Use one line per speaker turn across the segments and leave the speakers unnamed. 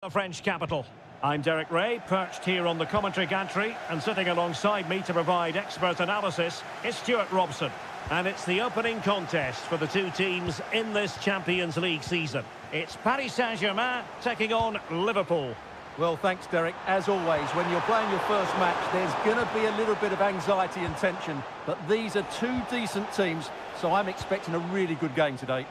The French capital. I'm Derek Ray, perched here on the commentary gantry, and sitting alongside me to provide expert analysis is Stuart Robson. And it's the opening contest for the two teams in this Champions League season. It's Paris Saint-Germain taking on Liverpool.
Well, thanks, Derek. As always, when you're playing your first match, there's going to be a little bit of anxiety and tension. But these are two decent teams, so I'm expecting a really good game today.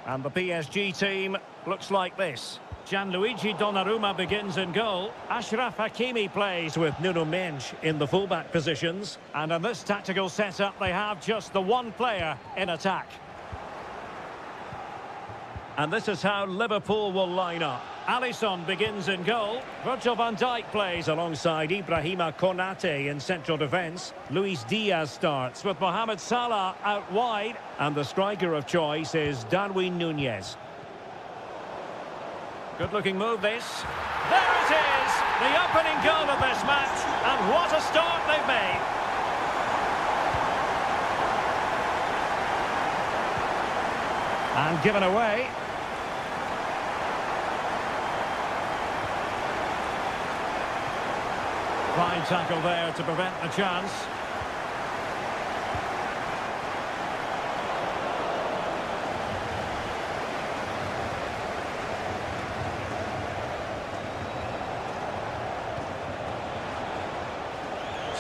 And the PSG team looks like this. Gianluigi Donnarumma begins in goal. Achraf Hakimi plays with Nuno Mendes in the fullback positions. And in this tactical setup, they have just the one player in attack. And this is how Liverpool will line up. Alisson begins in goal. Virgil van Dijk plays alongside Ibrahima Konate in central defence. Luis Diaz starts with Mohamed Salah out wide. And the striker of choice is Darwin Núñez. Good-looking move, this. There it is! The opening goal of this match. And what a start they've made. And given away. Fine tackle there to prevent a chance.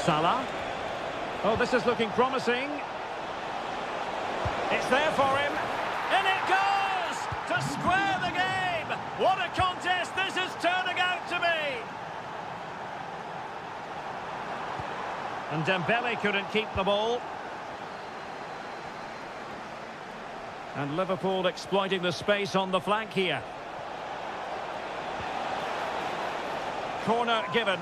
Salah. Oh, this is looking promising. It's there for him. And it goes! To square the game! What a contest this is turning out to be! And Dembele couldn't keep the ball. And Liverpool exploiting the space on the flank here. Corner given.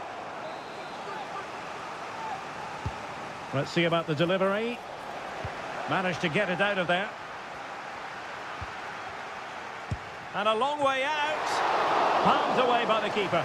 Let's see about the delivery. Managed to get it out of there. And a long way out. Palmed away by the keeper.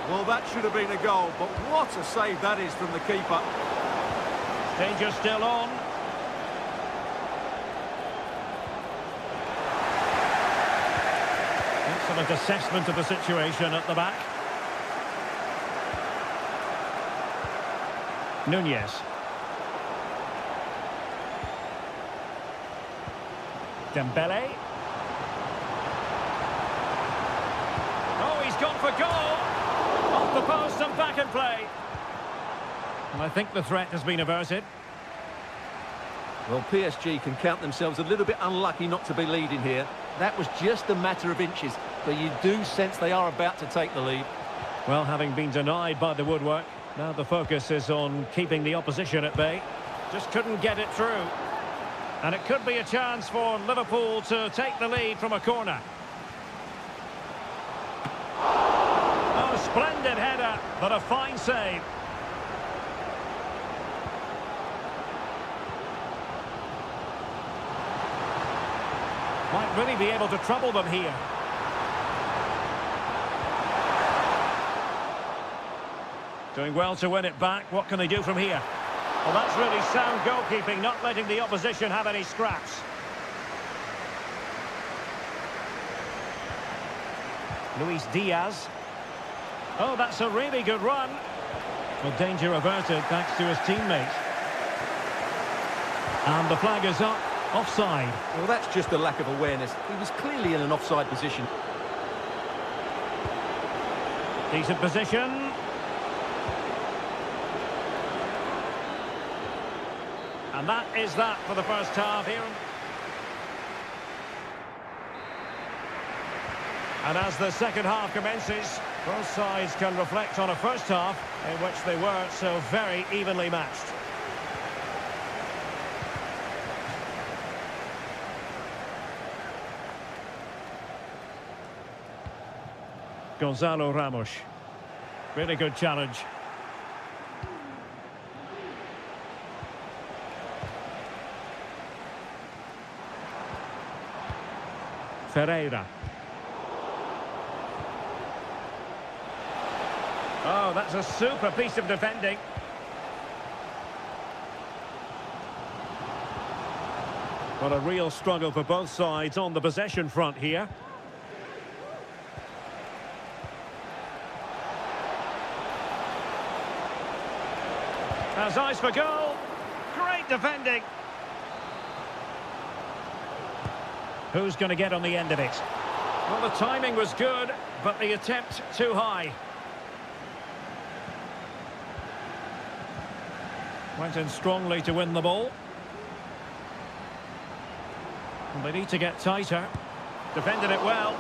Well, that should have been a goal, but what a save that is from the keeper.
Danger still on. Excellent assessment of the situation at the back. Núñez. Dembele. Oh, he's gone for goal. Off the post and back in play. And I think the threat has been averted.
Well, PSG can count themselves a little bit unlucky not to be leading here. That was just a matter of inches, but you do sense they are about to take the lead.
Well, having been denied by the woodwork, now the focus is on keeping the opposition at bay. Just couldn't get it through. And it could be a chance for Liverpool to take the lead from a corner. Splendid header, but a fine save. Might really be able to trouble them here. Doing well to win it back. What can they do from here? Well, that's really sound goalkeeping, not letting the opposition have any scraps. Luis Diaz. Oh, that's a really good run. Well, danger averted thanks to his teammate. And the flag is up. Offside.
Well, that's just a lack of awareness. He was clearly in an offside position.
Decent position. And that is that for the first half here. And as the second half commences, both sides can reflect on a first half in which they were so very evenly matched. Gonzalo Ramos. Really good challenge. Ferreira. Oh, that's a super piece of defending. But a real struggle for both sides on the possession front here. Has eyes for goal. Great defending. Who's going to get on the end of it? Well, the timing was good, but the attempt too high. Went in strongly to win the ball. And they need to get tighter. Defended it well.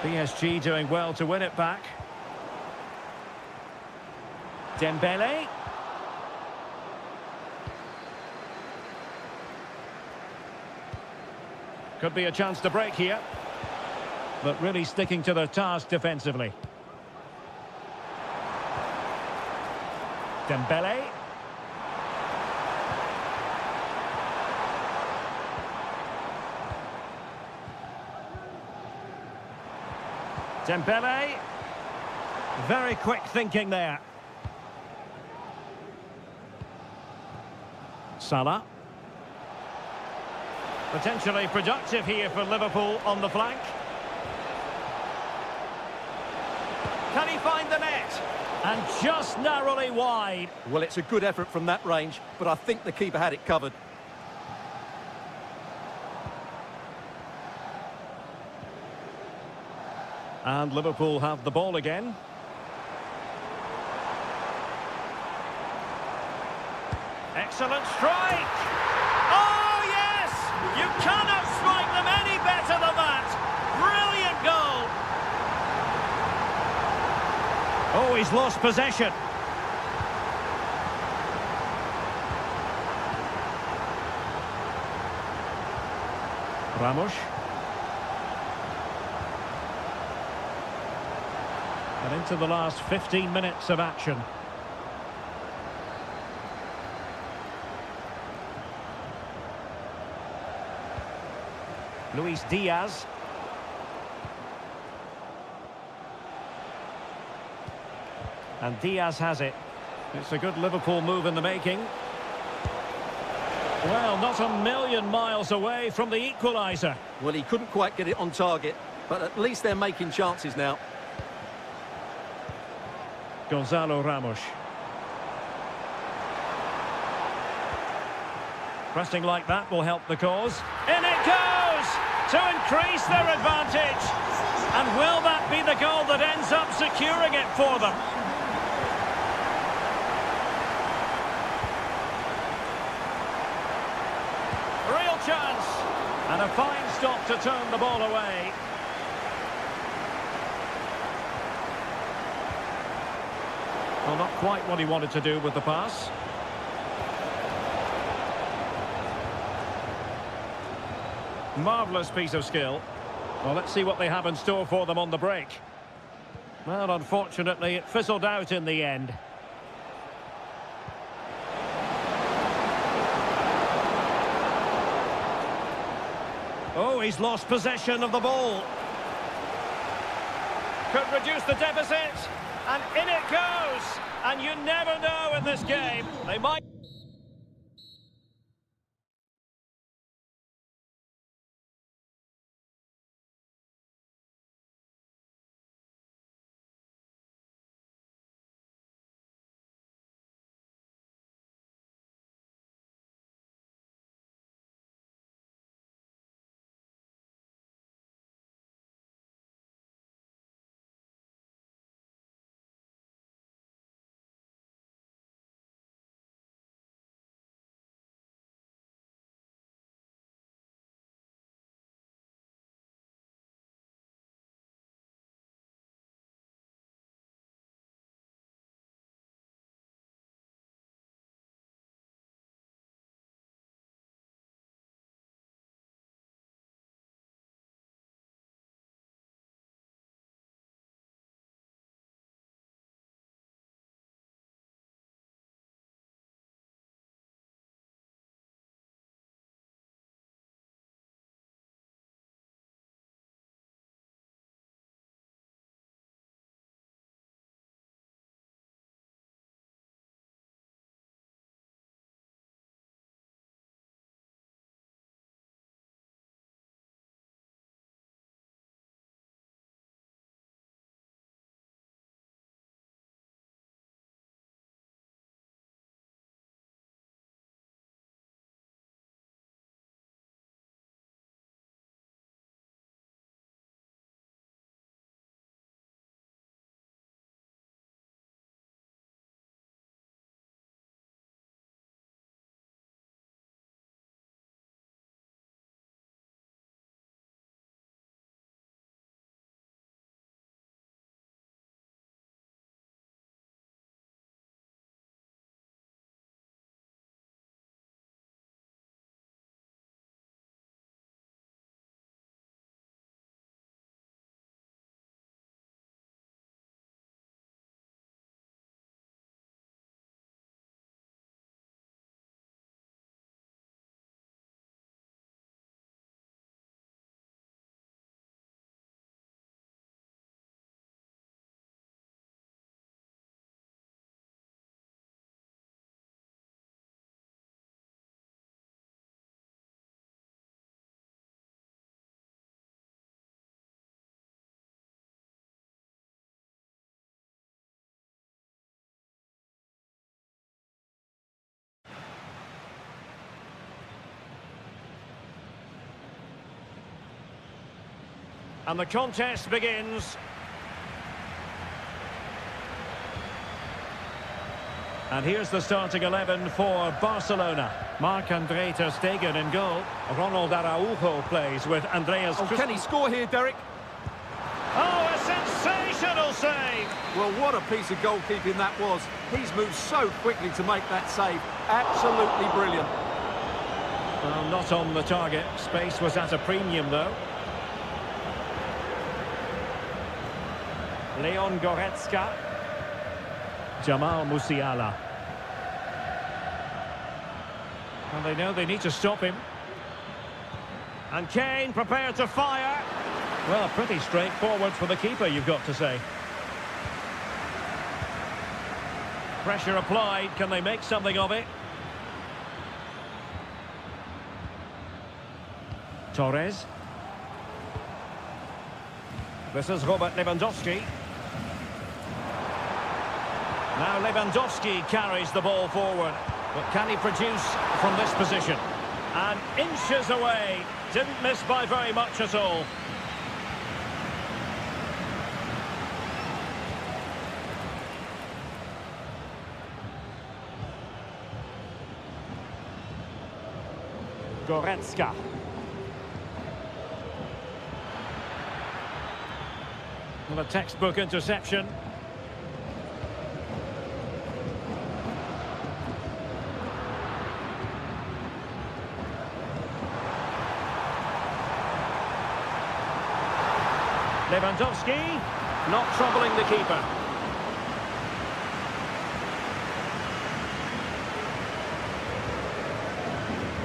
PSG doing well to win it back. Dembele. Could be a chance to break here. But really sticking to their task defensively. Dembele. Dembele. Very quick thinking there. Salah. Potentially productive here for Liverpool on the flank. Can he find the net? And just narrowly wide.
Well, it's a good effort from that range, but I think the keeper had it covered.
And Liverpool have the ball again. Excellent strike! Oh, yes! You cannot strike them any better than that! Brilliant goal! Oh, he's lost possession. Ramos. And into the last 15 minutes of action. Luis Diaz. And Diaz has it. It's a good Liverpool move in the making. Well, not a million miles away from the equaliser.
Well, he couldn't quite get it on target, but at least they're making chances now.
Gonzalo Ramos. Pressing like that will help the cause. In it goes! To increase their advantage. And will that be the goal that ends up securing it for them? Real chance. And a fine stop to turn the ball away. Well, not quite what he wanted to do with the pass. Marvellous piece of skill. Well, let's see what they have in store for them on the break. Well, unfortunately, it fizzled out in the end. Oh, he's lost possession of the ball. Could reduce the deficit. And in it goes. And you never know in this game. They might... And the contest begins. And here's the starting 11 for Barcelona. Marc-Andre ter Stegen in goal. Ronald Araujo plays with Andreas
Oh, can he score here, Derek?
Oh, a sensational save!
Well, what a piece of goalkeeping that was. He's moved so quickly to make that save. Absolutely brilliant.
Well, not on the target. Space was at a premium, though. Leon Goretzka. Jamal Musiala. And they know they need to stop him. And Kane prepared to fire. Well, pretty straightforward for the keeper, you've got to say. Pressure applied. Can they make something of it? Torres. This is Robert Lewandowski. Now Lewandowski carries the ball forward. But can he produce from this position? And inches away. Didn't miss by very much at all. Goretzka. Well, a textbook interception. Lewandowski, not troubling the keeper.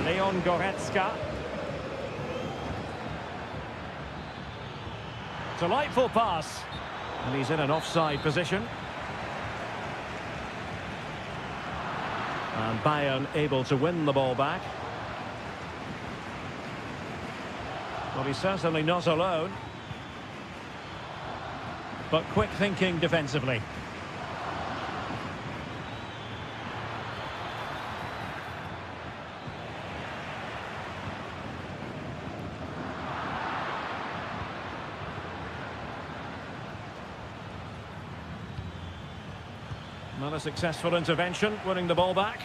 Leon Goretzka. Delightful pass. And he's in an offside position. And Bayern able to win the ball back. Well, he's certainly not alone. But quick thinking defensively. Not a successful intervention, winning the ball back.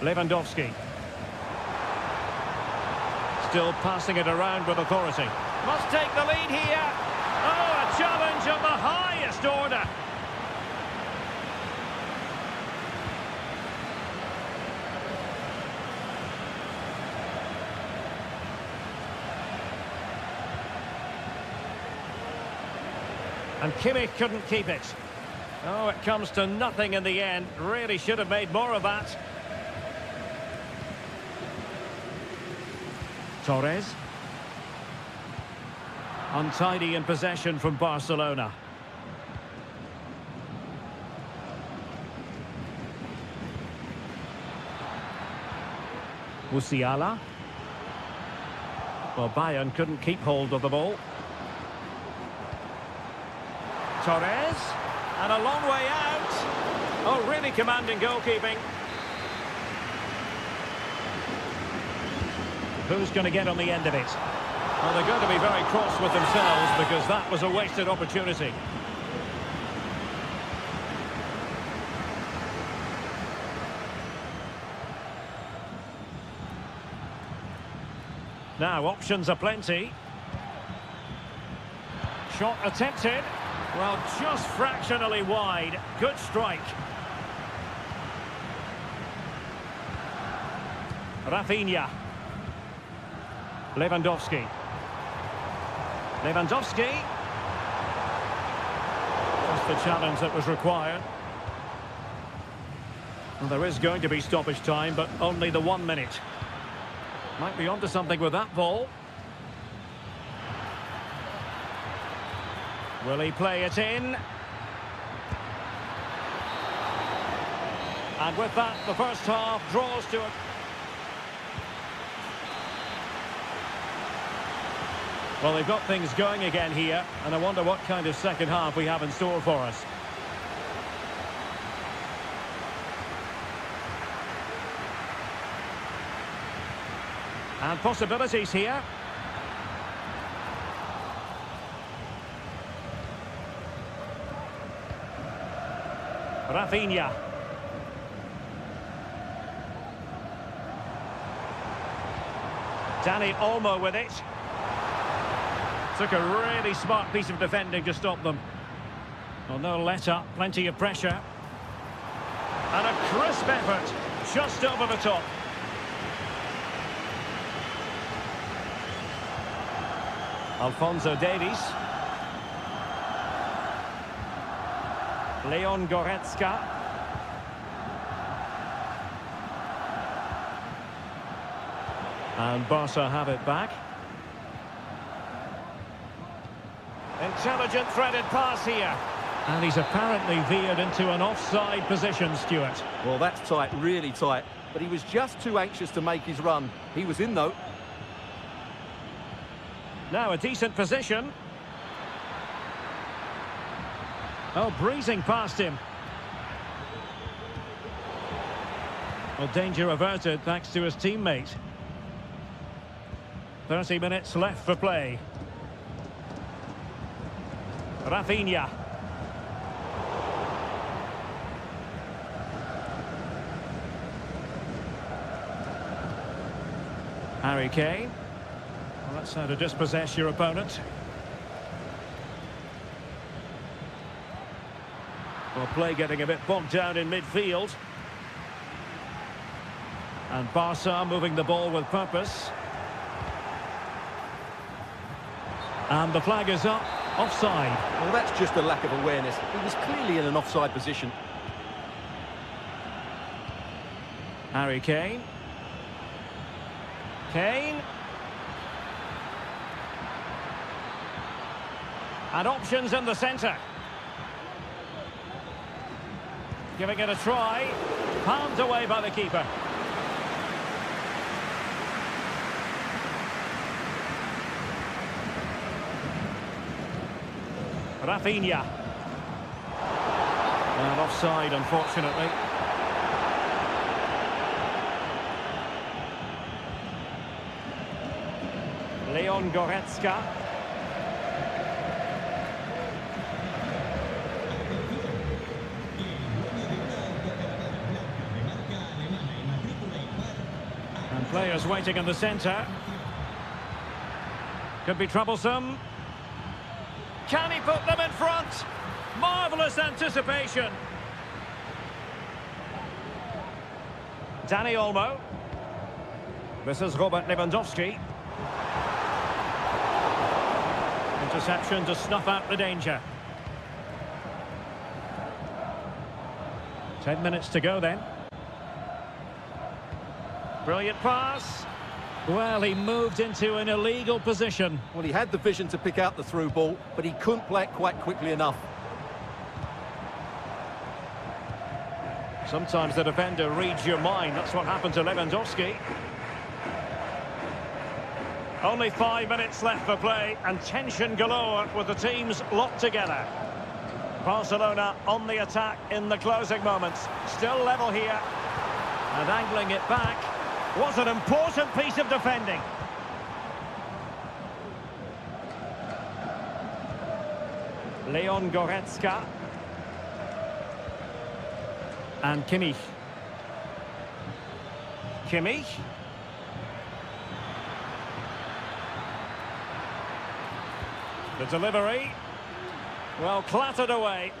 Lewandowski. Still passing it around with authority. Must take the lead here. Oh, a challenge of the highest order. And Kimmich couldn't keep it. Oh, it comes to nothing in the end. Really should have made more of that. Torres. Untidy in possession from Barcelona. Musiala. Well, Bayern couldn't keep hold of the ball. Torres. And a long way out. Oh, really commanding goalkeeping. Who's going to get on the end of it? Well, they're going to be very cross with themselves because that was a wasted opportunity. Now, options are plenty. Shot attempted. Well, just fractionally wide. Good strike. Rafinha. Lewandowski. Lewandowski. Just the challenge that was required. Well, there is going to be stoppage time, but only the 1 minute. Might be onto something with that ball. Will he play it in? And with that, the first half draws to it. Well, they've got things going again here, and I wonder what kind of second half we have in store for us. And possibilities here. Rafinha. Dani Olmo with it. Took a really smart piece of defending to stop them. Well, no let-up, plenty of pressure. And a crisp effort, just over the top. Alphonso Davies. Leon Goretzka. And Barca have it back. Intelligent threaded pass here. And he's apparently veered into an offside position, Stuart.
Well, that's tight, really tight. But he was just too anxious to make his run. He was in, though.
Now a decent position. Oh, breezing past him. Well, danger averted thanks to his teammate. 30 minutes left for play. Rafinha. Harry Kane. Well, that's how to dispossess your opponent. Well, play getting a bit bogged down in midfield. And Barca moving the ball with purpose. And the flag is up. Offside.
Well, that's just a lack of awareness. He was clearly in an offside position.
Harry Kane. Kane. And options in the centre. Giving it a try. Palmed away by the keeper. Rafinha. And offside, unfortunately. Leon Goretzka. And players waiting in the centre. Could be troublesome. Can he put them in front? Marvellous anticipation. Dani Olmo. This is Robert Lewandowski. Interception to snuff out the danger. 10 minutes to go then. Brilliant pass. Well, he moved into an illegal position.
Well, he had the vision to pick out the through ball, but he couldn't play it quite quickly enough.
Sometimes the defender reads your mind. That's what happened to Lewandowski. Only 5 minutes left for play, and tension galore with the teams locked together. Barcelona on the attack in the closing moments. Still level here. And angling it back. Was an important piece of defending. Leon Goretzka. And Kimmich. Kimmich. The delivery. Well, clattered away.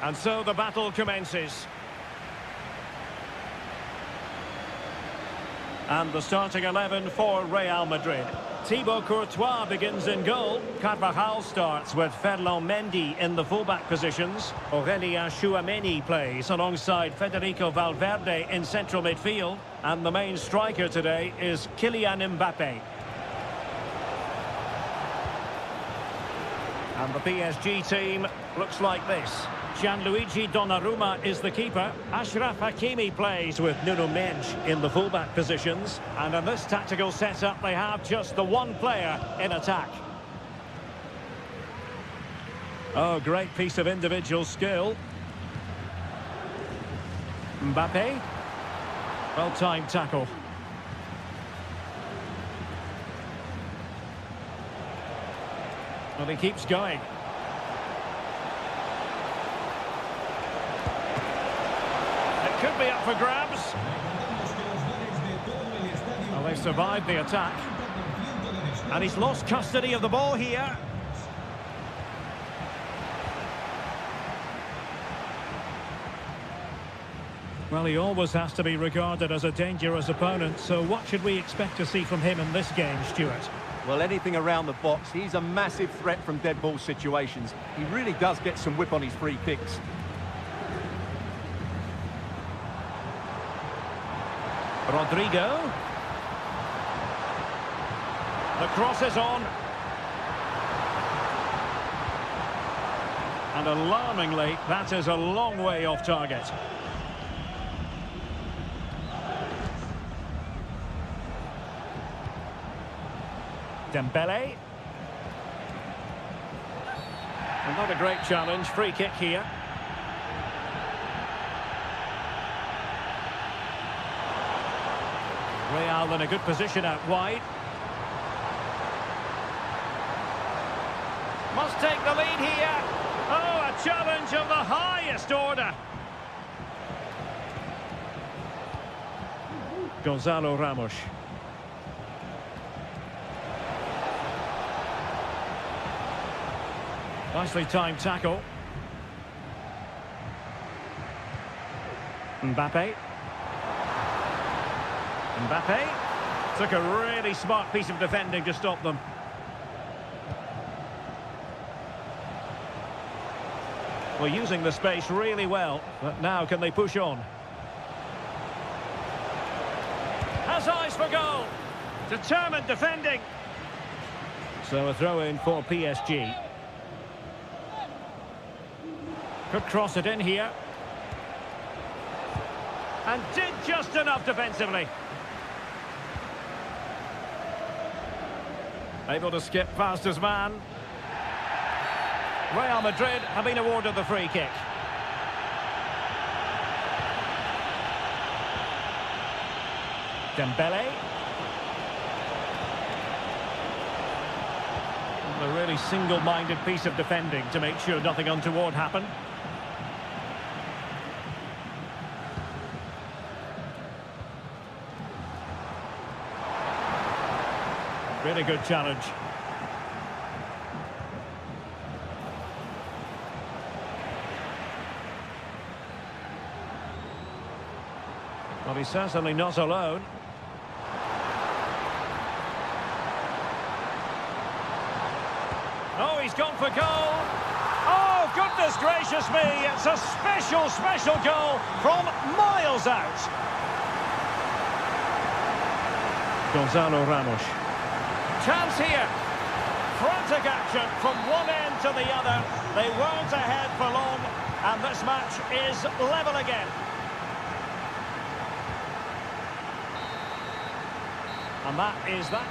And so the battle commences. And the starting 11 for Real Madrid. Thibaut Courtois begins in goal. Carvajal starts with Ferland Mendy in the fullback positions. Aurélien Tchouameni plays alongside Federico Valverde in central midfield. And the main striker today is Kylian Mbappé. And the PSG team looks like this. Gianluigi Donnarumma is the keeper. Achraf Hakimi plays with Nuno Mendes in the fullback positions. And in this tactical setup, they have just the one player in attack. Oh, great piece of individual skill. Mbappé. Well-timed tackle. Well, he keeps going. Could be up for grabs. Well, they survived the attack. And he's lost custody of the ball here. Well, he always has to be regarded as a dangerous opponent, so what should we expect to see from him in this game, Stuart?
Well, anything around the box. He's a massive threat from dead ball situations. He really does get some whip on his free kicks.
Rodrigo. The cross is on. And alarmingly, that is a long way off target. Dembele. And not a great challenge. Free kick here. Real in a good position out wide. Must take the lead here. Oh, a challenge of the highest order. Gonzalo Ramos. Nicely timed tackle. Mbappé. Mbappé took a really smart piece of defending to stop them. Well, using the space really well, but now can they push on? Has eyes for goal. Determined defending. So a throw in for PSG. Could cross it in here. And did just enough defensively. Able to skip past his man. Real Madrid have been awarded the free kick. Dembele. A really single-minded piece of defending to make sure nothing untoward happened. Really good challenge. Well, he's certainly not alone. Oh, he's gone for goal. Oh, goodness gracious me. It's a special, special goal from miles out. Gonzalo Ramos. Chance here. Frantic action from one end to the other. They weren't ahead for long, and this match is level again. And that is that.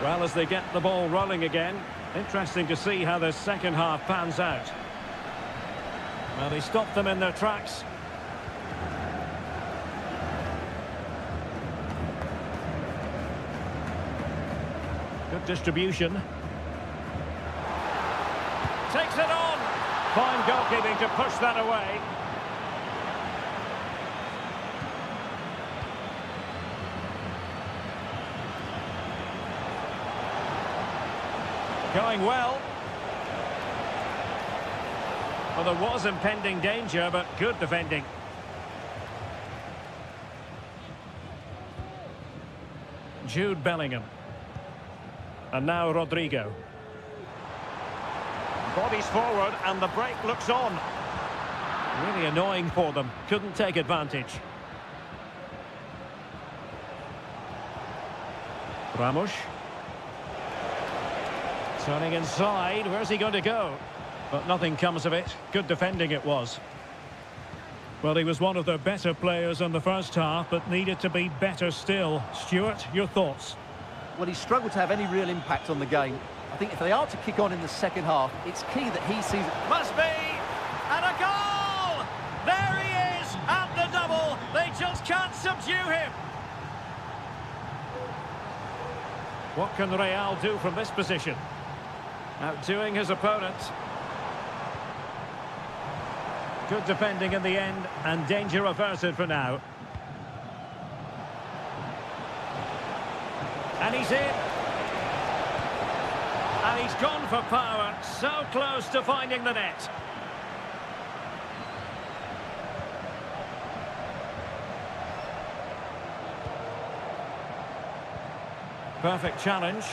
Well, as they get the ball rolling again, interesting to see how the second half pans out. Well, they stopped them in their tracks. Good distribution. Takes it on. Fine goalkeeping to push that away. Going well. Well, there was impending danger, but good defending. Jude Bellingham. And now Rodrigo. Bodies forward and the break looks on. Really annoying for them. Couldn't take advantage. Ramos. Turning inside. Where's he going to go? But nothing comes of it. Good defending it was. Well, he was one of their better players in the first half, but needed to be better still. Stuart, your thoughts?
Well, he struggled to have any real impact on the game. I think if they are to kick on in the second half, it's key that he sees...
Must be! And a goal! There he is at the double. They just can't subdue him. What can Real do from this position? Outdoing his opponent. Good defending in the end, and danger averted for now. And he's in. And he's gone for power, so close to finding the net. Perfect challenge.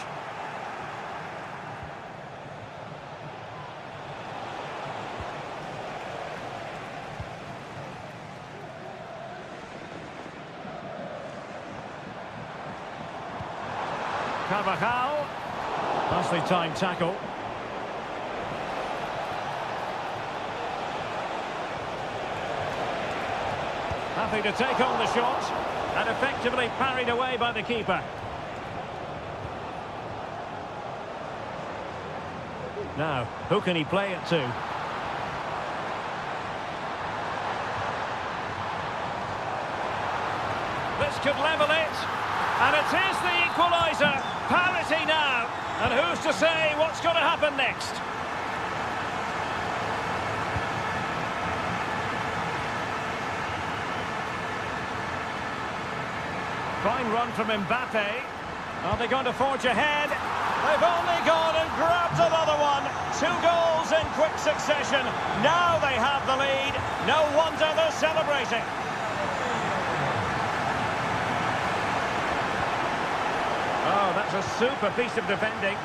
Carvajal. Nicely timed tackle. Happy to take on the shot and effectively parried away by the keeper. Now, who can he play it to? This could level it, and it is the equaliser. Parity now, and who's to say what's going to happen next? Fine run from Mbappe. Are they going to forge ahead? They've only gone and grabbed another one. 2 goals in quick succession. Now they have the lead. No wonder they're celebrating. Oh, that's a super piece of defending.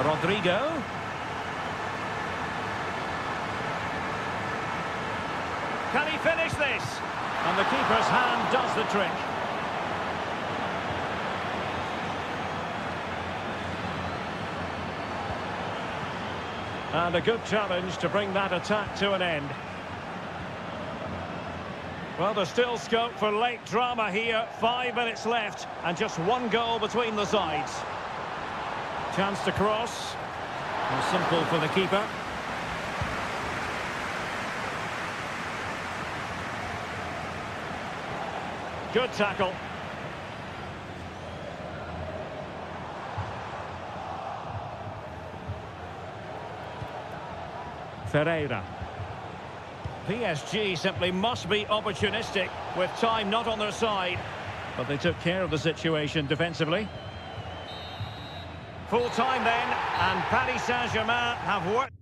Rodrigo. Can he finish this? And the keeper's hand does the trick. And a good challenge to bring that attack to an end. Well, there's still scope for late drama here. 5 minutes left and just 1 goal between the sides. Chance to cross. Well, simple for the keeper. Good tackle. Ferreira. PSG simply must be opportunistic with time not on their side. But they took care of the situation defensively. Full time then, and Paris Saint-Germain have worked.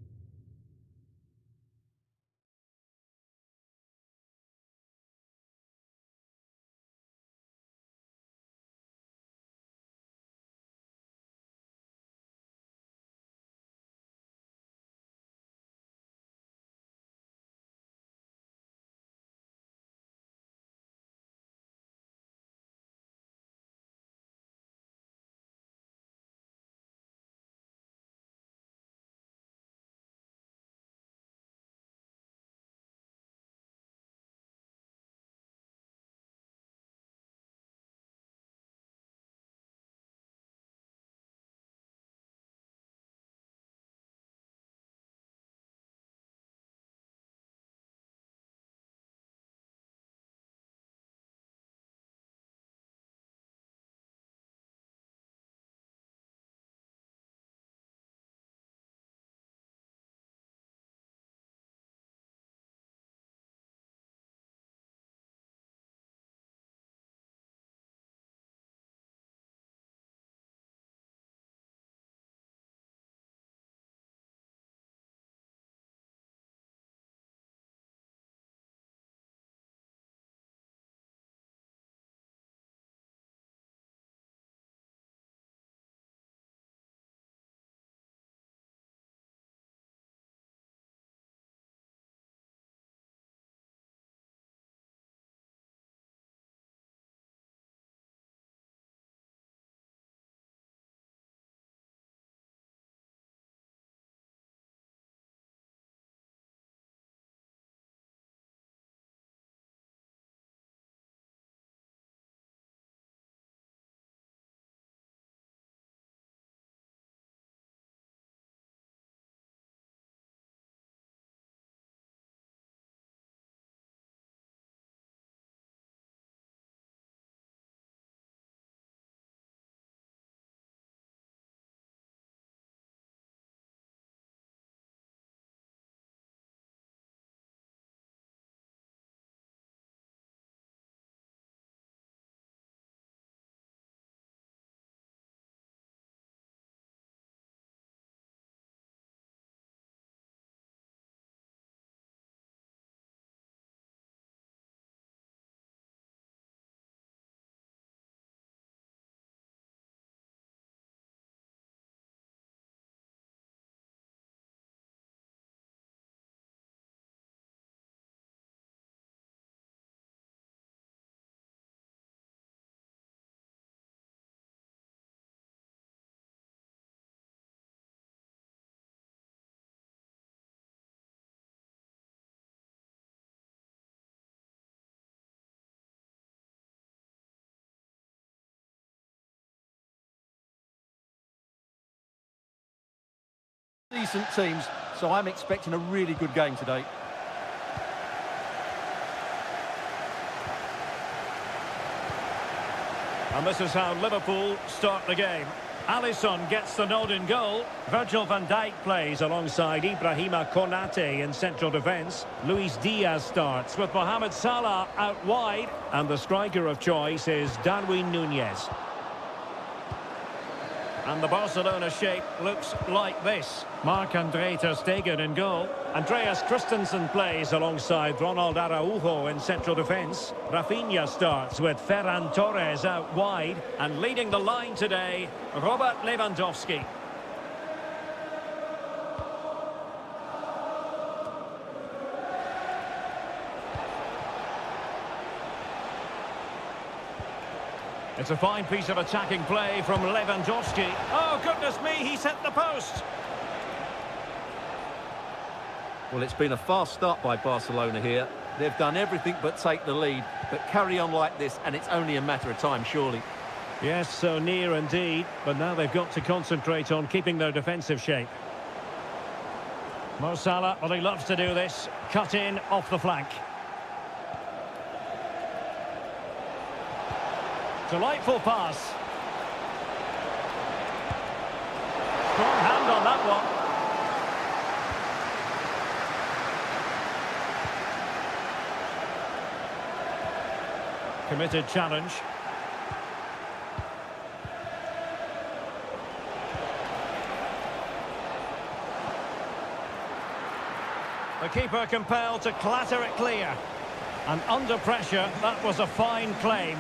Decent teams, so I'm expecting a really good game today.
And this is how Liverpool start the game. Alisson gets the nod in goal. Virgil van Dijk plays alongside Ibrahima Konate in central defence. Luis Diaz starts with Mohamed Salah out wide. And the striker of choice is Darwin Núñez. And the Barcelona shape looks like this. Marc-André ter Stegen in goal. Andreas Christensen plays alongside Ronald Araujo in central defence. Rafinha starts with Ferran Torres out wide. And leading the line today, Robert Lewandowski. It's a fine piece of attacking play from Lewandowski. Oh, goodness me, he's hit the post.
Well, it's been a fast start by Barcelona here. They've done everything but take the lead, but carry on like this and it's only a matter of time, surely.
Yes, so near indeed, but now they've got to concentrate on keeping their defensive shape. Mo Salah, well, he loves to do this. Cut in off the flank. Delightful pass. Strong hand on that one. Committed challenge. The keeper compelled to clatter it clear. And under pressure, that was a fine claim.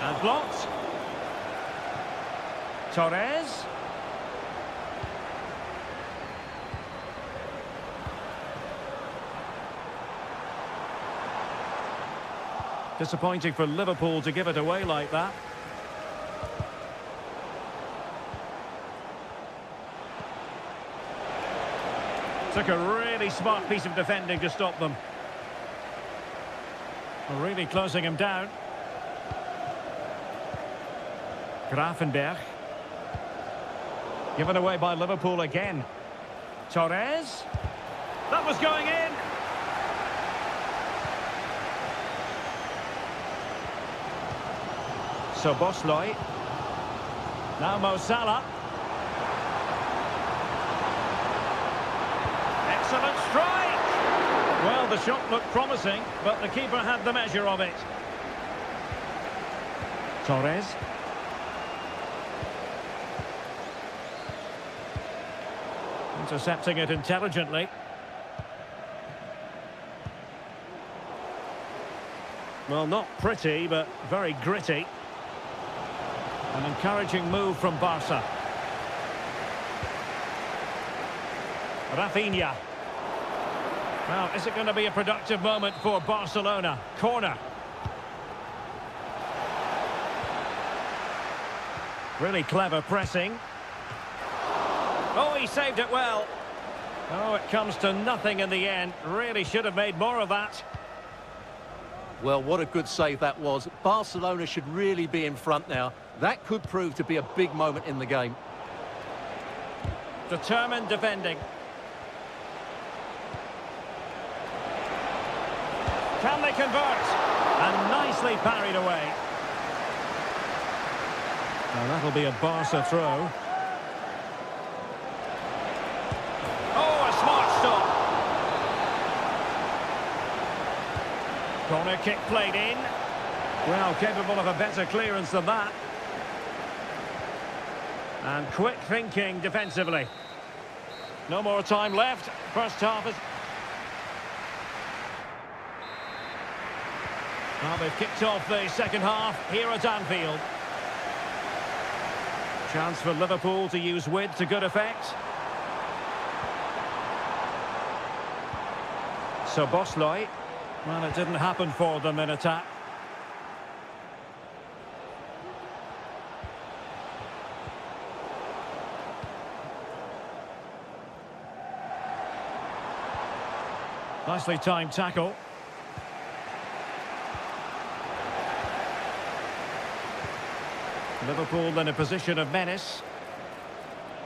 And blocked. Torres. Disappointing for Liverpool to give it away like that. Took a really smart piece of defending to stop them. Really closing him down. Grafenberg. Given away by Liverpool again. Torres. That was going in. So Bosley. Now Mo Salah. Excellent strike. Well, the shot looked promising, but the keeper had the measure of it. Torres. Intercepting it intelligently. Well, not pretty, but very gritty. An encouraging move from Barca. Rafinha. Well, is it going to be a productive moment for Barcelona? Corner. Really clever pressing. Oh, he saved it well. Oh, it comes to nothing in the end. Really should have made more of that.
Well, what a good save that was. Barcelona should really be in front now. That could prove to be a big moment in the game.
Determined defending. Can they convert? And nicely parried away. Now that'll be a Barca throw. Oh, a smart stop. Corner kick played in. Well, capable of a better clearance than that. And quick thinking defensively. No more time left. First half is... Well, they've kicked off the second half here at Anfield. Chance for Liverpool to use width to good effect. So Bosley. Well, it didn't happen for them in attack. Nicely timed tackle. Liverpool in a position of menace.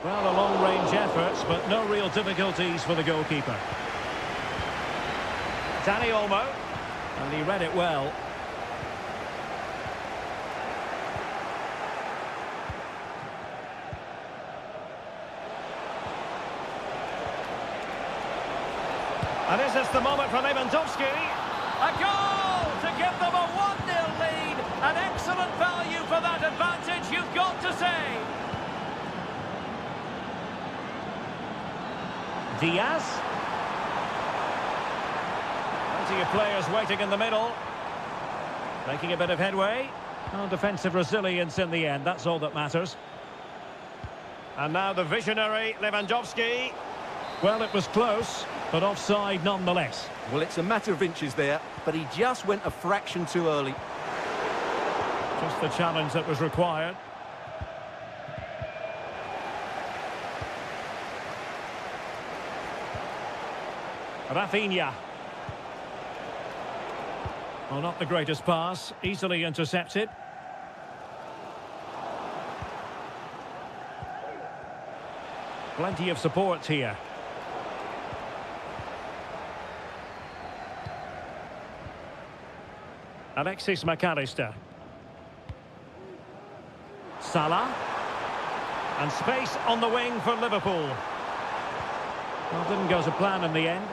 Well, a long-range efforts, but no real difficulties for the goalkeeper. Dani Olmo, and he read it well. And is this the moment for Lewandowski? A goal to give them a 1-0 lead. An excellent value for that advantage, you've got to say. Diaz. Plenty of players waiting in the middle. Making a bit of headway. Oh, defensive resilience in the end, that's all that matters. And now the visionary Lewandowski. Well, it was close, but offside nonetheless.
Well, it's a matter of inches there, but he just went a fraction too early.
Just the challenge that was required. Rafinha. Well, not the greatest pass, easily intercepted. Plenty of support here. Alexis McAllister. Salah. And space on the wing for Liverpool. Well, didn't go to plan in the end.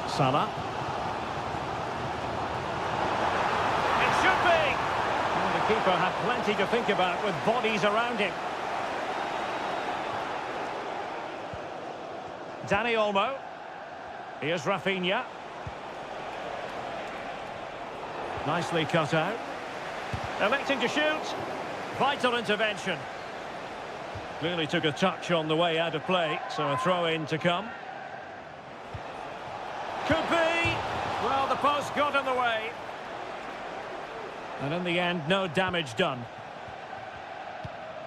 Salah. It should be! And the keeper had plenty to think about with bodies around him. Dani Olmo. Here's Rafinha. Nicely cut out. Electing to shoot. Vital intervention. Clearly took a touch on the way out of play, so a throw-in to come. Could be. Well, the post got in the way. And in the end, no damage done.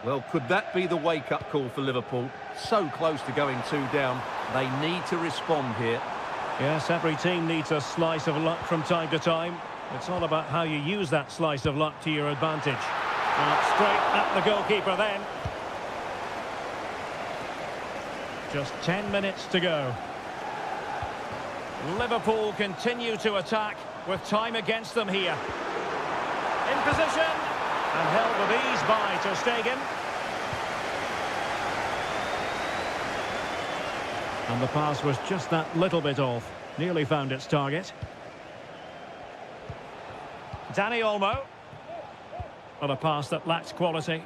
Well, could that be the wake-up call for Liverpool? So close to going 2 down. They need to respond here.
Yes, every team needs a slice of luck from time to time. It's all about how you use that slice of luck to your advantage. Straight at the goalkeeper then. Just 10 minutes to go. Liverpool continue to attack with time against them here. In position and held with ease by Ter Stegen. And the pass was just that little bit off. Nearly found its target. Dani Olmo. Well, a pass that lacks quality.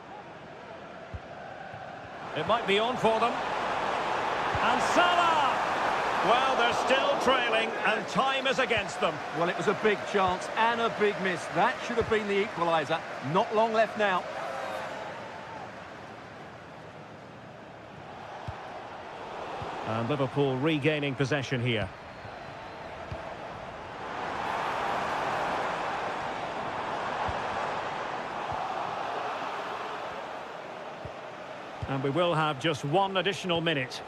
It might be on for them. And Salah! Well, they're still trailing, and time is against them.
Well, it was a big chance and a big miss. That should have been the equaliser. Not long left now.
And Liverpool regaining possession here. And we will have just 1 additional minute.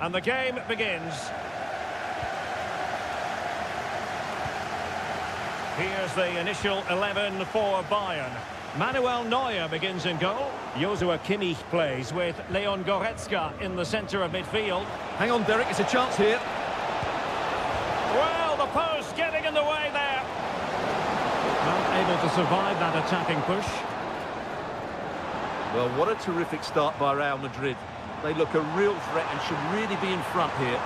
And the game begins. Here's the initial 11 for Bayern. Manuel Neuer begins in goal. Joshua Kimmich plays with Leon Goretzka in the centre of midfield.
Hang on, Derek, it's a chance here.
Well, the post getting in the way there. Not able to survive that attacking push.
Well, what a terrific start by Real Madrid. They look a real threat and should really be in front here.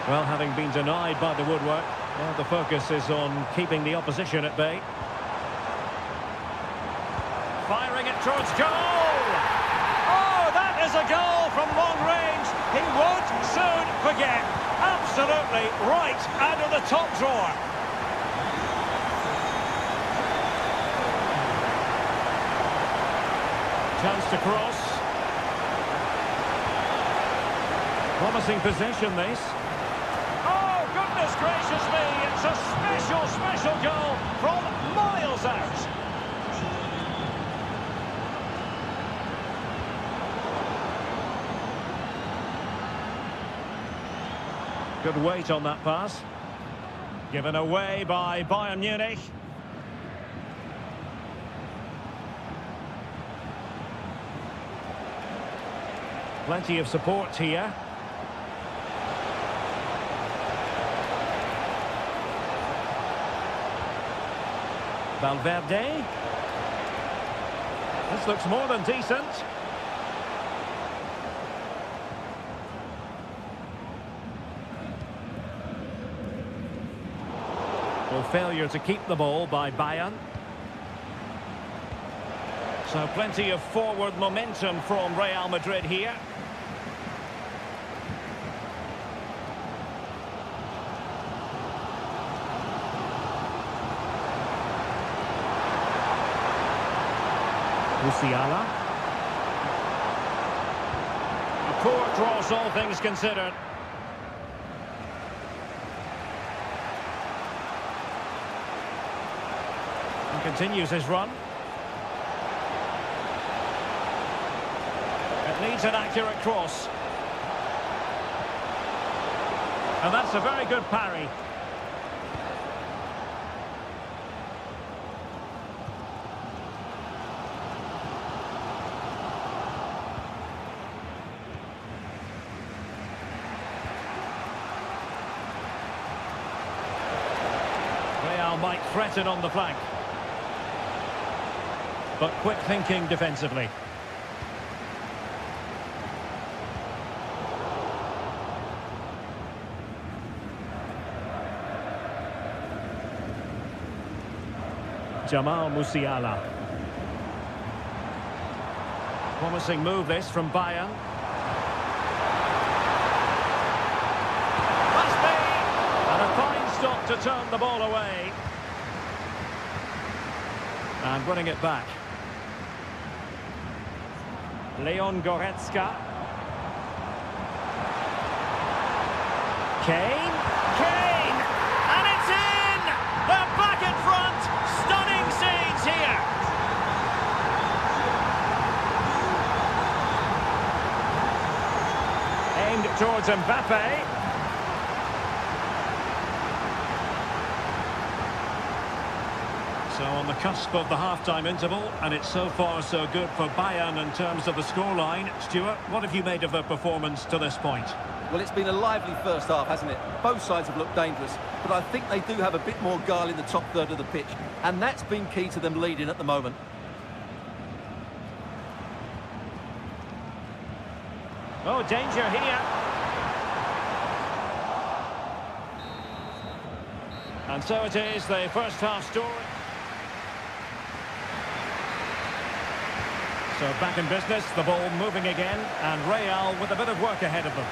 Well, having been denied by the woodwork, well, the focus is on keeping the opposition at bay. Firing it towards goal! Oh, that is a goal from long range. He won't soon forget. Absolutely right out of the top drawer. Chance to cross. Promising possession, this. Oh, goodness gracious me! It's a special goal from miles out. Good weight on that pass. Given away by Bayern Munich. Plenty of support here. Valverde. This looks more than decent. Well, failure to keep the ball by Bayern. So plenty of forward momentum from Real Madrid here. Musiala. A poor cross, all things considered. And continues his run. It needs an accurate cross. And that's a very good parry. Real might threaten on the flank. But quick thinking defensively. Jamal Musiala. Promising move this from Bayern. Must be! And a fine stop to turn the ball away. And winning it back. Leon Goretzka. Kane. Kane! And it's in! They're back in front! Stunning scenes here! Aimed towards Mbappe. So on the cusp of the half-time interval, and it's so far so good for Bayern in terms of the scoreline. Stuart, what have you made of their performance to this point?
Well, it's been a lively first half, hasn't it? Both sides have looked dangerous, but I think they do have a bit more guile in the top third of the pitch, and that's been key to them leading at the moment.
Oh, danger here. And so it is, the first half story. So back in business, the ball moving again, and Real with a bit of work ahead of them.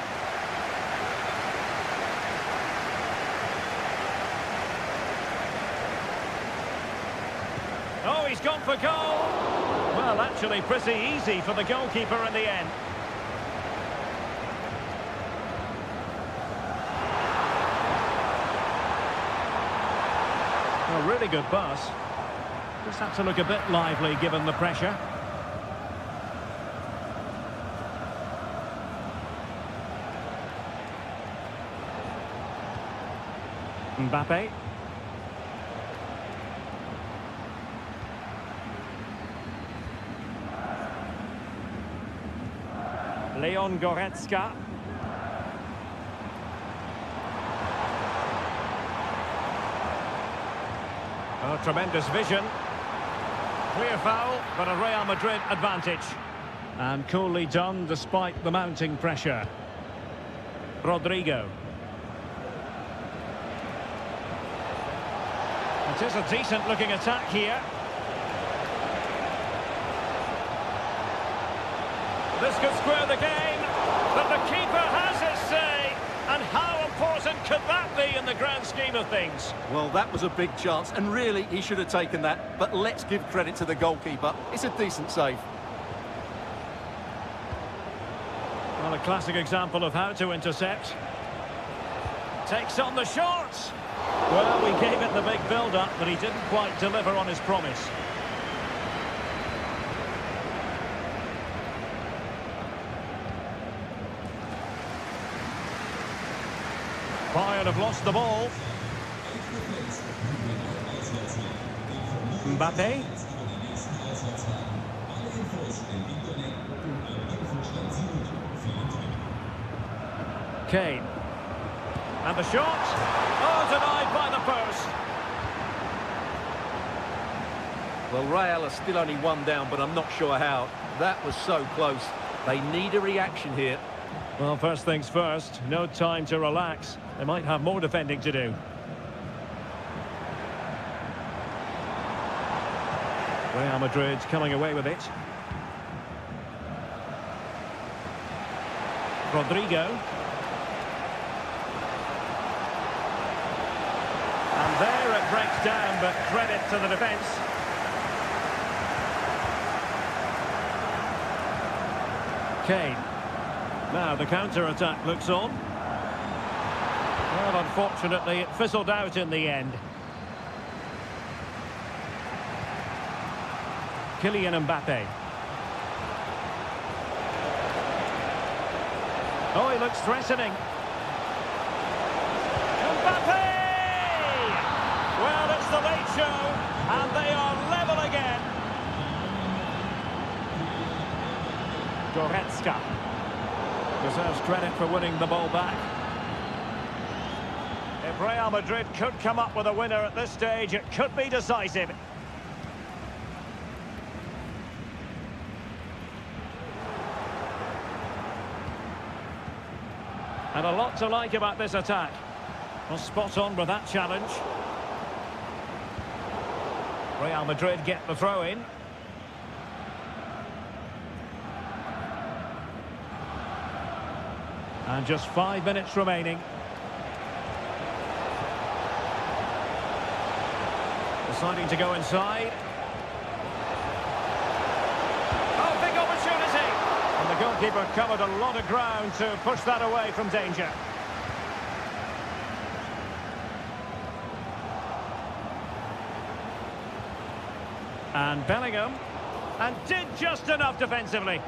Oh, he's gone for goal. Well, actually pretty easy for the goalkeeper in the end. A really good pass. Just had to look a bit lively given the pressure. Mbappe. Leon Goretzka. Oh, tremendous vision. Clear foul, but a Real Madrid advantage. And coolly done despite the mounting pressure. Rodrigo. It is a decent-looking attack here. This could square the game, but the keeper has his say. And how important could that be in the grand scheme of things?
Well, that was a big chance, and really, he should have taken that. But let's give credit to the goalkeeper. It's a decent save.
Well, a classic example of how to intercept. Takes on the shot. Well, we gave it the big build-up, but he didn't quite deliver on his promise. Bayern have lost the ball. Mbappe. Kane. And the shot. Oh, denied by the post.
Well, Real are still only one down, but I'm not sure how. That was so close. They need a reaction here.
Well, first things first, no time to relax. They might have more defending to do. Real Madrid coming away with it. Rodrigo. And there it breaks down, but credit to the defence. Kane. Now the counter-attack looks on. Well, unfortunately, it fizzled out in the end. Kylian Mbappe. Oh, he looks threatening. Mbappe! Well, it's the late show, and they are level again. Goretzka deserves credit for winning the ball back. If Real Madrid could come up with a winner at this stage, it could be decisive. And a lot to like about this attack. Well, spot on with that challenge. Real Madrid get the throw in. And just 5 minutes remaining. Deciding to go inside. Oh, big opportunity! And the goalkeeper covered a lot of ground to push that away from danger. And Bellingham. And did just enough defensively.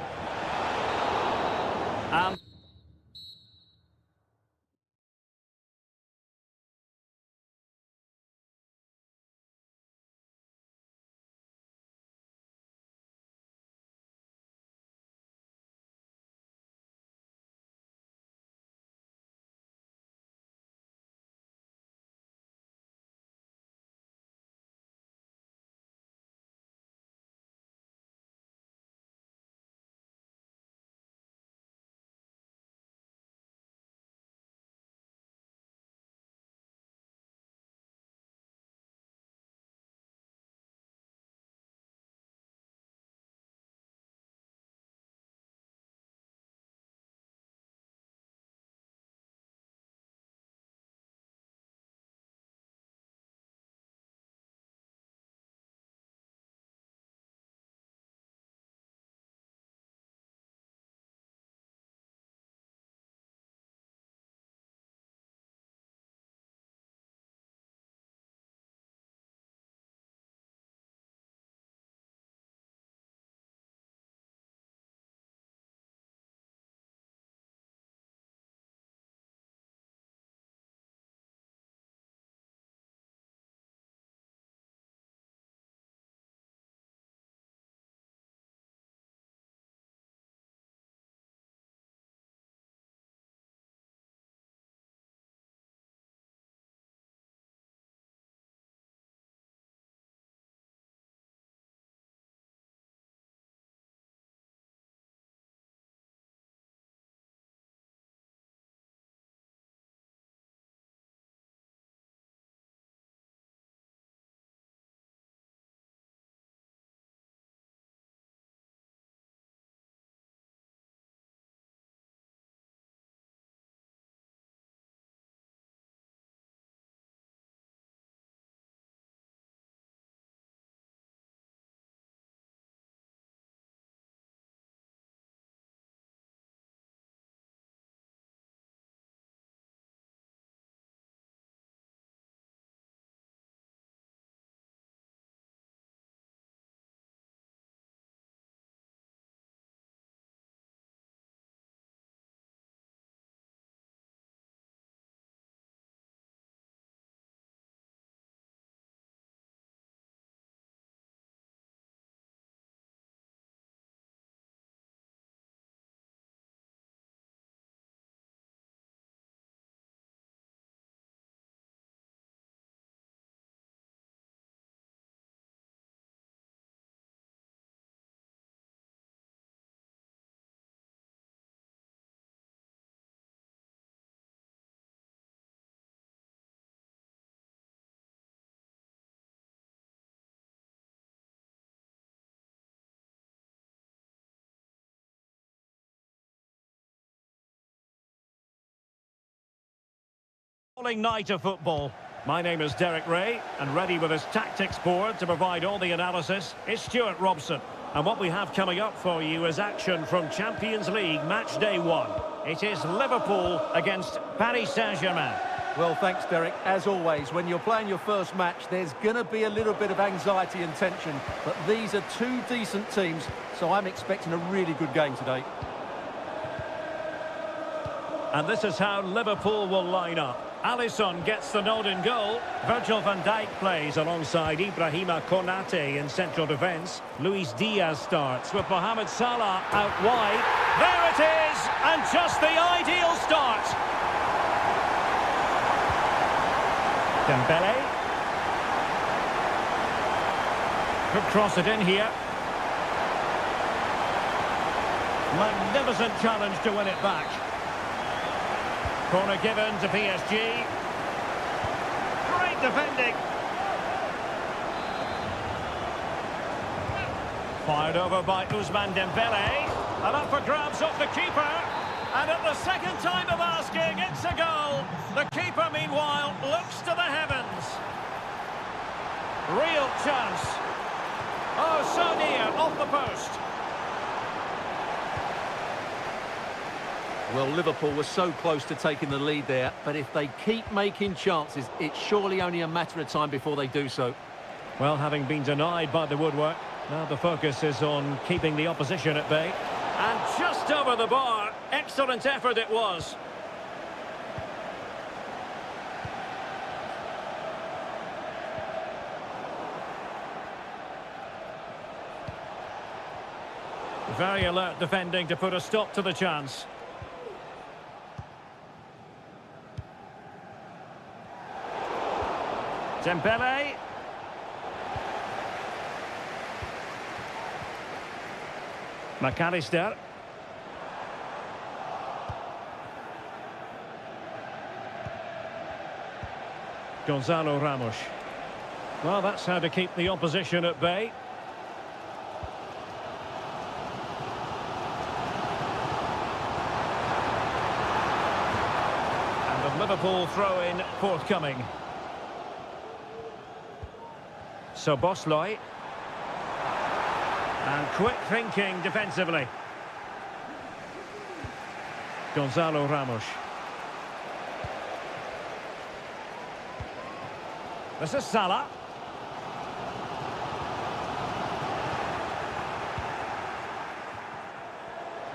Night of football. My name is Derek Ray, and ready with his tactics board to provide all the analysis is Stuart Robson. And what we have coming up for you is action from Champions League match day 1. It is Liverpool against Paris Saint-Germain.
Well, thanks, Derek. As always, when you're playing your first match, there's going to be a little bit of anxiety and tension. But these are two decent teams, so I'm expecting a really good game today.
And this is how Liverpool will line up. Alisson gets the nod in goal. Virgil van Dijk plays alongside Ibrahima Konate in central defence. Luis Diaz starts with Mohamed Salah out wide. There it is! And just the ideal start. Dembele. Could cross it in here. Magnificent challenge to win it back. Corner given to PSG. Great defending. Fired over by Ousmane Dembele. And up for grabs off the keeper. And at the second time of asking, it's a goal. The keeper, meanwhile, looks to the heavens. Real chance. Oh, so near, off the post.
Well, Liverpool was so close to taking the lead there, but if they keep making chances, it's surely only a matter of time before they do so.
Well, having been denied by the woodwork, now the focus is on keeping the opposition at bay. And just over the bar, excellent effort it was. Very alert defending to put a stop to the chance. Dembele. McAllister. Gonzalo Ramos. Well, that's how to keep the opposition at bay. And the Liverpool throw-in forthcoming. So Bosloy. And quick thinking defensively. Gonzalo Ramos. This is Salah.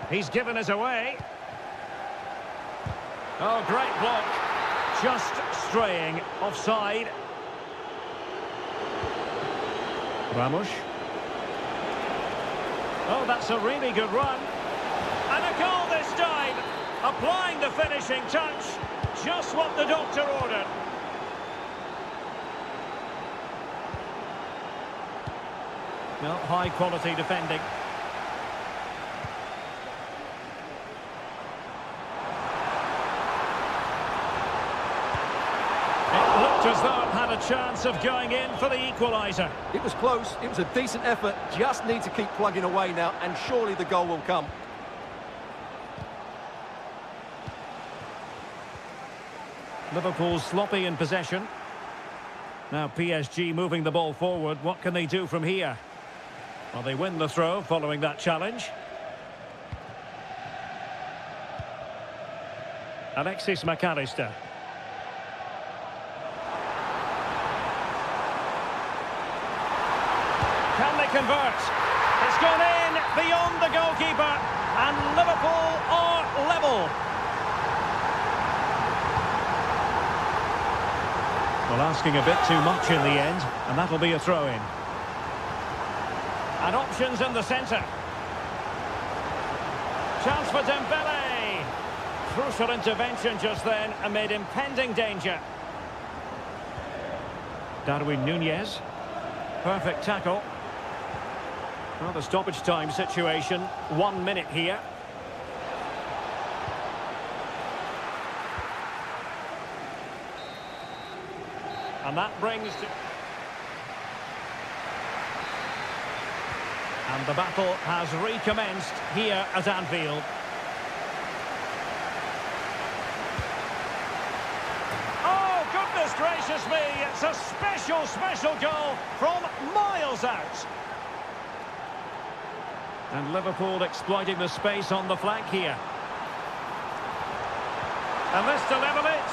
He's given us away. Oh, great block. Just straying offside. Ramos. Oh, that's a really good run. And a goal this time. Applying the finishing touch. Just what the doctor ordered. Well, high quality defending. It looked as though it had a chance of going in for the equaliser.
It was close, it was a decent effort, just need to keep plugging away now, and surely the goal will come.
Liverpool sloppy in possession. Now PSG moving the ball forward. What can they do from here? Well, they win the throw following that challenge. Alexis McAllister. Can they convert? It's gone in beyond the goalkeeper, and Liverpool are level. Well, asking a bit too much in the end, and that'll be a throw-in. And options in the centre. Chance for Dembele. Crucial intervention just then amid impending danger. Darwin Núñez. Perfect tackle. Well, the stoppage time situation. 1 minute here. And that brings to... And the battle has recommenced here at Anfield. Oh, assures me it's a special, special goal from miles out. And Liverpool exploiting the space on the flank here. And this to level it.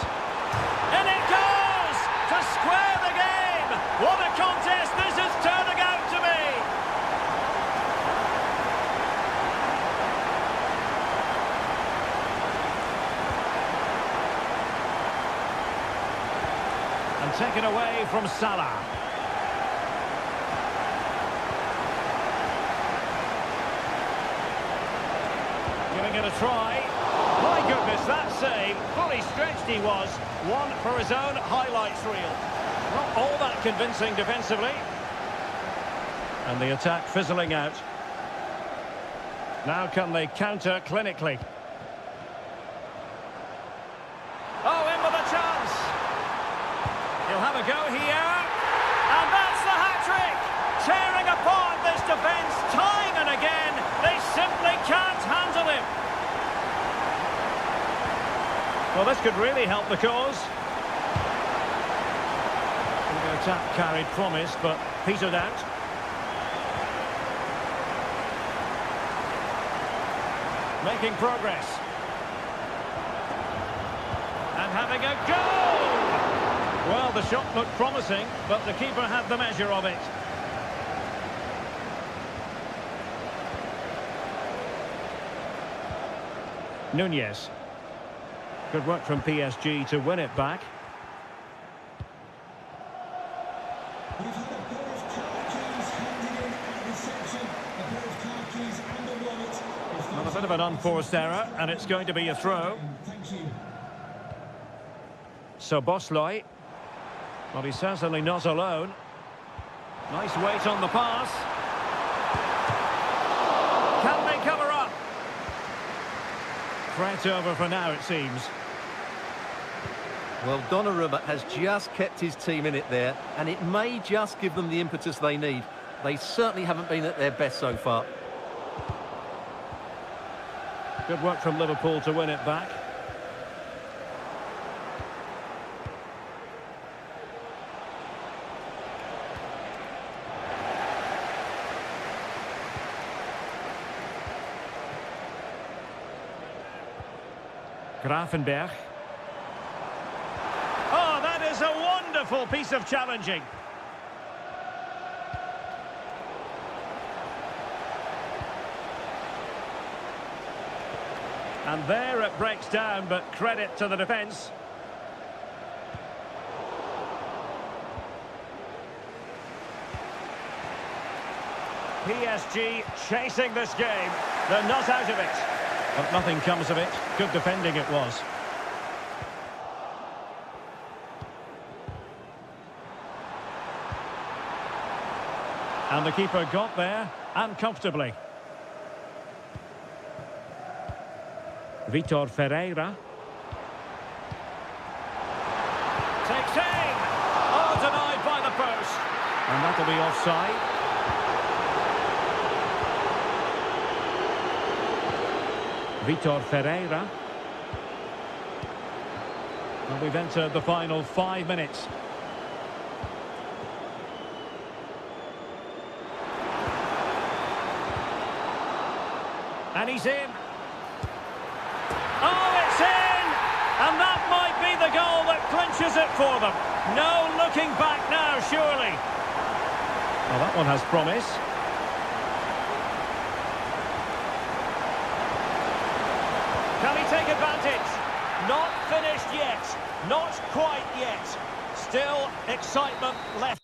And it goes to square the game. What a contest this is turning out to be. And taken away from Salah. Giving it a try. My goodness, that save. Fully stretched he was. One for his own highlights reel. Not all that convincing defensively. And the attack fizzling out. Now can they counter clinically? Oh, in with a chance. He'll have a go here. And that's the hat-trick. Tearing apart this defence time and again. They simply can't handle him. Well, this could really help the cause. The attack carried promise, but petered out. Making progress. And having a go! Well, the shot looked promising, but the keeper had the measure of it. Nunez. Good work from PSG to win it back. Well, a bit of an unforced error, and it's going to be a throw. So Bosloy. Well, he's certainly not alone. Nice weight on the pass. Can they cover up? Threat over for now, it seems.
Well, Donnarumma has just kept his team in it there, and it may just give them the impetus they need. They certainly haven't been at their best so far.
Good work from Liverpool to win it back. Grafenberg. Oh, that is a wonderful piece of challenging. And there it breaks down, but credit to the defence. PSG chasing this game. They're not out of it. But nothing comes of it. Good defending it was. And the keeper got there, and comfortably. Vitor Ferreira. Takes aim! Oh, denied by the post. And that'll be offside. Vitor Ferreira. And we've entered the final 5 minutes. And he's in. Oh, it's in! And that might be the goal that clinches it for them. No looking back now, surely. Well, that one has promise. Can he take advantage? Not finished yet. Not quite yet. Still excitement left.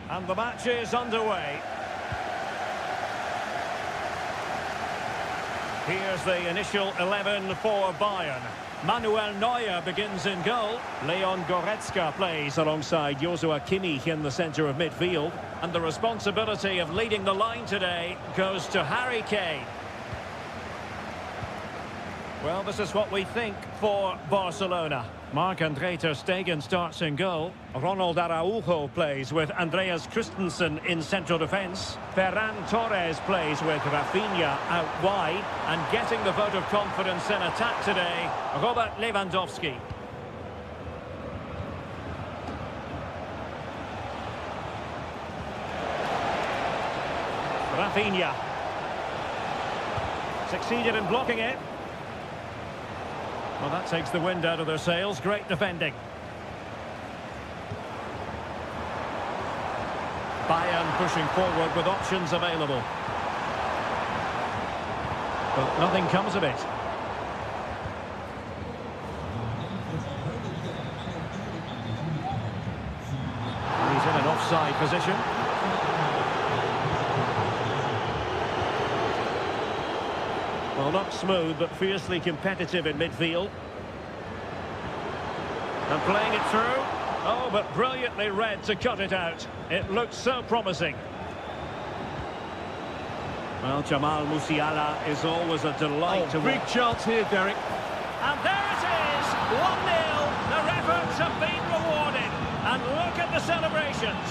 And the match is underway. Here's the initial 11 for Bayern. Manuel Neuer begins in goal. Leon Goretzka plays alongside Joshua Kimmich in the centre of midfield. And the responsibility of leading the line today goes to Harry Kane. Well, this is what we think for Barcelona. Marc-André ter Stegen starts in goal. Ronald Araujo plays with Andreas Christensen in central defence. Ferran Torres plays with Rafinha out wide. And getting the vote of confidence in attack today, Robert Lewandowski. Rafinha. Succeeded in blocking it. Well, that takes the wind out of their sails. Great defending. Bayern pushing forward with options available. But nothing comes of it. He's in an offside position. Well, not smooth, but fiercely competitive in midfield. And playing it through. Oh, but brilliantly read to cut it out. It looked so promising. Well, Jamal Musiala is always a delight to
big
watch.
chance here, Derek.
And there it is! 1-0. Their efforts have been rewarded. And look at the celebrations.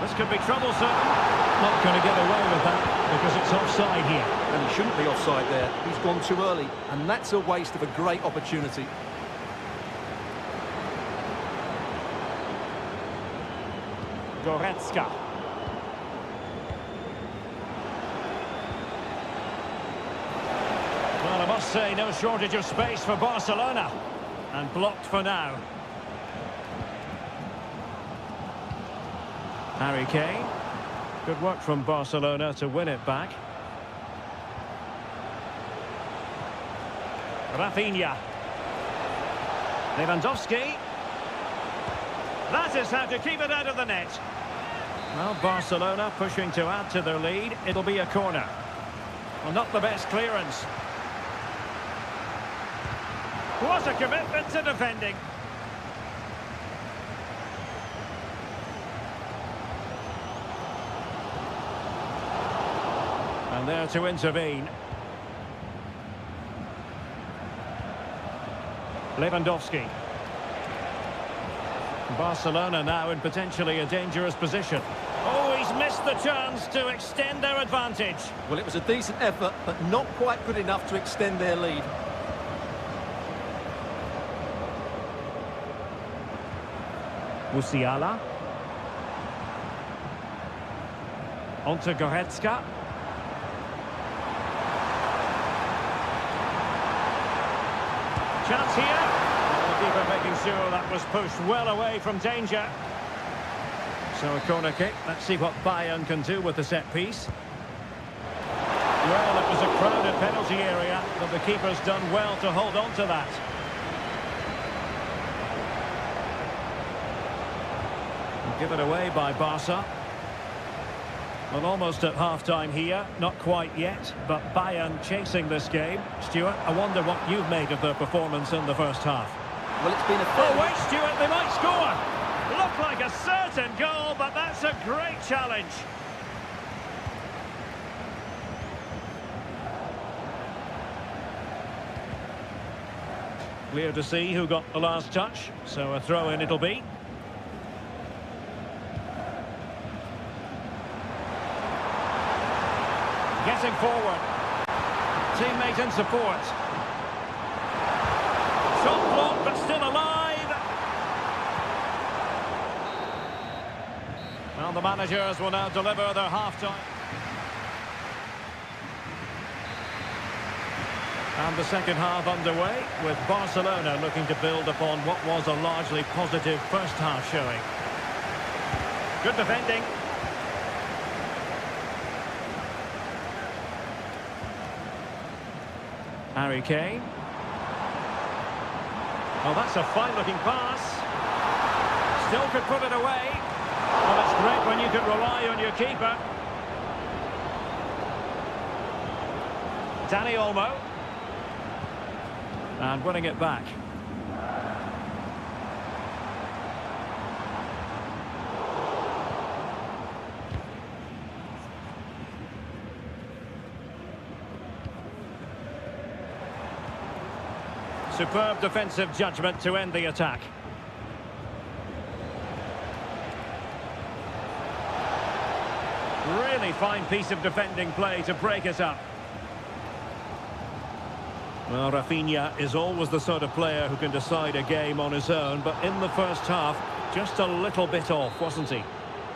This could be troublesome. Not going to get away with that because it's offside here.
And he shouldn't be offside there. He's gone too early. And that's a waste of a great opportunity.
Goretzka. Well, I must say, no shortage of space for Barcelona. And blocked for now. Harry Kane. Good work from Barcelona to win it back. Rafinha. Lewandowski. That is how to keep it out of the net. Well, Barcelona pushing to add to their lead. It'll be a corner. Well, not the best clearance. What a commitment to defending. And there to intervene. Lewandowski. Barcelona now in potentially a dangerous position. Oh, he's missed the chance to extend their advantage.
Well, it was a decent effort, but not quite good enough to extend their lead.
Musiala. On to Goretzka. Chance here. The keeper making sure that was pushed well away from danger. So a corner kick. Let's see what Bayern can do with the set piece. Well, it was a crowded penalty area, but the keeper's done well to hold on to that. Given away by Barca. Well, almost at half-time here. Not quite yet, but Bayern chasing this game. Stuart, I wonder what you've made of their performance in the first half.
Well, it's been a
Oh, wait, Stuart, they might score. Looked like a certain goal, but that's a great challenge. Clear to see who got the last touch, so a throw-in it'll be. Getting forward. Teammate in support. Shot blocked, but still alive. Well, the managers will now deliver their half-time. And the second half underway, with Barcelona looking to build upon what was a largely positive first half showing. Good defending. Harry Kane. Oh, that's a fine-looking pass. Still could put it away. Well, it's great when you can rely on your keeper. Danny Olmo. And winning it back. Superb defensive judgment to end the attack. Really fine piece of defending play to break it up. Well, Rafinha is always the sort of player who can decide a game on his own, but in the first half, just a little bit off, wasn't he?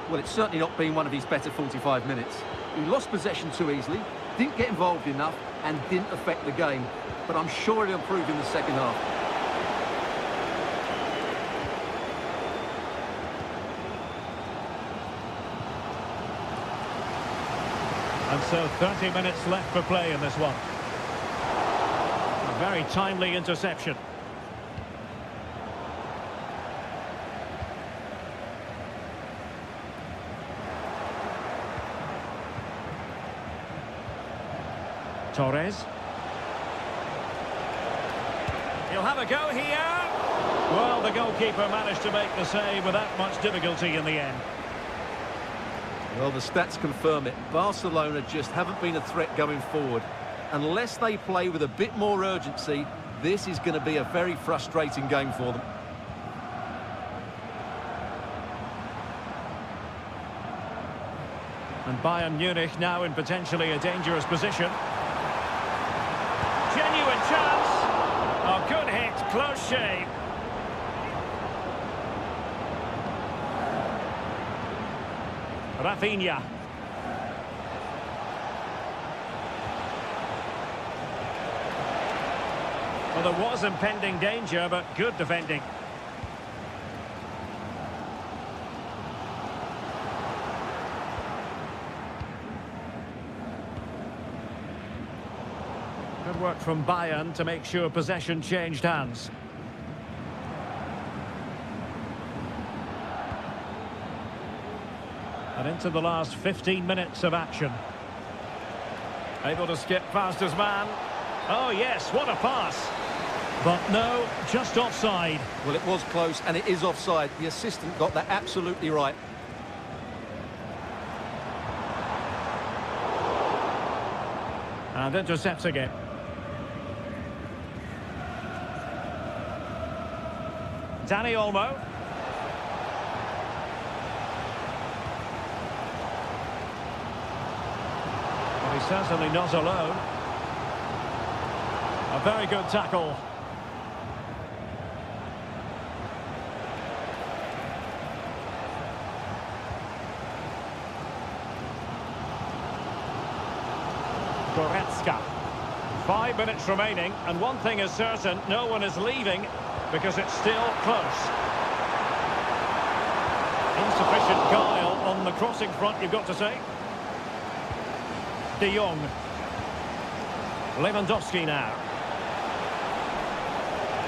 Well, it's certainly not been one of his better 45 minutes. He lost possession too easily, didn't get involved enough, and didn't affect the game. But I'm sure he'll improve in the second half.
And so 30 minutes left for play in this one. A very timely interception. Torres. He'll have a go here. Well, the goalkeeper managed to make the save without much difficulty in the end.
Well, the stats confirm it. Barcelona just haven't been a threat going forward. Unless they play with a bit more urgency, this is going to be a very frustrating game for them.
And Bayern Munich now in potentially a dangerous position. Genuine chance. Oh, good hit, close shave. Rafinha. Well, there was impending danger, but good defending. Good work from Bayern to make sure possession changed hands. And into the last 15 minutes of action. Able to skip past his man. Oh yes, what a pass. But no, just offside.
Well, it was close and it is offside. The assistant got that absolutely right.
And intercepts again. Danny Olmo. Well, he's certainly not alone. A very good tackle. Goretzka. 5 minutes remaining, and one thing is certain, no one is leaving because it's still close. Insufficient guile on the crossing front, you've got to say. De Jong. Lewandowski now.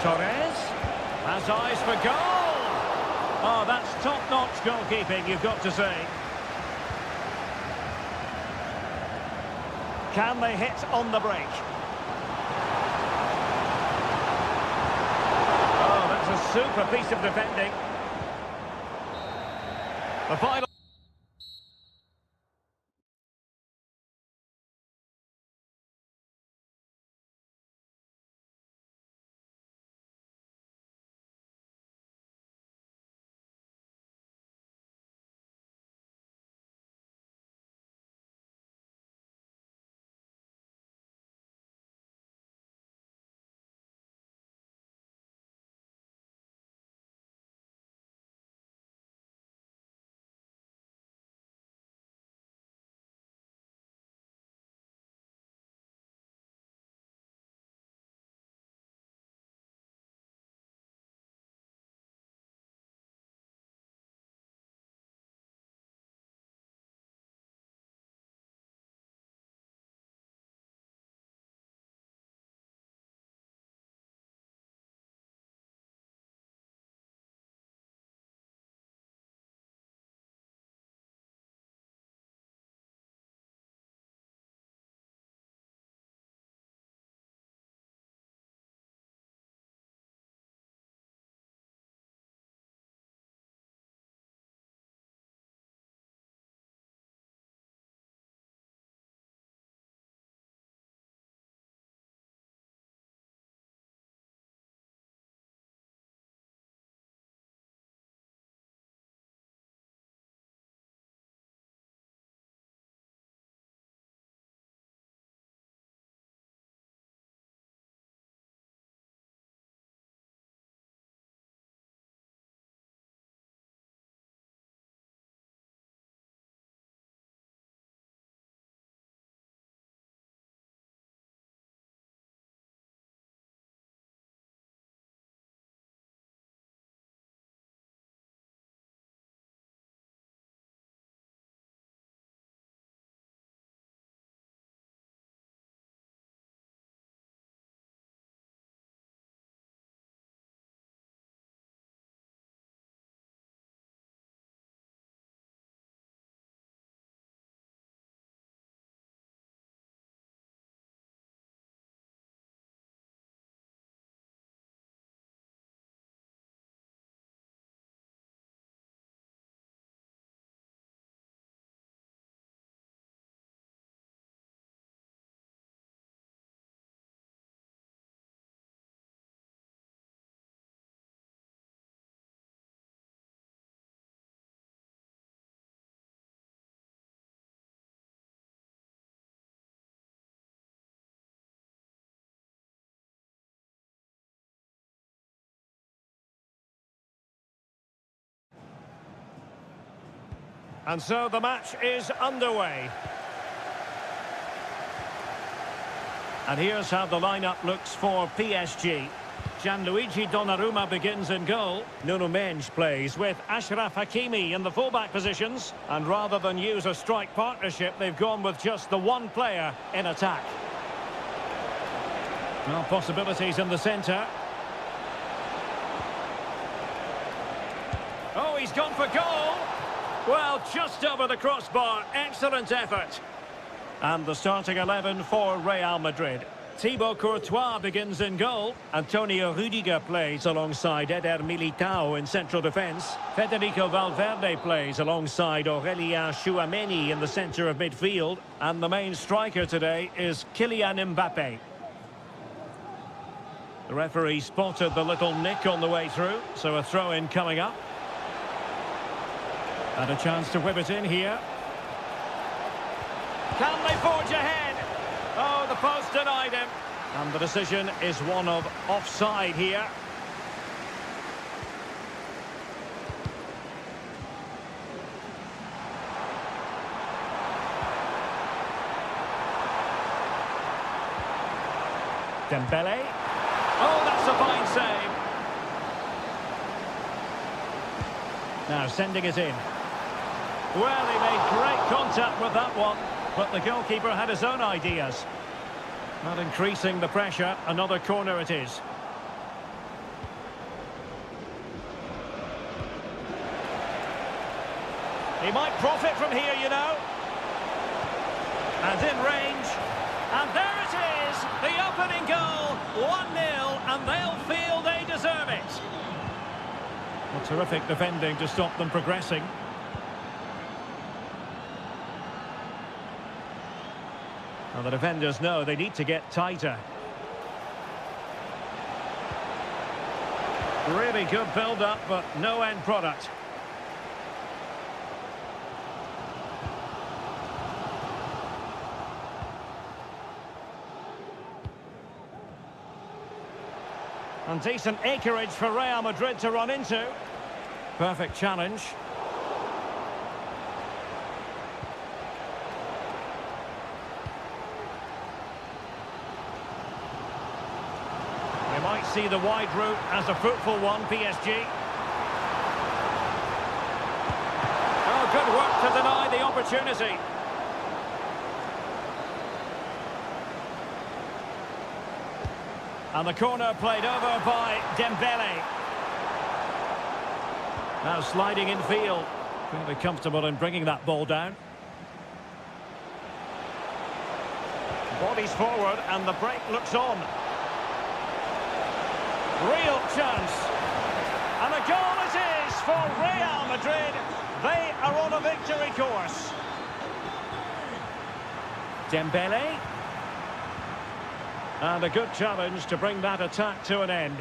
Torres has eyes for goal. Oh, that's top-notch goalkeeping, you've got to say. Can they hit on the break? Oh, that's a super piece of defending. The final. And so the match is underway. And here's how the lineup looks for PSG. Gianluigi Donnarumma begins in goal. Nuno Mendes plays with Achraf Hakimi in the fullback positions. And rather than use a strike partnership, they've gone with just the one player in attack. Well, possibilities in the centre. Oh, he's gone for goal. Well, just over the crossbar. Excellent effort. And the starting 11 for Real Madrid. Thibaut Courtois begins in goal. Antonio Rudiger plays alongside Eder Militao in central defence. Federico Valverde plays alongside Aurélien Tchouameni in the centre of midfield. And the main striker today is Kylian Mbappé. The referee spotted the little nick on the way through, so a throw-in coming up. And a chance to whip it in here. Can they forge ahead? Oh, the post denied him. And the decision is one of offside here. Dembele. Oh, that's a fine save. Now sending it in. Well, he made great contact with that one, but the goalkeeper had his own ideas. Not increasing the pressure, another corner it is. He might profit from here, you know. And in range. And there it is, the opening goal, 1-0, and they'll feel they deserve it. Well, terrific defending to stop them progressing. Well, the defenders know they need to get tighter. Really good build-up, but no end product. And decent acreage for Real Madrid to run into. Perfect challenge. Might see the wide route as a fruitful one, PSG. Oh, good work to deny the opportunity. And the corner played over by Dembele. Now sliding in field. Fairly comfortable in bringing that ball down. Bodies forward and the break looks on. Real chance. And a goal it is for Real Madrid. They are on a victory course. Dembele. And a good challenge to bring that attack to an end.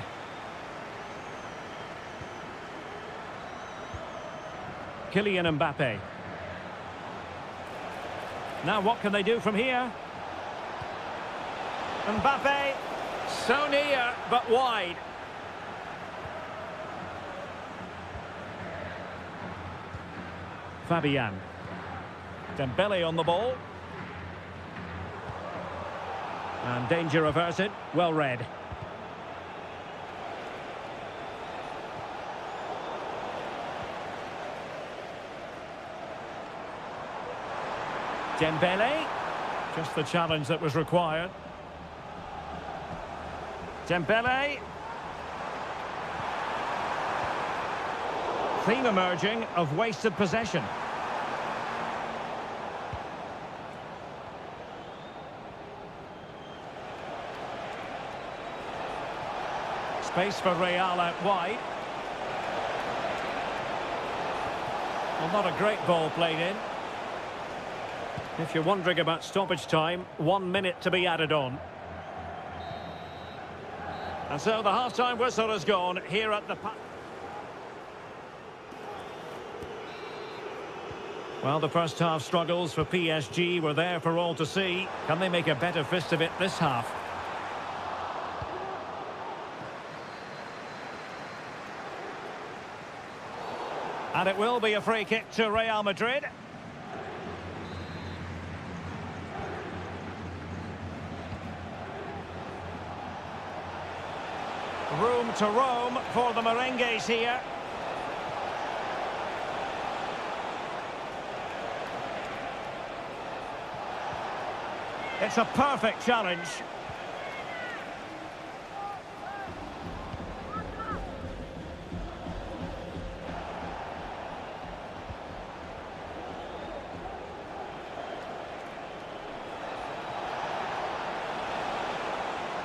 Kylian Mbappé. Now what can they do from here? Mbappé. So near, but wide. Fabian. Dembele on the ball. And danger averted. Well read. Dembele. Just the challenge that was required. Dembele. Theme emerging of wasted possession. Space for Real out wide. Well, not a great ball played in. If you're wondering about stoppage time, 1 minute to be added on. And so the half-time whistle has gone here at the... Well, the first half struggles for PSG were there for all to see. Can they make a better fist of it this half? And it will be a free kick to Real Madrid. Room to roam for the merengues here. It's a perfect challenge.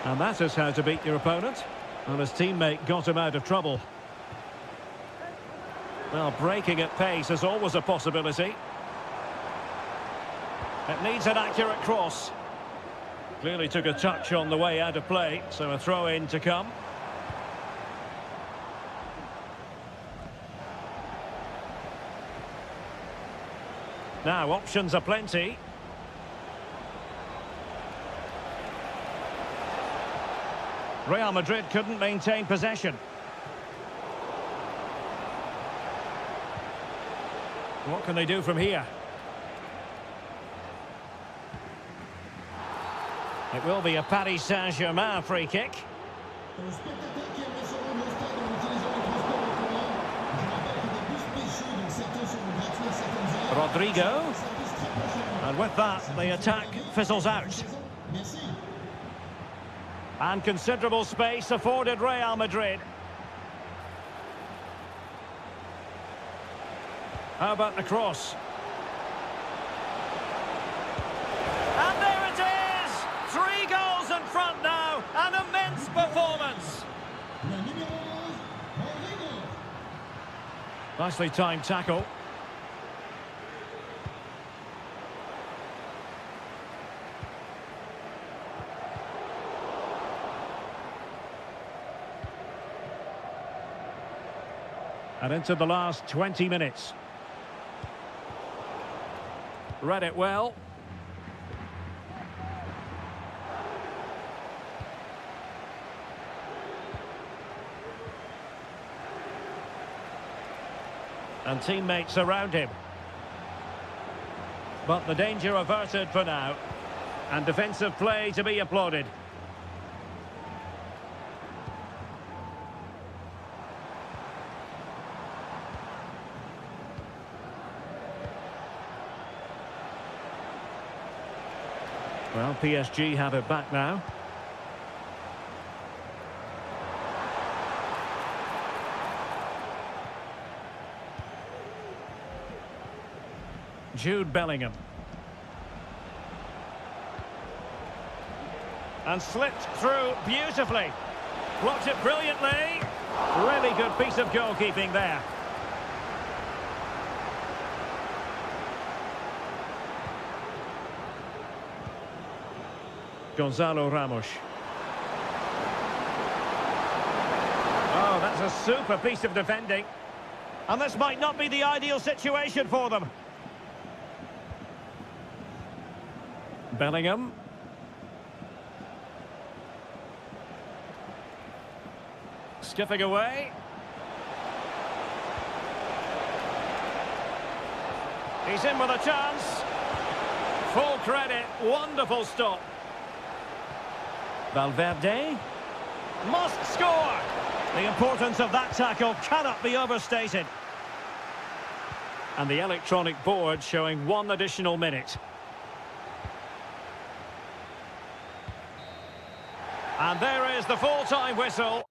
And that is how to beat your opponent. And his teammate got him out of trouble. Well, breaking at pace is always a possibility. It needs an accurate cross. Clearly took a touch on the way out of play, so a throw-in to come. Now, options are plenty. Real Madrid couldn't maintain possession. What can they do from here? It will be a Paris Saint-Germain free kick. Rodrigo. And with that, the attack fizzles out. And considerable space afforded Real Madrid. How about the cross? And there it is! 3 goals in front now. An immense performance. Nicely timed tackle. And into the last 20 minutes. Read it well. And teammates around him. But the danger averted for now. And defensive play to be applauded. Well, PSG have it back now. Jude Bellingham. And slipped through beautifully. Blocked it brilliantly. Really good piece of goalkeeping there. Gonzalo Ramos. Oh, that's a super piece of defending. And this might not be the ideal situation for them. Bellingham. Skipping away. He's in with a chance. Full credit. Wonderful stop. Valverde must score. The importance of that tackle cannot be overstated. And the electronic board showing 1 additional minute. And there is the full-time whistle.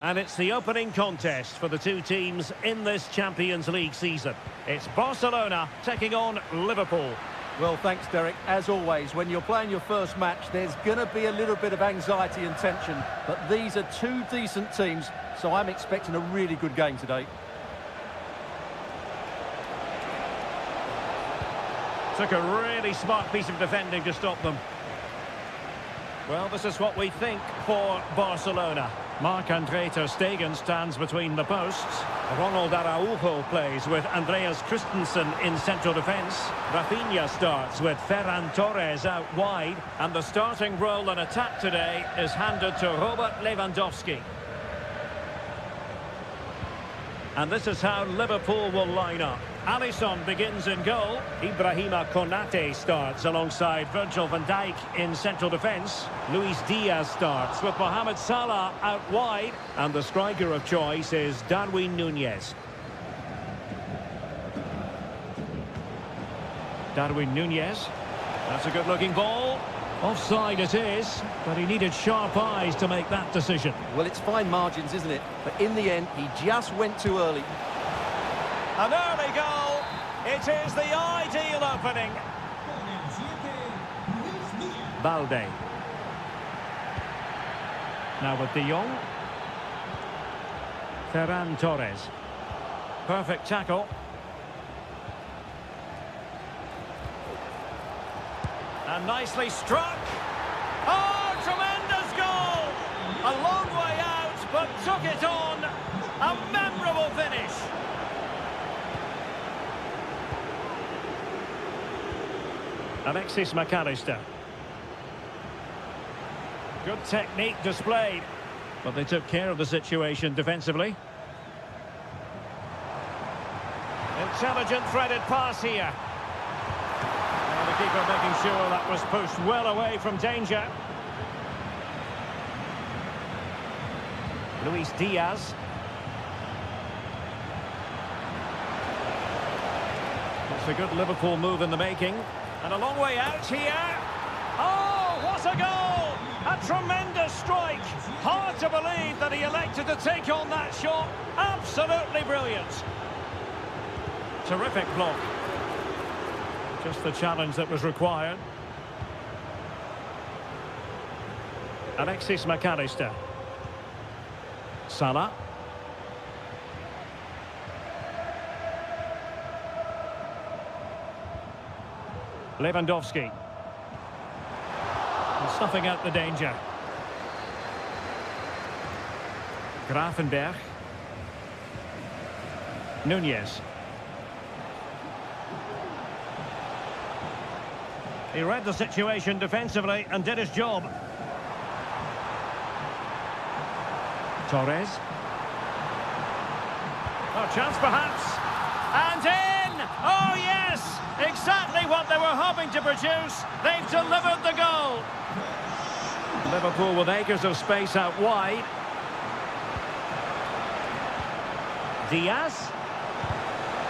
And it's the opening contest for the two teams in this Champions League season. It's Barcelona taking on Liverpool.
Well, thanks, Derek. As always, when you're playing your first match, there's going to be a little bit of anxiety and tension. But these are two decent teams, so I'm expecting a really good game today.
Took a really smart piece of defending to stop them. Well, this is what we think for Barcelona. Marc-André ter Stegen stands between the posts. Ronald Araujo plays with Andreas Christensen in central defence. Rafinha starts with Ferran Torres out wide. And the starting role in attack today is handed to Robert Lewandowski. And this is how Liverpool will line up. Alisson begins in goal. Ibrahima Konate starts alongside Virgil van Dijk in central defence. Luis Diaz starts with Mohamed Salah out wide. And the striker of choice is Darwin Núñez. Darwin Núñez. That's a good-looking ball. Offside it is, but he needed sharp eyes to make that decision.
Well, it's fine margins, isn't it? But in the end, he just went too early.
An early goal. It is the ideal opening. Balde. Now with De Jong. Ferran Torres. Perfect tackle. And nicely struck. Oh, tremendous goal! A long way out, but took it on. A memorable finish. Alexis McAllister. Good technique displayed, but they took care of the situation defensively. Intelligent threaded pass here. And the keeper making sure that was pushed well away from danger. Luis Diaz. It's a good Liverpool move in the making. And a long way out here. Oh, what a goal! A tremendous strike. Hard to believe that he elected to take on that shot. Absolutely brilliant. Terrific block. Just the challenge that was required. Alexis McAllister. Salah. Lewandowski. And snuffing out the danger. Grafenberg. Núñez. He read the situation defensively and did his job. Torres. Oh, chance perhaps. And in! Oh, yes! Exactly what they were hoping to produce. They've delivered the goal. Liverpool with acres of space out wide. Diaz.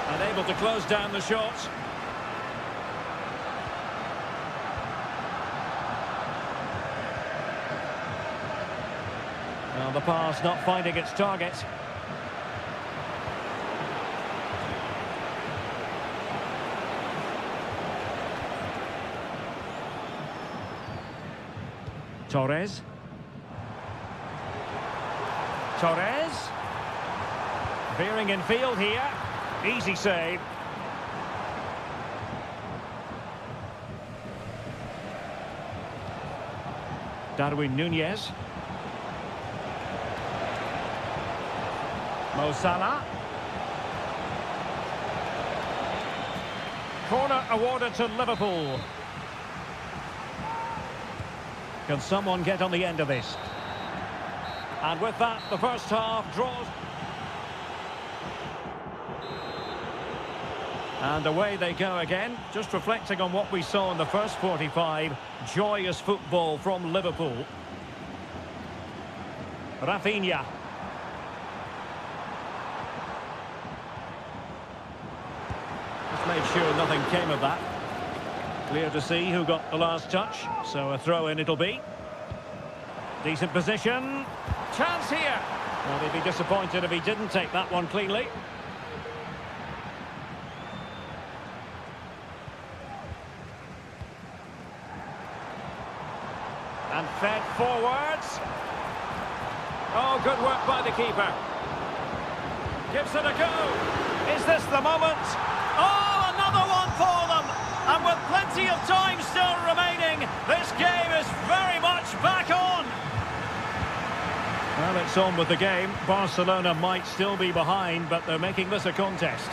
Unable to close down the shot. Well, the pass not finding its target. Torres. Torres. Veering in field here. Easy save. Darwin Núñez. Mo Salah. Corner awarded to Liverpool. Can someone get on the end of this? And with that, the first half draws. And away they go again. Just reflecting on what we saw in the first 45. Joyous football from Liverpool. Rafinha. Just made sure nothing came of that. Clear to see who got the last touch, so a throw-in it'll be. Decent position. Chance here. Well, they'd be disappointed if he didn't take that one cleanly. And fed forwards. Oh, good work by the keeper. Gives it a go. Is this the moment? Oh, another one for them. And with plenty of time still remaining, this game is very much back on. Well, it's on with the game. Barcelona might still be behind, but they're making this a contest.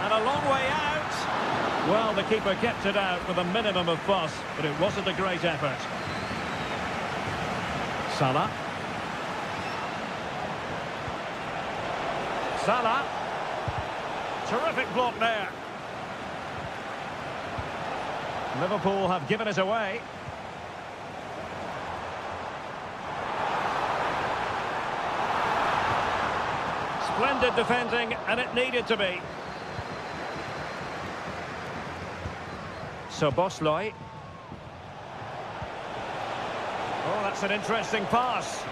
And a long way out. Well, the keeper kept it out with a minimum of fuss, but it wasn't a great effort. Salah. Salah. Terrific block there. Liverpool have given it away. Splendid defending, and it needed to be. So Bosloy. Oh, that's an interesting pass.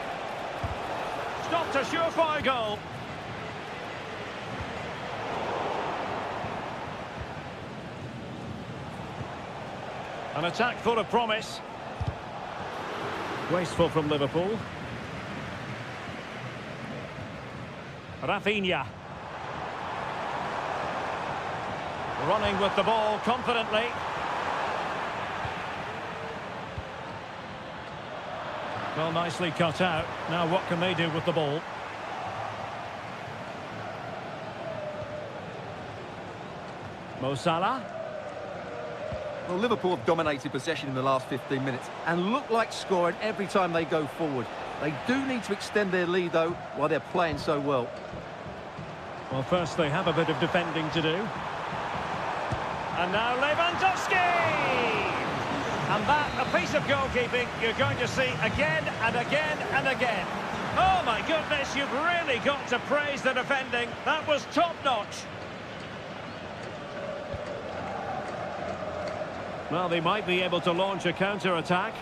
Stopped a surefire goal. An attack full of promise. Wasteful from Liverpool. Rafinha. Running with the ball confidently. Well, nicely cut out. Now what can they do with the ball? Mo Salah.
Well, Liverpool have dominated possession in the last 15 minutes and look like scoring every time they go forward. They do need to extend their lead, though, while they're playing so well.
Well, first they have a bit of defending to do. And now Lewandowski! And that, a piece of goalkeeping you're going to see again and again and again. Oh, my goodness, you've really got to praise the defending. That was top-notch. Well, they might be able to launch a counter-attack.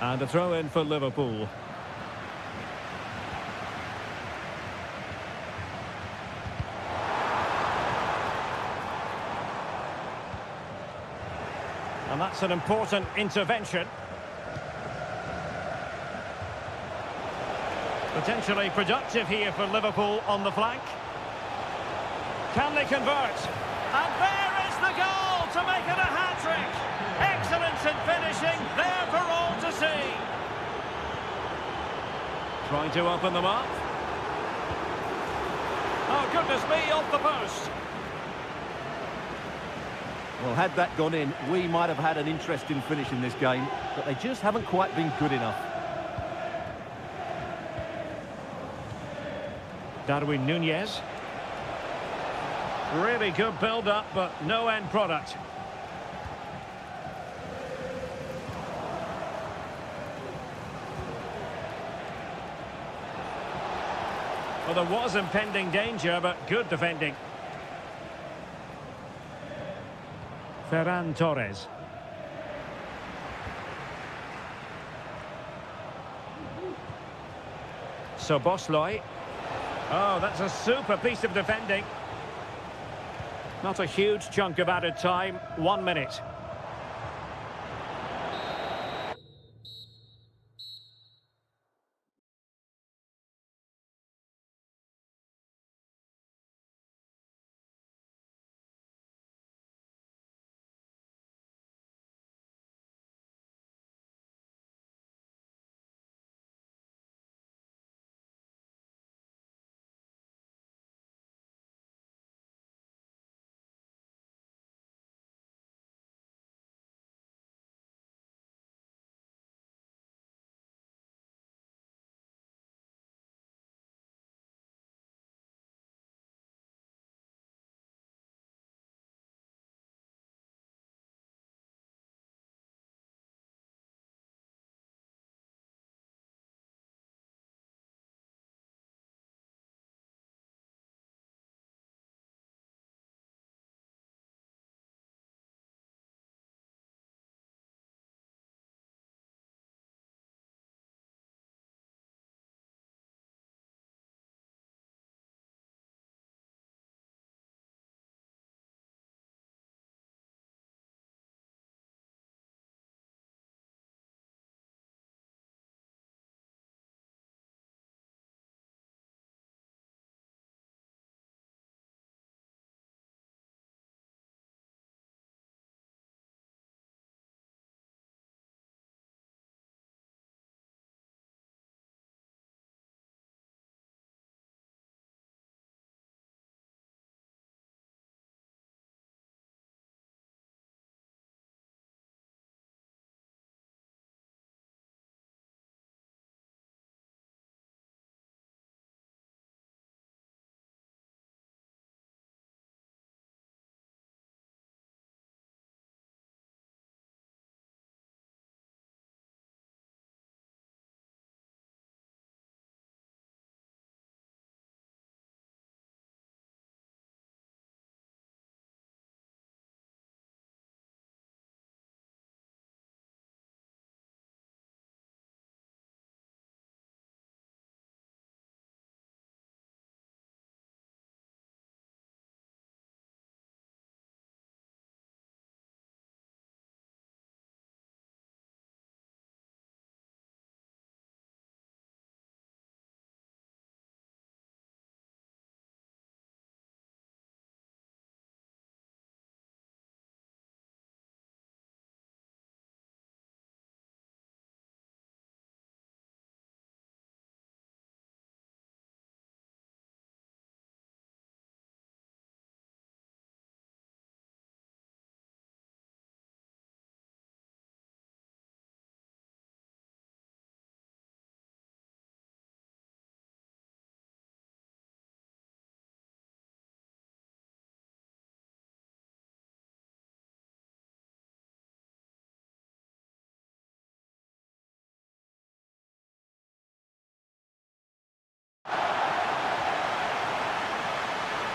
And a throw-in for Liverpool. And that's an important intervention. Potentially productive here for Liverpool on the flank. Can they convert? And there is the goal to make it a hat-trick. Excellence in finishing, there for all to see. Trying to open them up. Oh, goodness me, off the post.
Well, had that gone in, we might have had an interesting finish in this game, but they just haven't quite been good enough.
Darwin Núñez. Really good build-up, but no end product. Well, there was impending danger, but good defending. Ferran Torres. So Bosloy. Oh, that's a super piece of defending. Not a huge chunk of added time. 1 minute.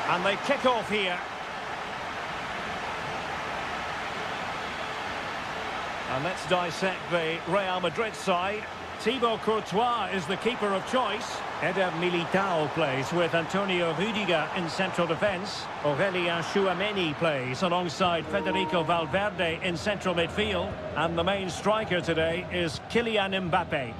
And they kick off here. And let's dissect the Real Madrid side. Thibaut Courtois is the keeper of choice. Eder Militao plays with Antonio Rüdiger in central defence. Aurelien Tchouameni plays alongside Federico Valverde in central midfield. And the main striker today is Kylian Mbappe.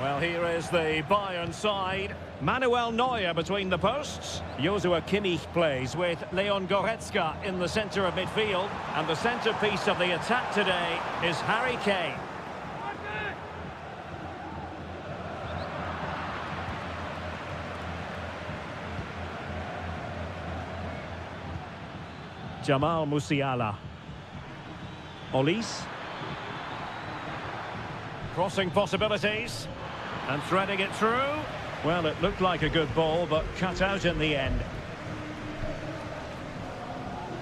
Well, here is the Bayern side. Manuel Neuer between the posts. Joshua Kimmich plays with Leon Goretzka in the centre of midfield. And the centrepiece of the attack today is Harry Kane. Jamal Musiala. Olise. Crossing possibilities. And threading it through. Well, it looked like a good ball, but cut out in the end.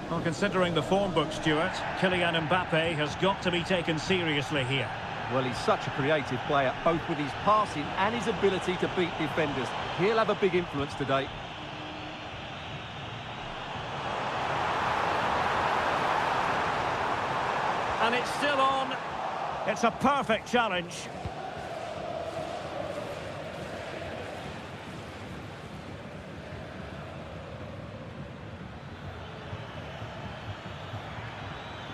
Well, considering the form book, Stuart, Kylian Mbappe has got to be taken seriously here.
Well, he's such a creative player, both with his passing and his ability to beat defenders. He'll have a big influence today.
And it's still on. It's a perfect challenge.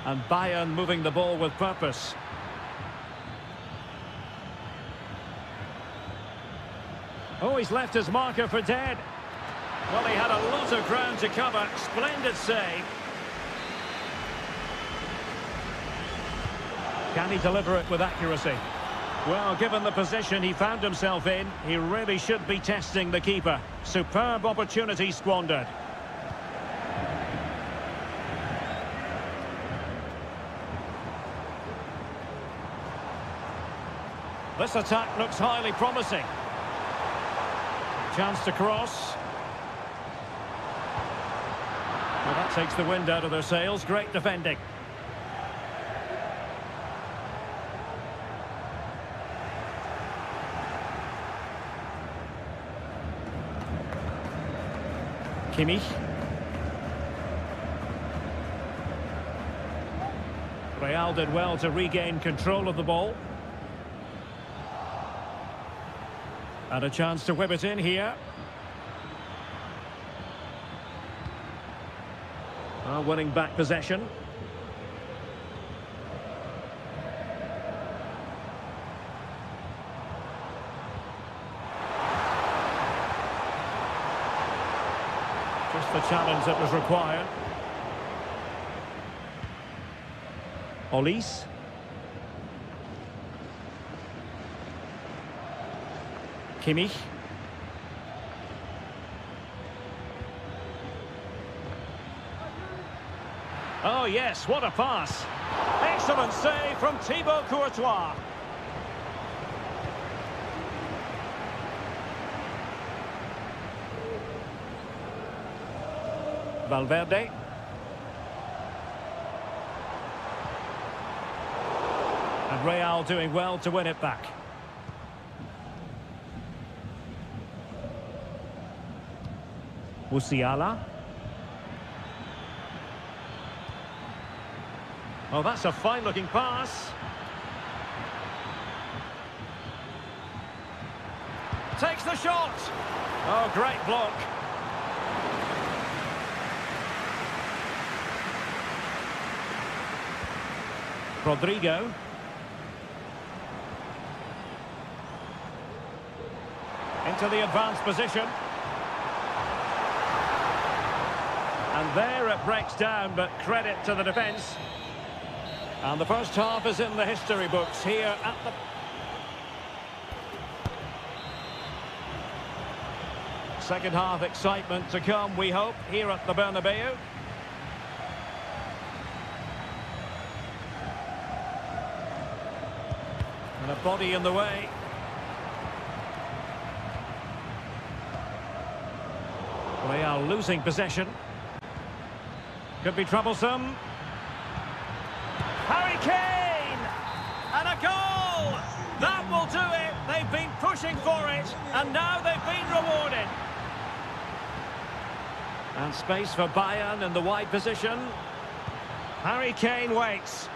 And Bayern moving the ball with purpose. Oh, he's left his marker for dead. Well, he had a lot of ground to cover. Splendid save. Can he deliver it with accuracy? Well, given the position he found himself in, he really should be testing the keeper. Superb opportunity squandered. This attack looks highly promising. Chance to cross. Well, that takes the wind out of their sails. Great defending. Kimmich. Real did well to regain control of the ball. And a chance to whip it in here. Winning back possession. Just the challenge that was required. Olise. Kimmich. Oh yes, what a pass. Excellent save from Thibaut Courtois. Valverde. And Real doing well to win it back. Musiala. Oh, that's a fine-looking pass. Takes the shot. Oh, great block. Rodrigo. Into the advanced position. And there it breaks down, but credit to the defence. And the first half is in the history books here at the... Second half excitement to come, we hope, here at the Bernabeu. And a body in the way. Real losing possession. Could be troublesome. Harry Kane! And a goal! That will do it. They've been pushing for it, and now they've been rewarded. And space for Bayern in the wide position. Harry Kane waits.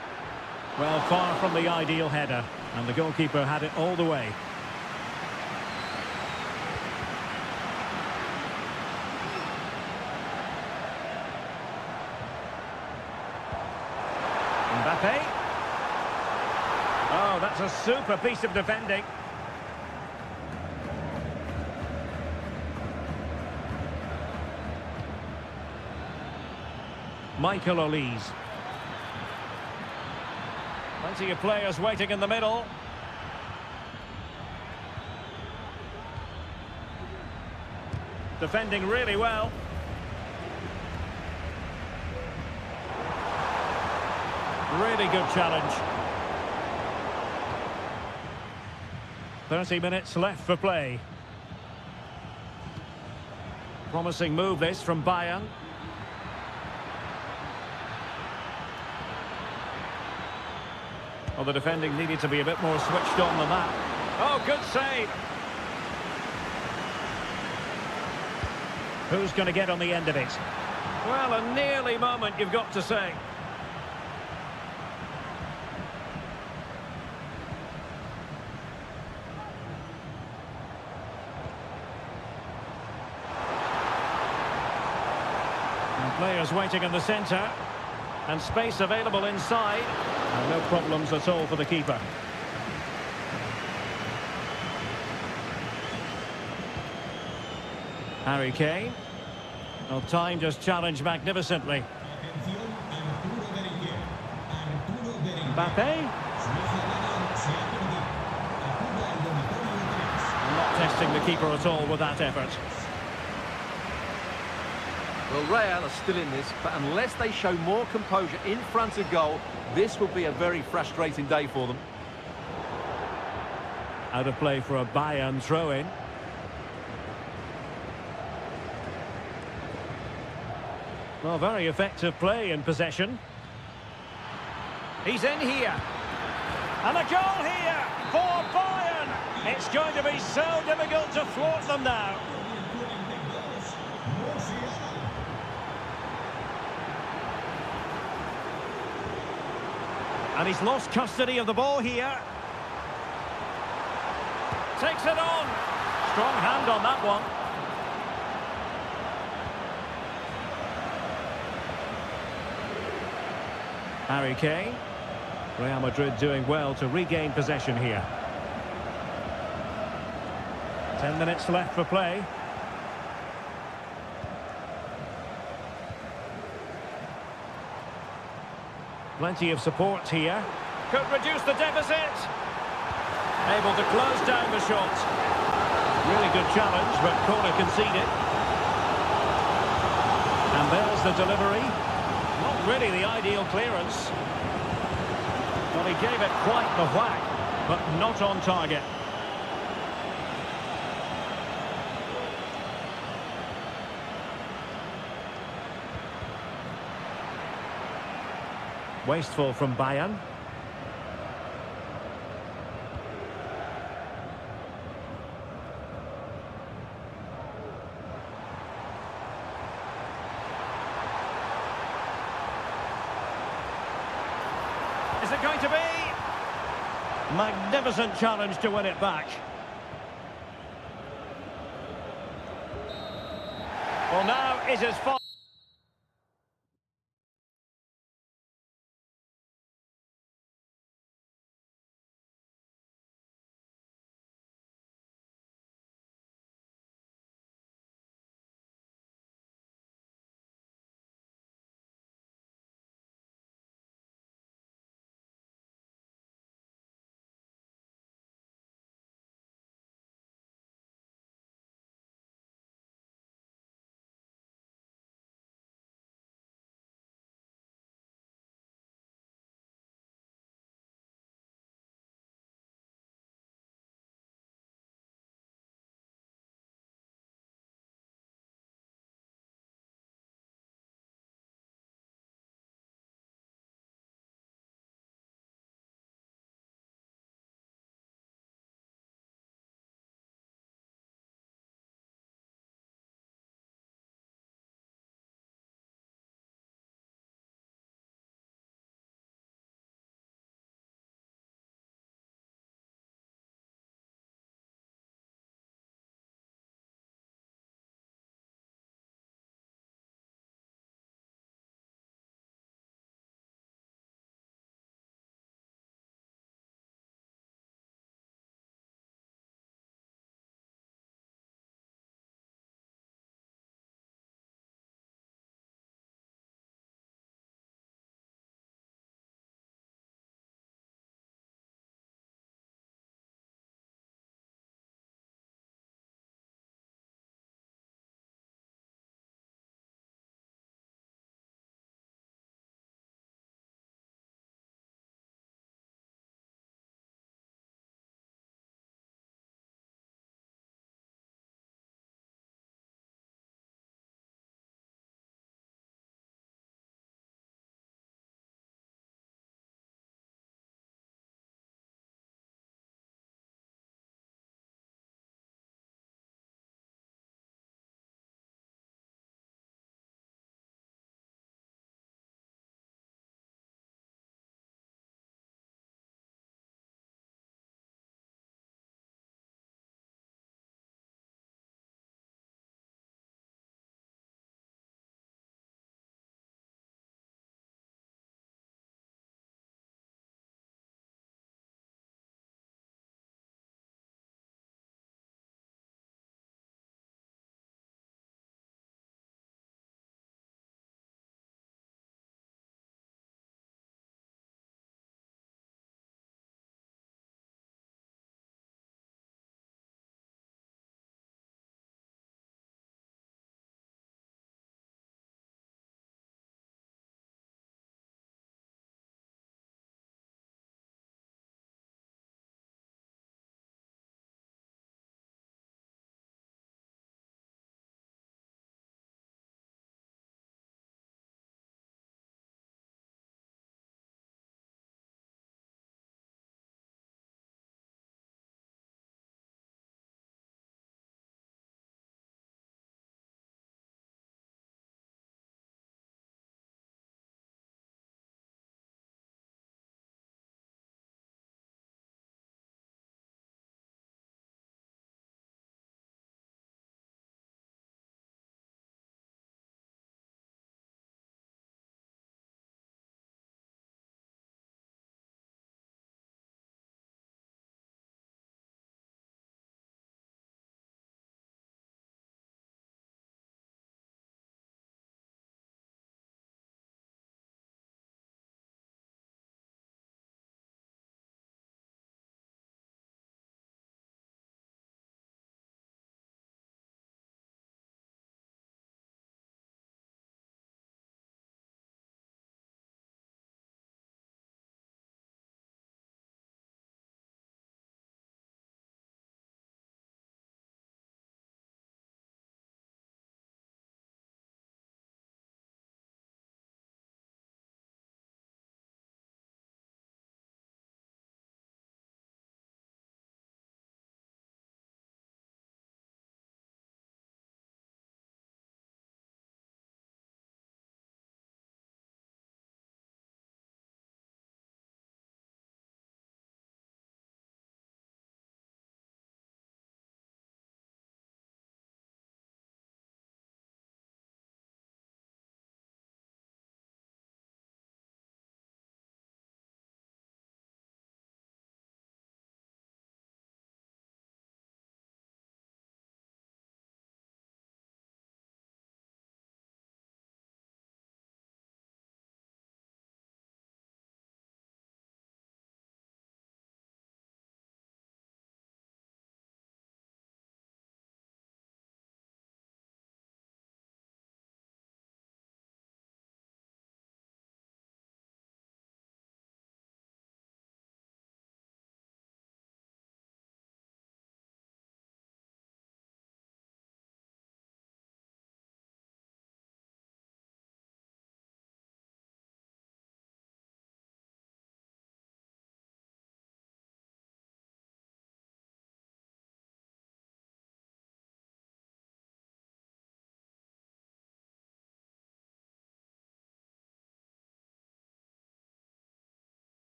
Well, far from the ideal header. And the goalkeeper had it all the way. Mbappe. Oh, that's a super piece of defending. Michael Olise. Plenty of players waiting in the middle. Defending really well. Really good challenge. 30 minutes left for play. Promising move this from Bayern. Well, the defending needed to be a bit more switched on than that. Oh, good save. Who's going to get on the end of it? Well, a nearly moment, you've got to say. And players waiting in the centre. And space available inside. And no problems at all for the keeper. Harry Kane. Well, time just challenged magnificently. Mbappe. Not testing the keeper at all with that effort.
Well, Real are still in this, but unless they show more composure in front of goal, this will be a very frustrating day for them.
Out of play for a Bayern throw-in. Well, very effective play in possession. He's in here. And a goal here for Bayern. It's going to be so difficult to thwart them now. And he's lost custody of the ball here. Takes it on. Strong hand on that one. Harry Kane. Real Madrid doing well to regain possession here. 10 minutes left for play. Plenty of support here. Could reduce the deficit. Able to close down the shot. Really good challenge, but corner conceded. And there's the delivery. Not really the ideal clearance. Well, he gave it quite the whack, but not on target. Wasteful from Bayern. Is it going to be? Magnificent challenge to win it back. Well, now it is fine.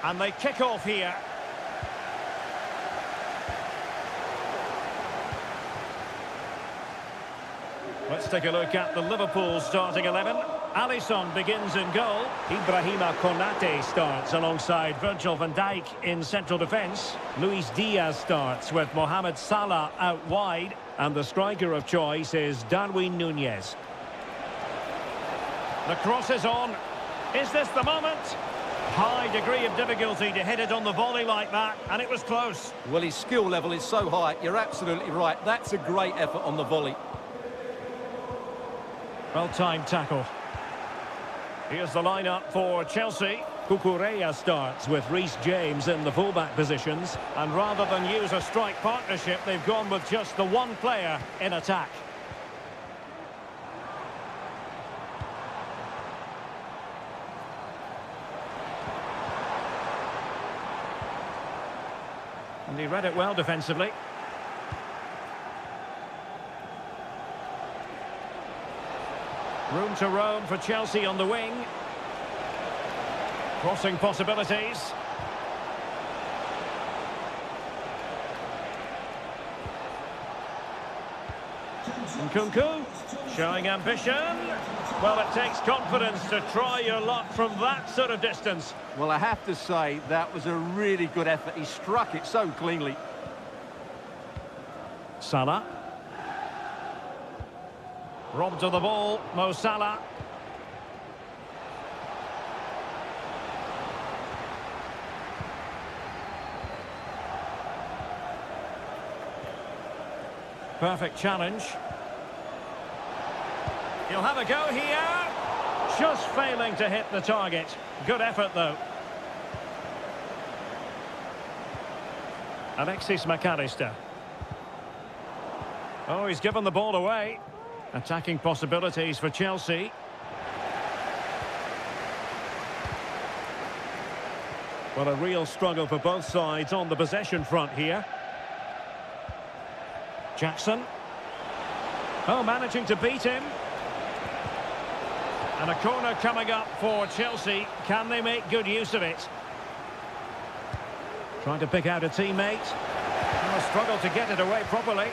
And they kick off here. Let's take a look at the Liverpool starting 11. Alisson begins in goal. Ibrahima Konate starts alongside Virgil van Dijk in central defence. Luis Diaz starts with Mohamed Salah out wide. And the striker of choice is Darwin Núñez. The cross is on. Is this the moment? High degree of difficulty to hit it on the volley like that, and it was close.
Well, his skill level is so high, you're absolutely right. That's a great effort on the volley.
Well-timed tackle. Here's the lineup for Chelsea. Cucurella starts with Reece James in the fullback positions. And rather than use a strike partnership, they've gone with just the one player in attack. And he read it well defensively. Room to roam for Chelsea on the wing. Crossing possibilities. Nkunku showing ambition. Well, it takes confidence to try your luck from that sort of distance.
Well, I have to say, that was a really good effort. He struck it so cleanly.
Salah. Robbed of the ball, Mo Salah. Perfect challenge. He'll have a go here. Just failing to hit the target. Good effort, though. Alexis McAllister. Oh, he's given the ball away. Attacking possibilities for Chelsea. Well, a real struggle for both sides on the possession front here. Jackson. Oh, managing to beat him. And a corner coming up for Chelsea. Can they make good use of it? Trying to pick out a teammate. Oh, struggled to get it away properly.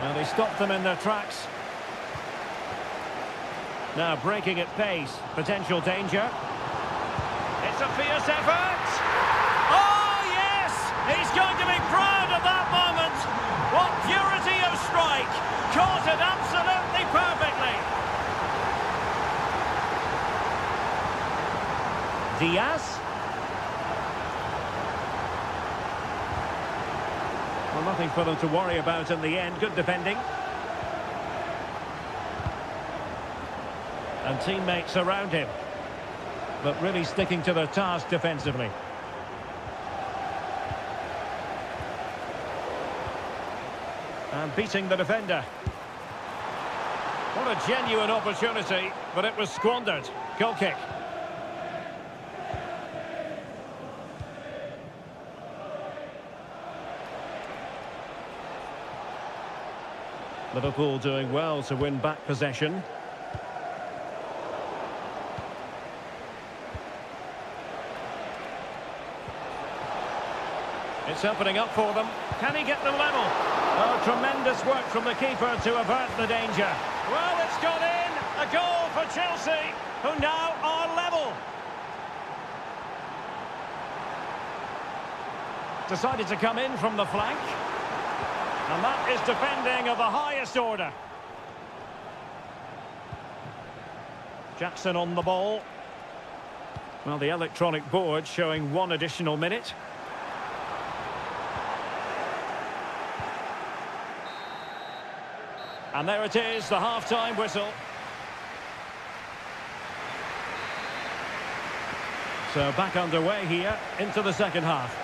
Well, they stopped them in their tracks. Now breaking at pace. Potential danger. It's a fierce effort. Oh, yes! He's going to be proud of that moment. What purity of strike. Caught it absolutely perfectly. Diaz. Well, nothing for them to worry about in the end. Good defending. And teammates around him. But really sticking to their task defensively. And beating the defender. What a genuine opportunity, but it was squandered. Goal kick. Liverpool doing well to win back possession. It's opening up for them. Can he get them level? Oh, tremendous work from the keeper to avert the danger. Well, it's gone in. A goal for Chelsea, who now are level. Decided to come in from the flank. And that is defending of the highest order. Jackson on the ball. Well, the electronic board showing one additional minute. And there it is, the half-time whistle. So back underway here into the second half.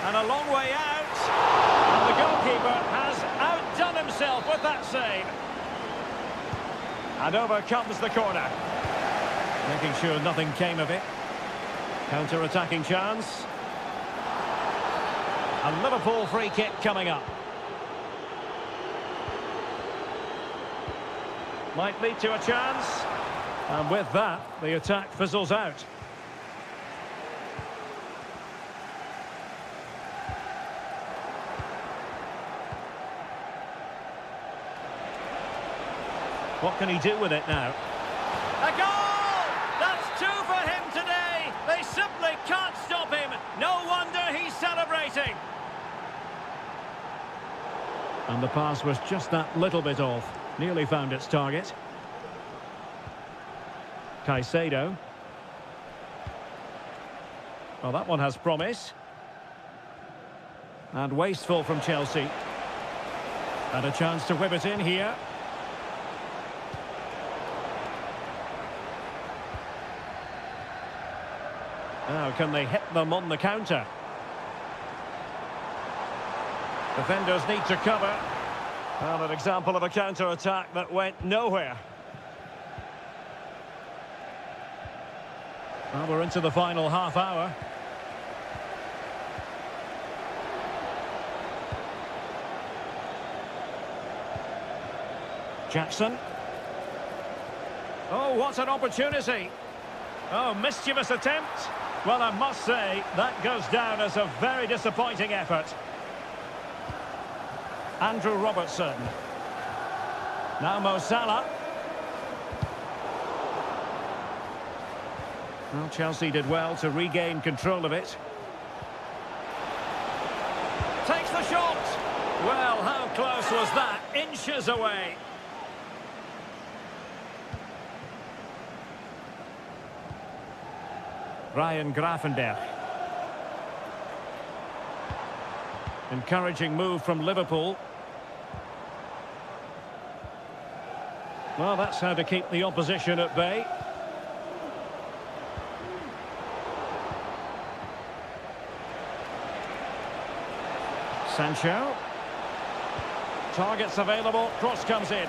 And a long way out. And the goalkeeper has outdone himself with that save. And over comes the corner. Making sure nothing came of it. Counter-attacking chance. A Liverpool free kick coming up. Might lead to a chance. And with that, the attack fizzles out. What can he do with it now? A goal! That's two for him today! They simply can't stop him. No wonder he's celebrating. And the pass was just that little bit off. Nearly found its target. Caicedo. Well, that one has promise. And wasteful from Chelsea. And a chance to whip it in here. Now, can they hit them on the counter? Defenders need to cover. Well, an example of a counter-attack that went nowhere. Well, we're into the final half hour. Jackson. Oh, what an opportunity. Oh, mischievous attempt. Well, I must say, that goes down as a very disappointing effort. Andrew Robertson. Now Mo Salah. Well, Chelsea did well to regain control of it. Takes the shot. Well, how close was that? Inches away. Ryan Gravenberch. Encouraging move from Liverpool. Well, that's how to keep the opposition at bay. Sancho. Targets available. Cross comes in.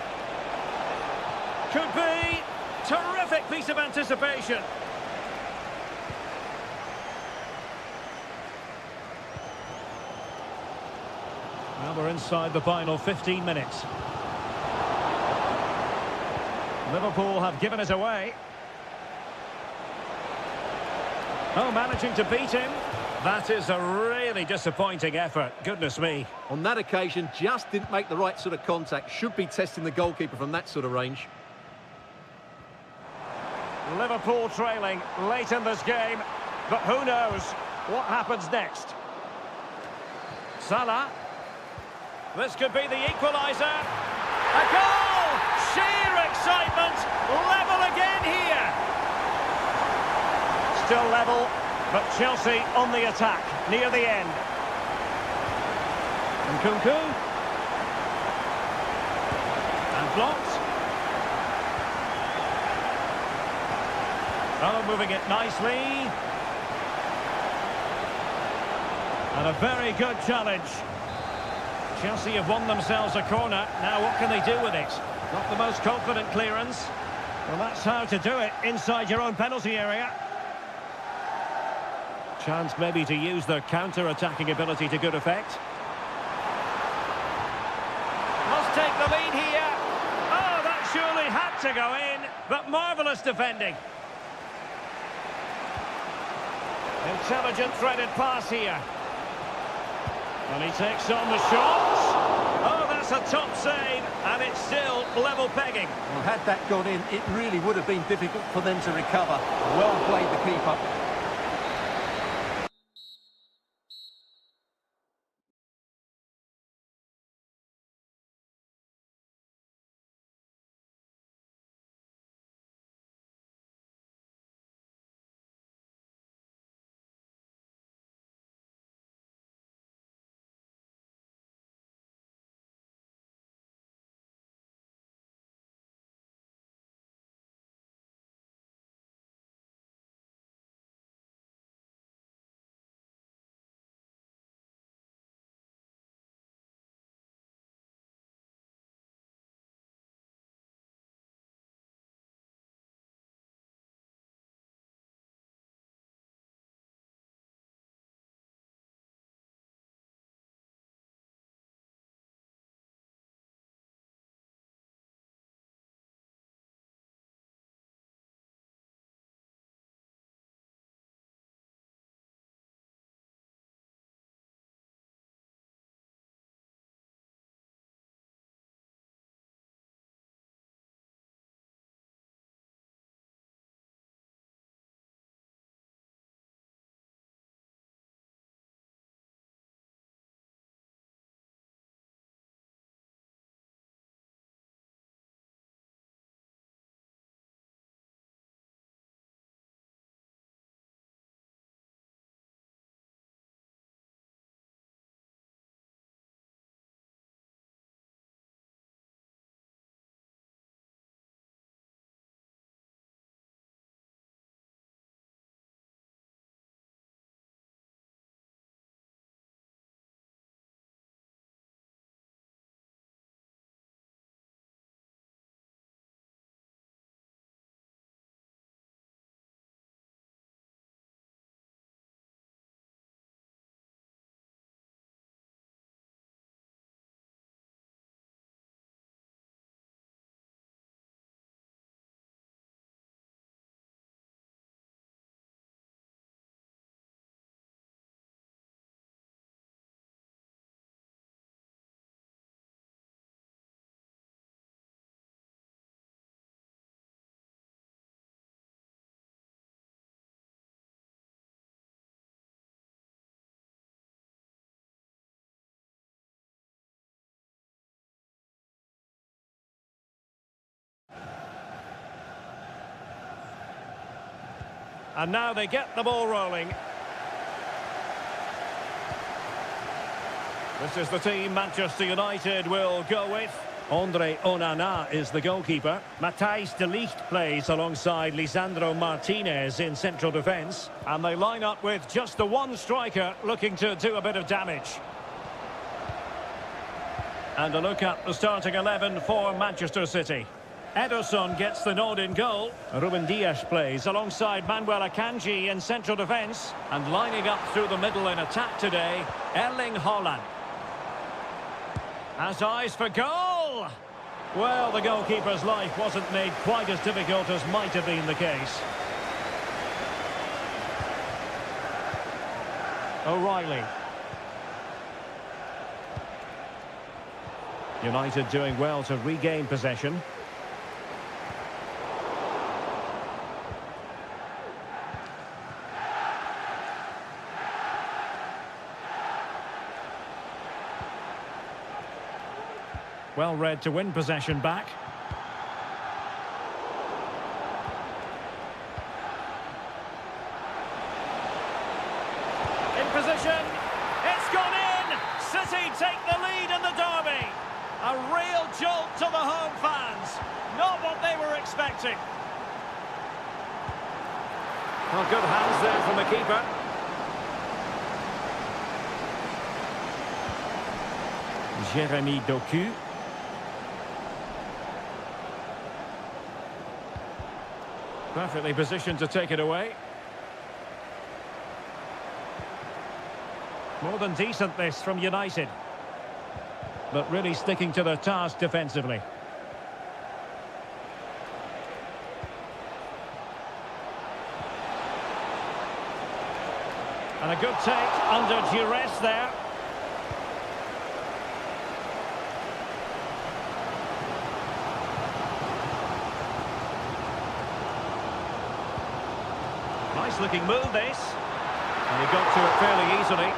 Could be. Terrific piece of anticipation. Well, we're inside the final 15 minutes. Liverpool have given it away. Oh, managing to beat him. That is a really disappointing effort. Goodness me.
On that occasion, just didn't make the right sort of contact. Should be testing the goalkeeper from that sort of range.
Liverpool trailing late in this game. But who knows what happens next. Salah. This could be the equaliser. A goal! Sheer excitement. Level again here. Still level, but Chelsea on the attack near the end. And Nkunku. And blocked. Oh, moving it nicely. And a very good challenge. Chelsea have won themselves a corner. Now what can they do with it? Not the most confident clearance. Well, that's how to do it inside your own penalty area. Chance maybe to use the counter-attacking ability to good effect. Must take the lead here. Oh, that surely had to go in. But marvellous defending. Intelligent threaded pass here. And he takes on the shots. Oh, that's a top save, and it's still level pegging.
Well, had that gone in, it really would have been difficult for them to recover. Well played, the keeper.
And now they get the ball rolling. This is the team Manchester United will go with. Andre Onana is the goalkeeper. Matthijs de Ligt plays alongside Lisandro Martinez in central defence. And they line up with just the one striker looking to do a bit of damage. And a look at the starting 11 for Manchester City. Ederson gets the nod in goal. Ruben Dias plays alongside Manuel Akanji in central defence. And lining up through the middle in attack today, Erling Haaland. Has eyes for goal! Well, the goalkeeper's life wasn't made quite as difficult as might have been the case. O'Reilly. United doing well to regain possession. Well read to win possession back. In position. It's gone in. City take the lead in the derby. A real jolt to the home fans. Not what they were expecting. Well, good hands there from the keeper. Jeremy Doku. Perfectly positioned to take it away. More than decent this from United. But really sticking to their task defensively. And a good take under duress there. Nice looking move this. And he got to it fairly easily.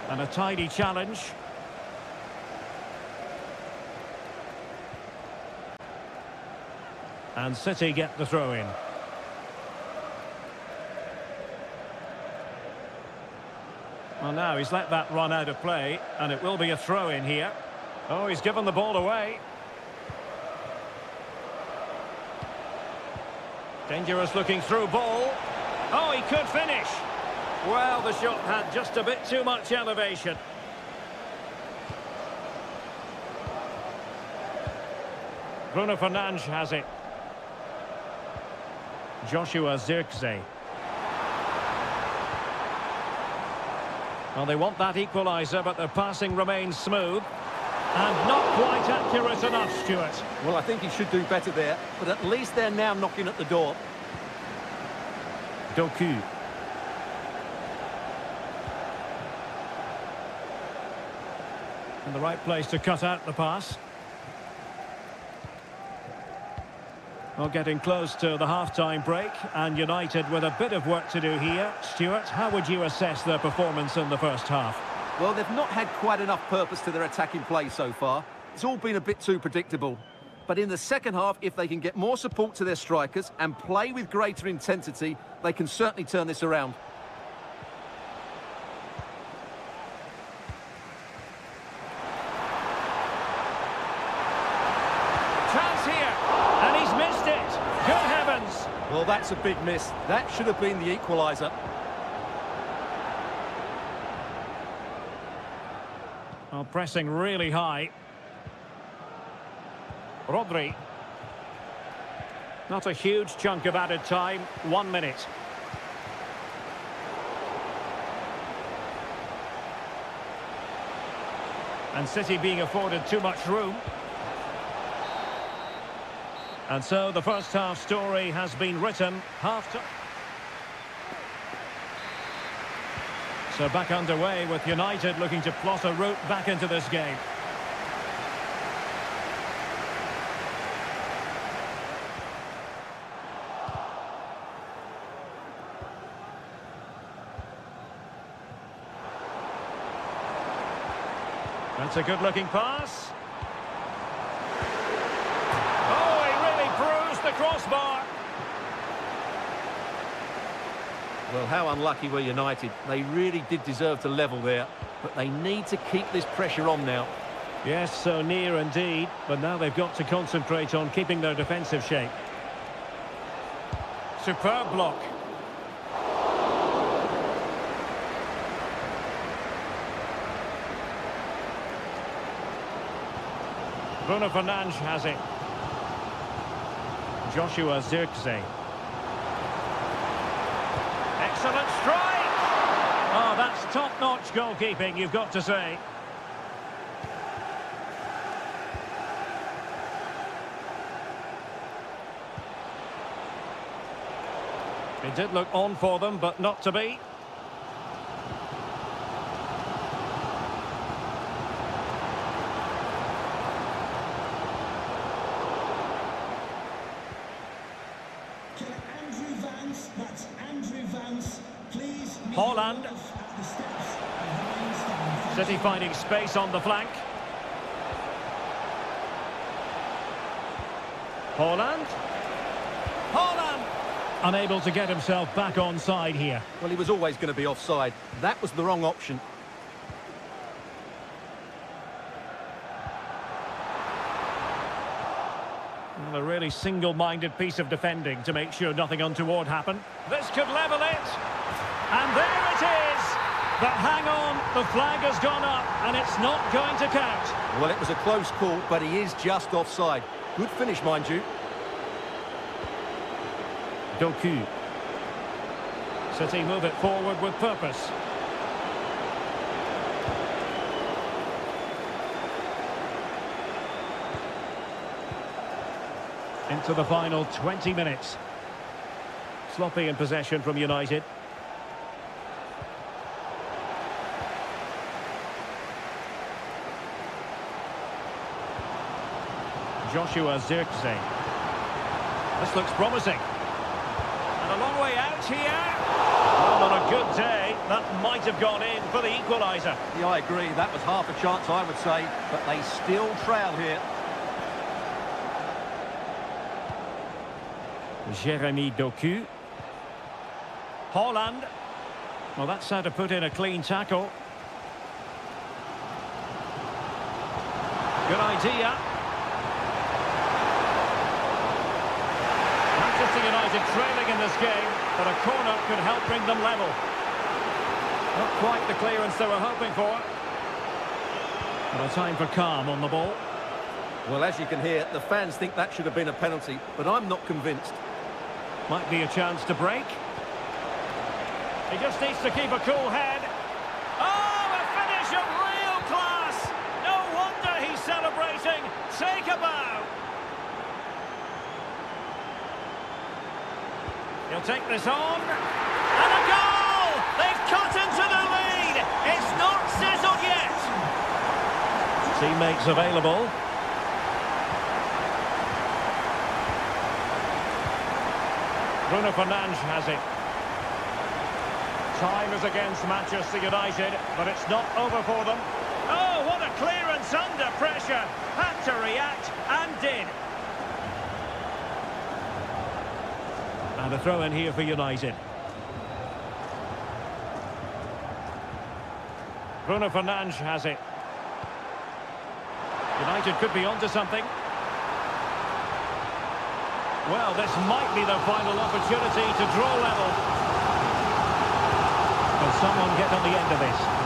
And a tidy challenge. And City get the throw in. Well, now he's let that run out of play, and it will be a throw in here. Oh, he's given the ball away. Dangerous looking through ball. Oh, he could finish. Well, the shot had just a bit too much elevation. Bruno Fernandes has it. Joshua Zirkzee. Well, they want that equaliser, but their passing remains smooth. And not quite accurate enough, Stuart.
Well, I think he should do better there, but at least they're now knocking at the door.
Doku. In the right place to cut out the pass. Well, getting close to the half-time break, and United with a bit of work to do here. Stuart, how would you assess their performance in the first half?
Well, they've not had quite enough purpose to their attacking play so far. It's all been a bit too predictable. But in the second half, if they can get more support to their strikers and play with greater intensity, they can certainly turn this around.
Chance here, and he's missed it. Good heavens.
Well, that's a big miss. That should have been the equaliser.
Well, pressing really high. Rodri. Not a huge chunk of added time. 1 minute. And City being afforded too much room. And so the first half story has been written. Half-time. So back underway with United looking to plot a route back into this game. That's a good-looking pass. crossbar.
Well, how unlucky were United? They really did deserve to level there, but they need to keep this pressure on now.
Yes, so near indeed, but now they've got to concentrate on keeping their defensive shape. Superb block. Bruno Fernandes has it. Joshua Zirkzee. Excellent strike! Oh, that's top-notch goalkeeping, you've got to say. It did look on for them, but not to be. Haaland. City finding space on the flank. Haaland. Haaland! Unable to get himself back on side here.
Well, he was always going to be offside. That was the wrong option.
Well, a really single-minded piece of defending to make sure nothing untoward happened. This could level it. And there it is. But hang on, the flag has gone up and it's not going to count.
Well, it was a close call, but he is just offside. Good finish, mind you.
Doku. City move it forward with purpose. Into the final 20 minutes. Sloppy in possession from United. Joshua Zirkzee. This looks promising. And a long way out here. Well, on a good day, that might have gone in for the equaliser.
Yeah, I agree. That was half a chance, I would say. But they still trail here.
Jeremy Doku. Haaland. Well, that's how to put in a clean tackle. Good idea. Manchester United trailing in this game, but a corner could help bring them level. Not quite the clearance they were hoping for. And a time for calm on the ball.
Well, as you can hear, the fans think that should have been a penalty, but I'm not convinced.
Might be a chance to break. He just needs to keep a cool head. Oh, a finish of real class! No wonder he's celebrating. Take a bow. He'll take this on. And a goal! They've cut into the lead. It's not settled yet. Teammates available. Bruno Fernandes has it. Time is against Manchester United, but it's not over for them. Oh, what a clearance under pressure. Had to react and did. And a throw in here for United. Bruno Fernandes has it. United could be onto something. Well, this might be their final opportunity to draw level. Can someone get on the end of this?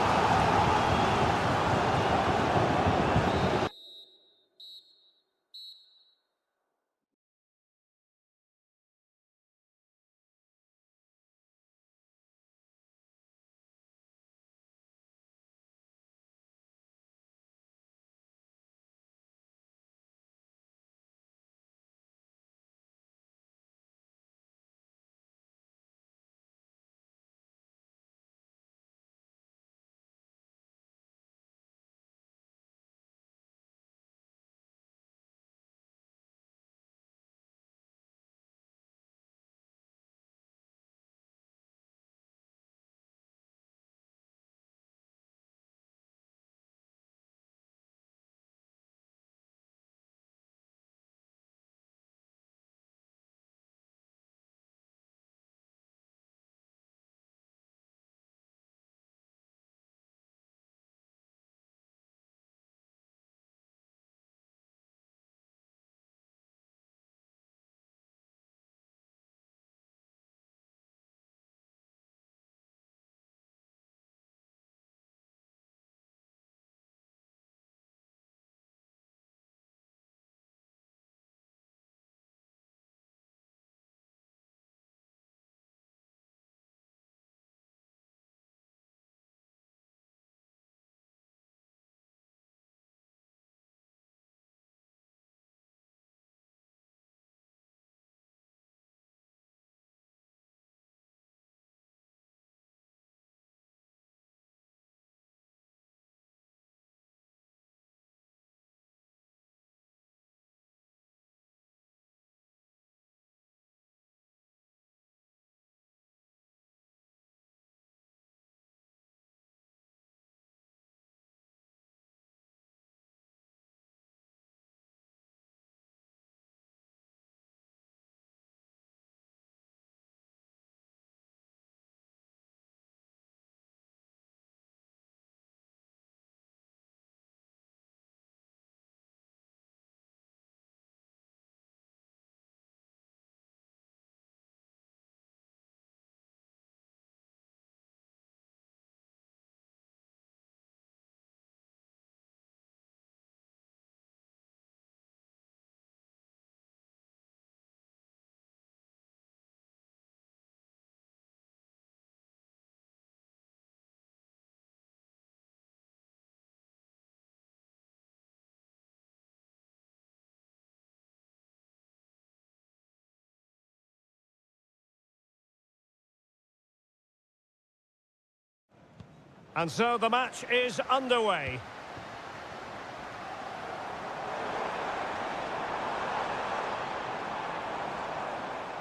And so the match is underway.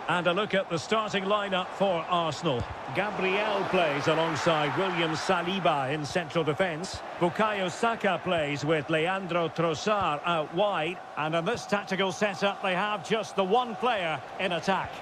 And a look at the starting lineup for Arsenal. Gabriel plays alongside William Saliba in central defence. Bukayo Saka plays with Leandro Trossard out wide. And in this tactical setup, they have just the one player in attack.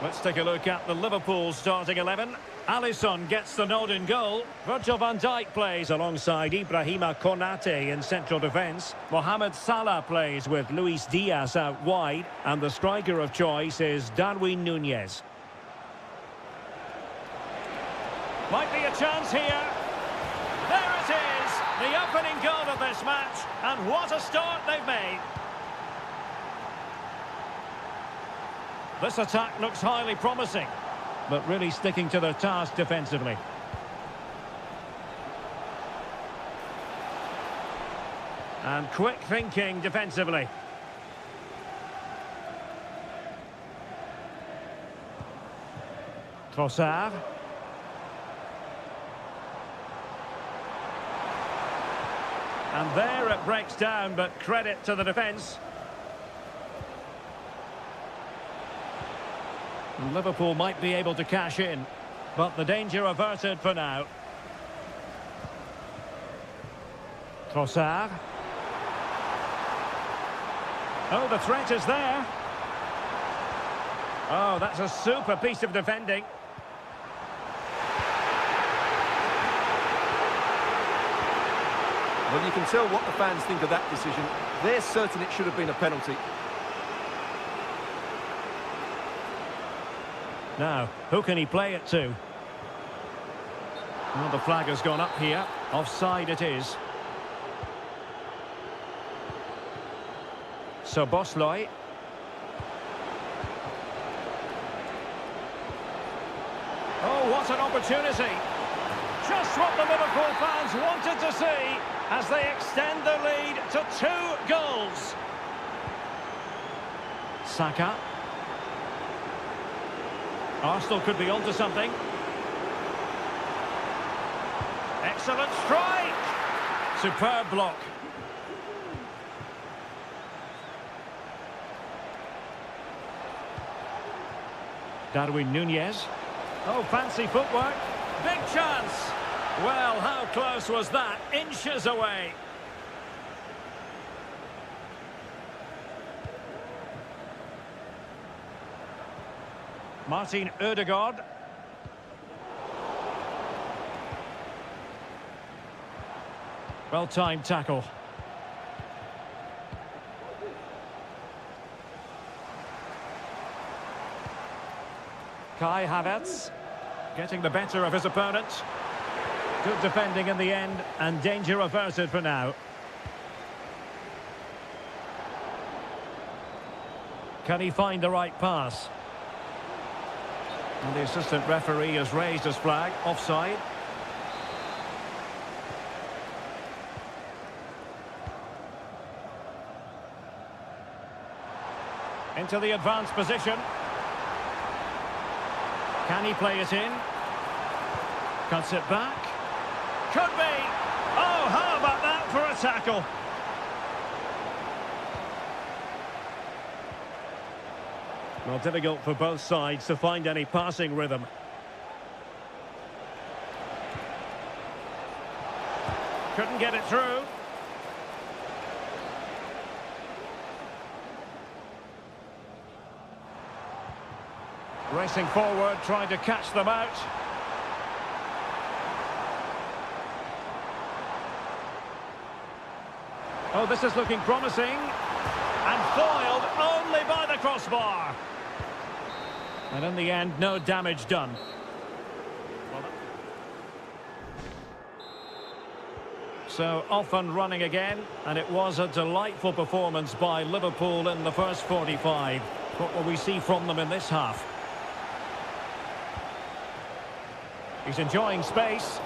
Let's take a look at the Liverpool starting 11. Alisson gets the nod in goal. Virgil van Dijk plays alongside Ibrahima Konate in central defence. Mohamed Salah plays with Luis Diaz out wide. And the striker of choice is Darwin Núñez. Might be a chance here. There it is! The opening goal of this match. And what a start they've made. This attack looks highly promising, but really sticking to their task defensively. And quick thinking defensively. Trossard. And there it breaks down, but credit to the defence. And Liverpool might be able to cash in, but the danger averted for now. Trossard. Oh, the threat is there. Oh, that's a super piece of defending.
Well, you can tell what the fans think of that decision. They're certain it should have been a penalty.
Now, who can he play it to? Well, the flag has gone up here. Offside it is. So Bosley. Oh, what an opportunity. Just what the Liverpool fans wanted to see as they extend the lead to 2 goals. Saka. Arsenal could be onto something. Excellent strike! Superb block. Darwin Núñez. Oh, fancy footwork. Big chance. Well, how close was that? Inches away. Martin Ødegaard. Well-timed tackle. Kai Havertz getting the better of his opponent. Good defending in the end, and danger averted for now. Can he find the right pass? And the assistant referee has raised his flag, offside. Into the advanced position. Can he play it in? Cuts it back. Could be! Oh, how about that for a tackle? Well, difficult for both sides to find any passing rhythm. Couldn't get it through. Racing forward, trying to catch them out. Oh, this is looking promising. And foiled only by the crossbar. And in the end, no damage done. So off and running again, and it was a delightful performance by Liverpool in the first 45. What will we see from them in this half? He's enjoying space.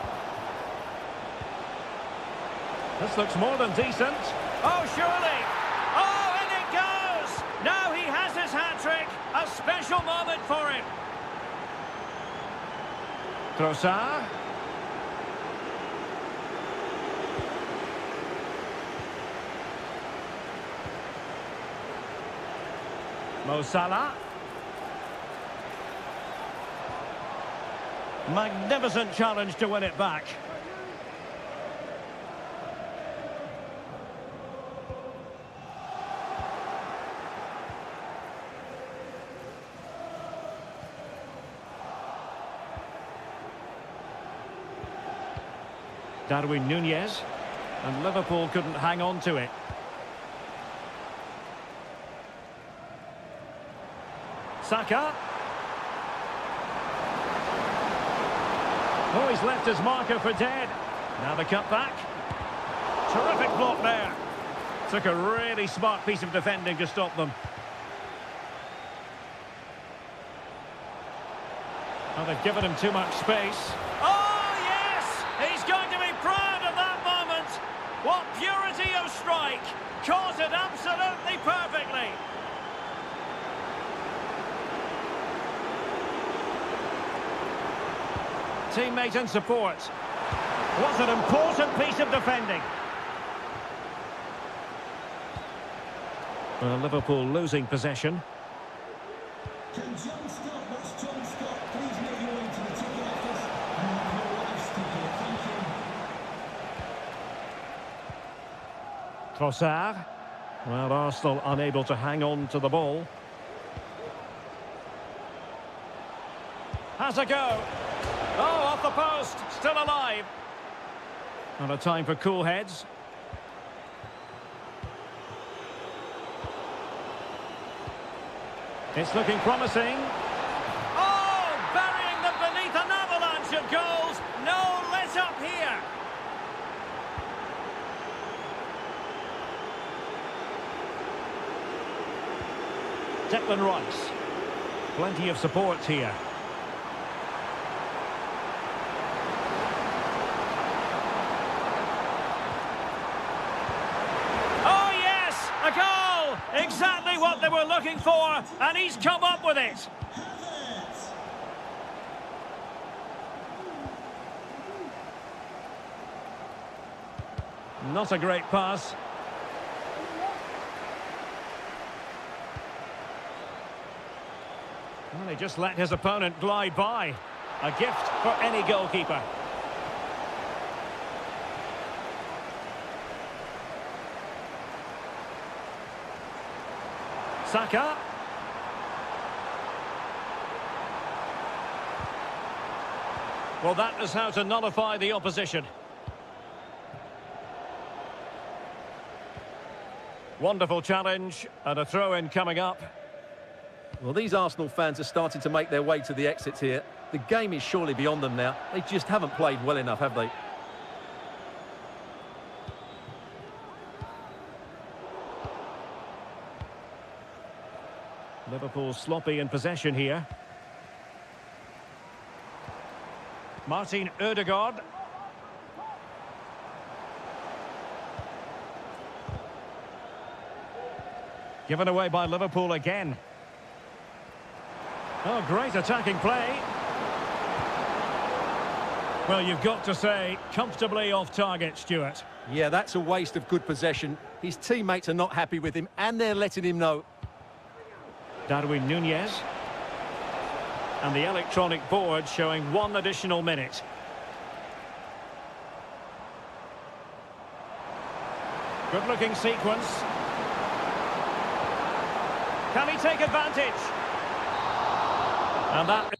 This looks more than decent. Oh, surely! Oh, in it goes! Now he has his hat-trick. A special moment for him. Trossard. Mo Salah. Magnificent challenge to win it back. Darwin Núñez, and Liverpool couldn't hang on to it. Saka. Oh, he's left his marker for dead. Now the cut back. Terrific block there. Took a really smart piece of defending to stop them. Oh, they've given him too much space. Oh, yes! He's going to be proud of that moment. What purity of strike. Caught it absolutely perfectly. Teammate and support. What an important piece of defending. Well, Liverpool losing possession.
Can John Scott, that's John Scott, please make your way to the ticket office and have your wife's ticket, thank you.
Trossard. Well, Arsenal unable to hang on to the ball. Has a go. Oh, off the post, still alive. And a time for cool heads. It's looking promising. Oh, burying them beneath an avalanche of goals. No let up here. Declan Rice. Plenty of support here. A goal! Exactly what they were looking for, and he's come up with it. Not a great pass. Well, he just let his opponent glide by. A gift for any goalkeeper. Saka. Well, that is how to nullify the opposition. Wonderful challenge, and a throw-in coming up.
Well, these Arsenal fans are starting to make their way to the exits here. The game is surely beyond them now. They just haven't played well enough, have they?
Liverpool sloppy in possession here. Martin Ødegaard. Given away by Liverpool again. Oh, great attacking play. Well, you've got to say, comfortably off target, Stuart.
Yeah, that's a waste of good possession. His teammates are not happy with him, and they're letting him know.
Darwin Núñez. And the electronic board showing 1 additional minute. Good-looking sequence. Can he take advantage? And that...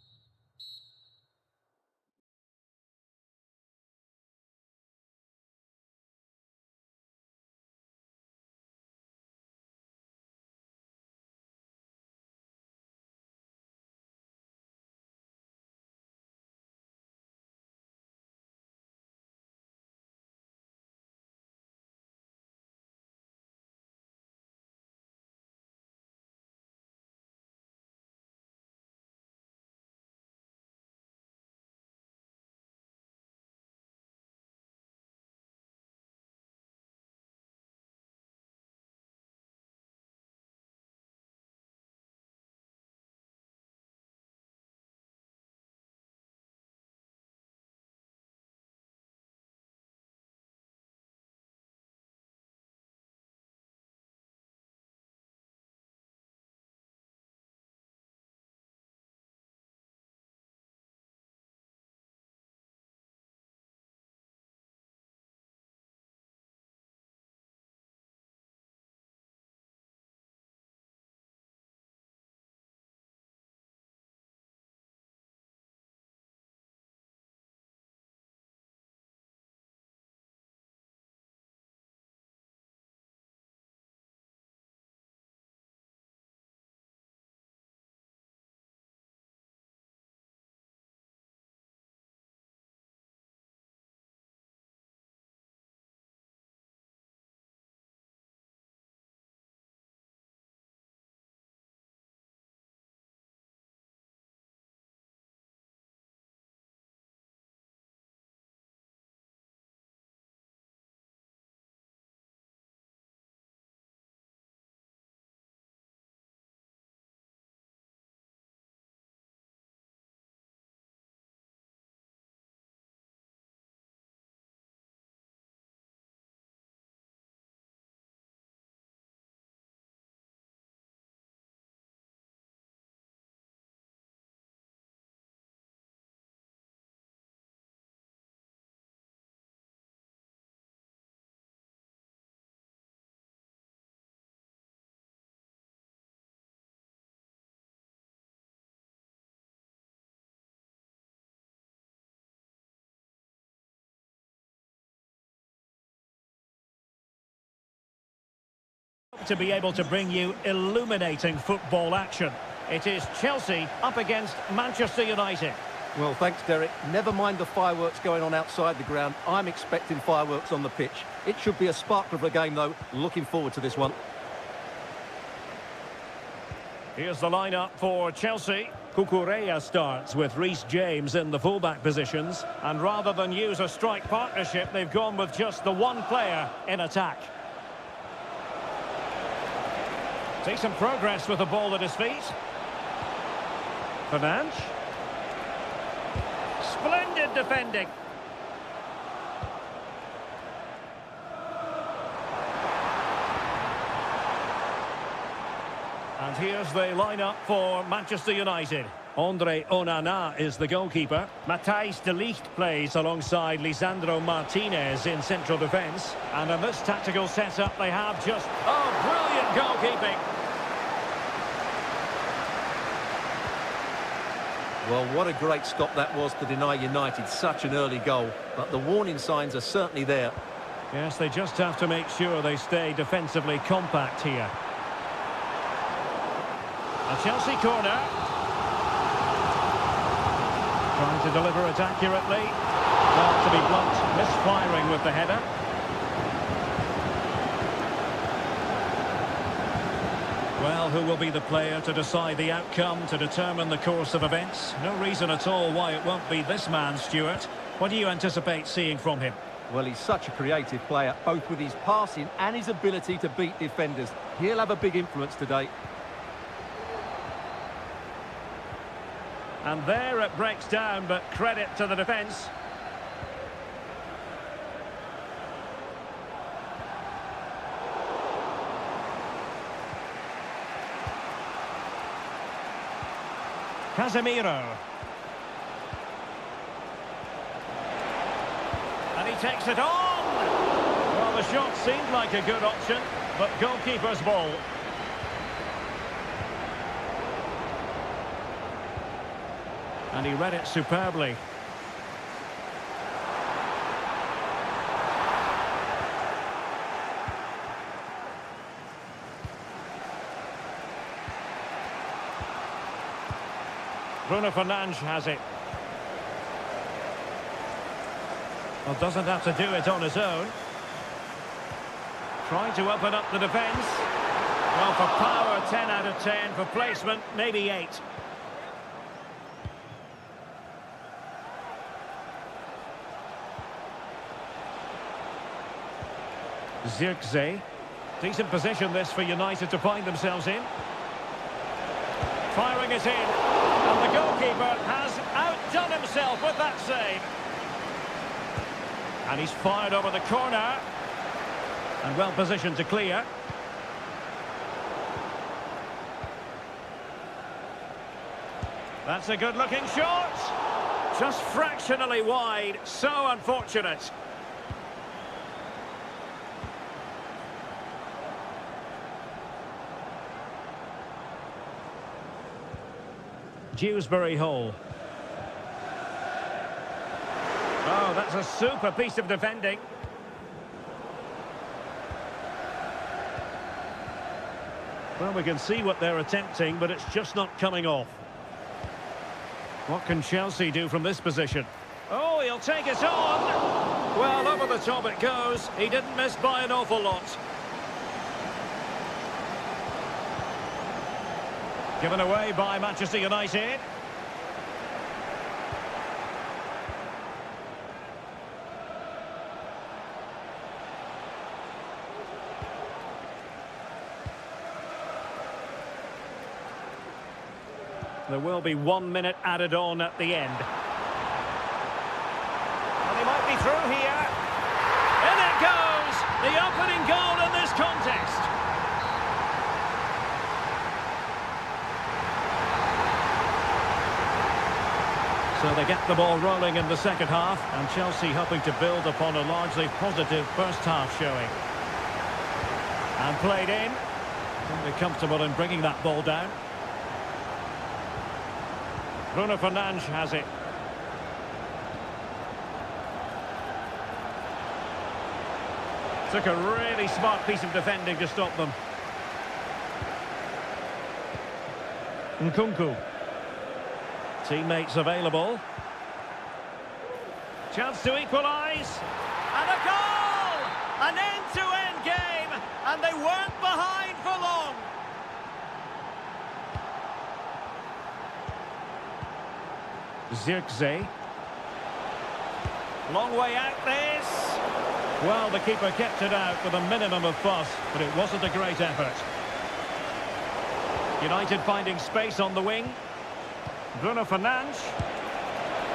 to be able to bring you illuminating football action. It is Chelsea up against Manchester United.
Well, thanks, Derek. Never mind the fireworks going on outside the ground. I'm expecting fireworks on the pitch. It should be a sparkler of a game, though. Looking forward to this one.
Here's the lineup for Chelsea. Cucurella starts with Reece James in the fullback positions. And rather than use a strike partnership, they've gone with just the one player in attack. Decent progress with the ball at his feet. Fernandes. Splendid defending. And here's the lineup for Manchester United. Andre Onana is the goalkeeper. Matthijs de Ligt plays alongside Lisandro Martinez in central defence. And in this tactical setup, they have just, brilliant goalkeeping.
Well, what a great stop that was to deny United such an early goal. But the warning signs are certainly there.
Yes, they just have to make sure they stay defensively compact here. A Chelsea corner. Trying to deliver it accurately. Well, to be blunt, misfiring with the header. Well, who will be the player to decide the outcome, to determine the course of events? No reason at all why it won't be this man, Stuart. What do you anticipate seeing from him?
Well, he's such a creative player, both with his passing and his ability to beat defenders. He'll have a big influence today.
And there it breaks down, but credit to the defence. Casemiro. And he takes it on! Well, the shot seemed like a good option, but goalkeeper's ball. And he read it superbly. Bruno Fernandes has it. Well, doesn't have to do it on his own. Trying to open up the defence. Well, for power, 10 out of 10. For placement, maybe 8. Zirkzee. Decent position this for United to find themselves in. Firing it in. And the goalkeeper has outdone himself with that save. And he's fired over the corner. And well positioned to clear. That's a good looking shot. Just fractionally wide. So unfortunate. Dewsbury Hall. Oh, that's a super piece of defending. Well, we can see what they're attempting, but it's just not coming off. What can Chelsea do from this position? Oh, he'll take it on! Well, over the top it goes. He didn't miss by an awful lot. Given away by Manchester United. There will be 1 minute added on at the end. And they might be through here. In it goes! The opening goal in this contest. So they get the ball rolling in the second half, and Chelsea hoping to build upon a largely positive first half showing. And played in. Very comfortable in bringing that ball down. Bruno Fernandes has it. Took a really smart piece of defending to stop them. Nkunku. Teammates available. Chance to equalise. And a goal! An end-to-end game, and they weren't behind for long. Zirkzee. Long way out this. Well, the keeper kept it out with a minimum of fuss, but it wasn't a great effort. United finding space on the wing. Bruno Fernandes.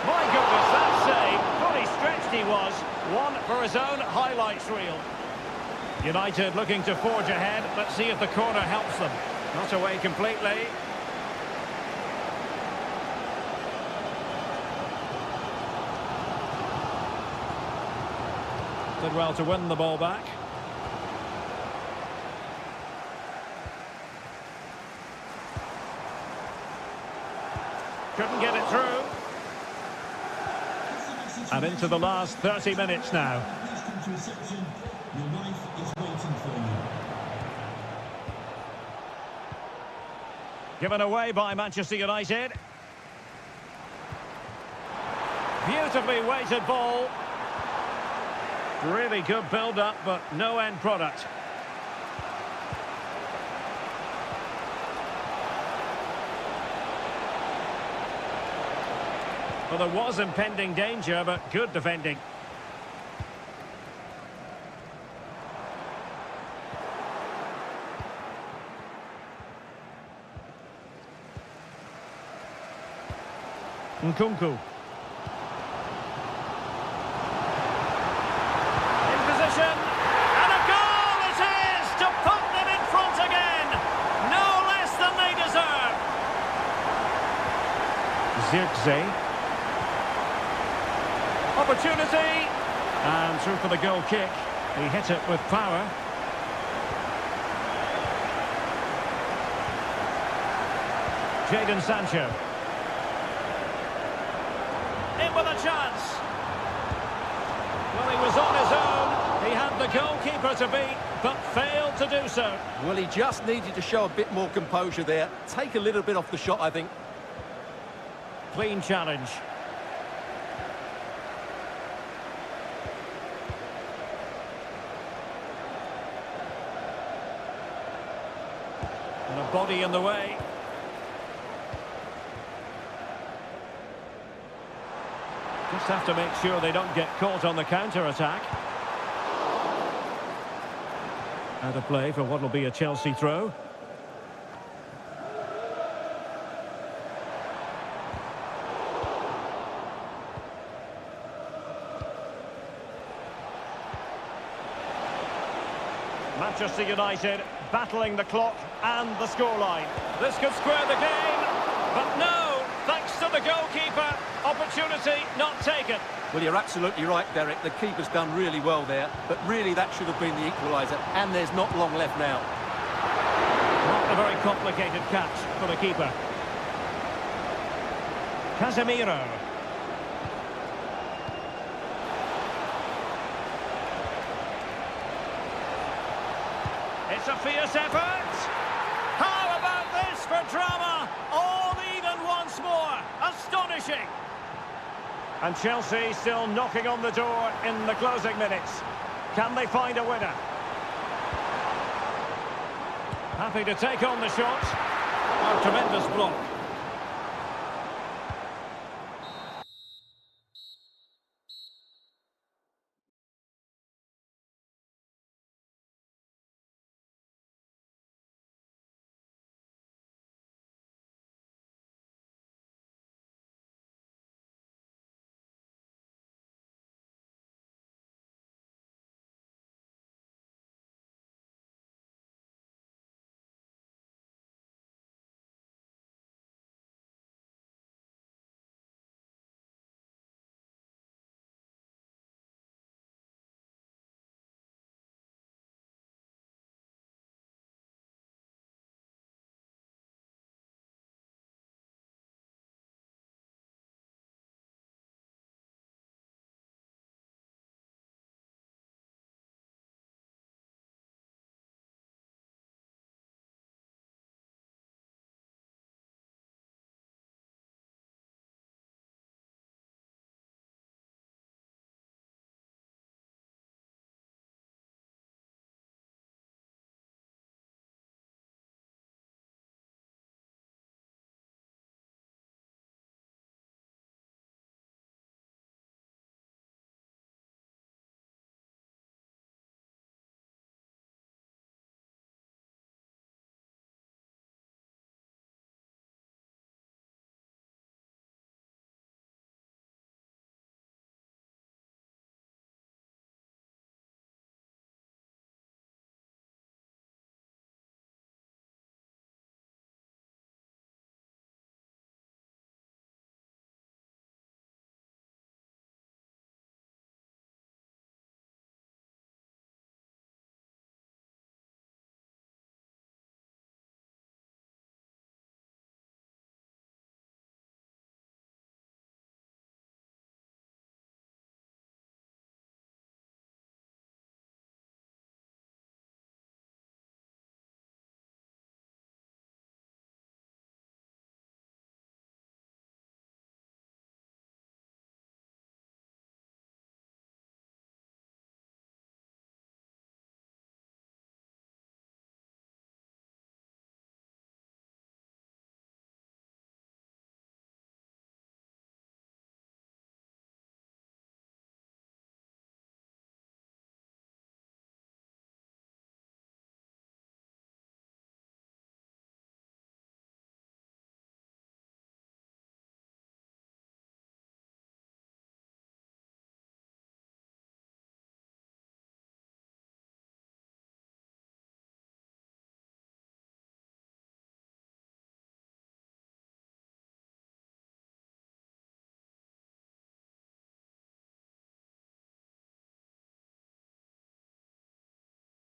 My goodness, that save. Fully stretched he was. One for his own highlights reel. United looking to forge ahead. Let's see if the corner helps them. Not away completely. Did well to win the ball back. Couldn't get it through. And into the last 30 minutes now.
Your wife is waiting for you.
Given away by Manchester United. Beautifully weighted ball. Really good build-up, but no end product. Well, there was impending danger, but good defending. Nkunku. In position. And a goal it is to put them in front again. No less than they deserve. Zirkzee. Opportunity. And through for the goal kick. He hit it with power. Jadon Sancho. In with a chance. Well, he was on his own. He had the goalkeeper to beat, but failed to do so.
Well, he just needed to show a bit more composure there. Take a little bit off the shot, I think.
Clean challenge. And a body in the way. Just have to make sure they don't get caught on the counter-attack. Out of play for what will be a Chelsea throw. Manchester United battling the clock and the scoreline. This could square the game, but no, thanks to the goalkeeper. Opportunity not taken.
Well, you're absolutely right, Derek. The keeper's done really well there, but really that should have been the equaliser, and there's not long left now.
Not a very complicated catch for the keeper. Casemiro. It's a fierce effort. How about this for drama? All even once more. Astonishing. And Chelsea still knocking on the door in the closing minutes. Can they find a winner? Happy to take on the shot. A tremendous block.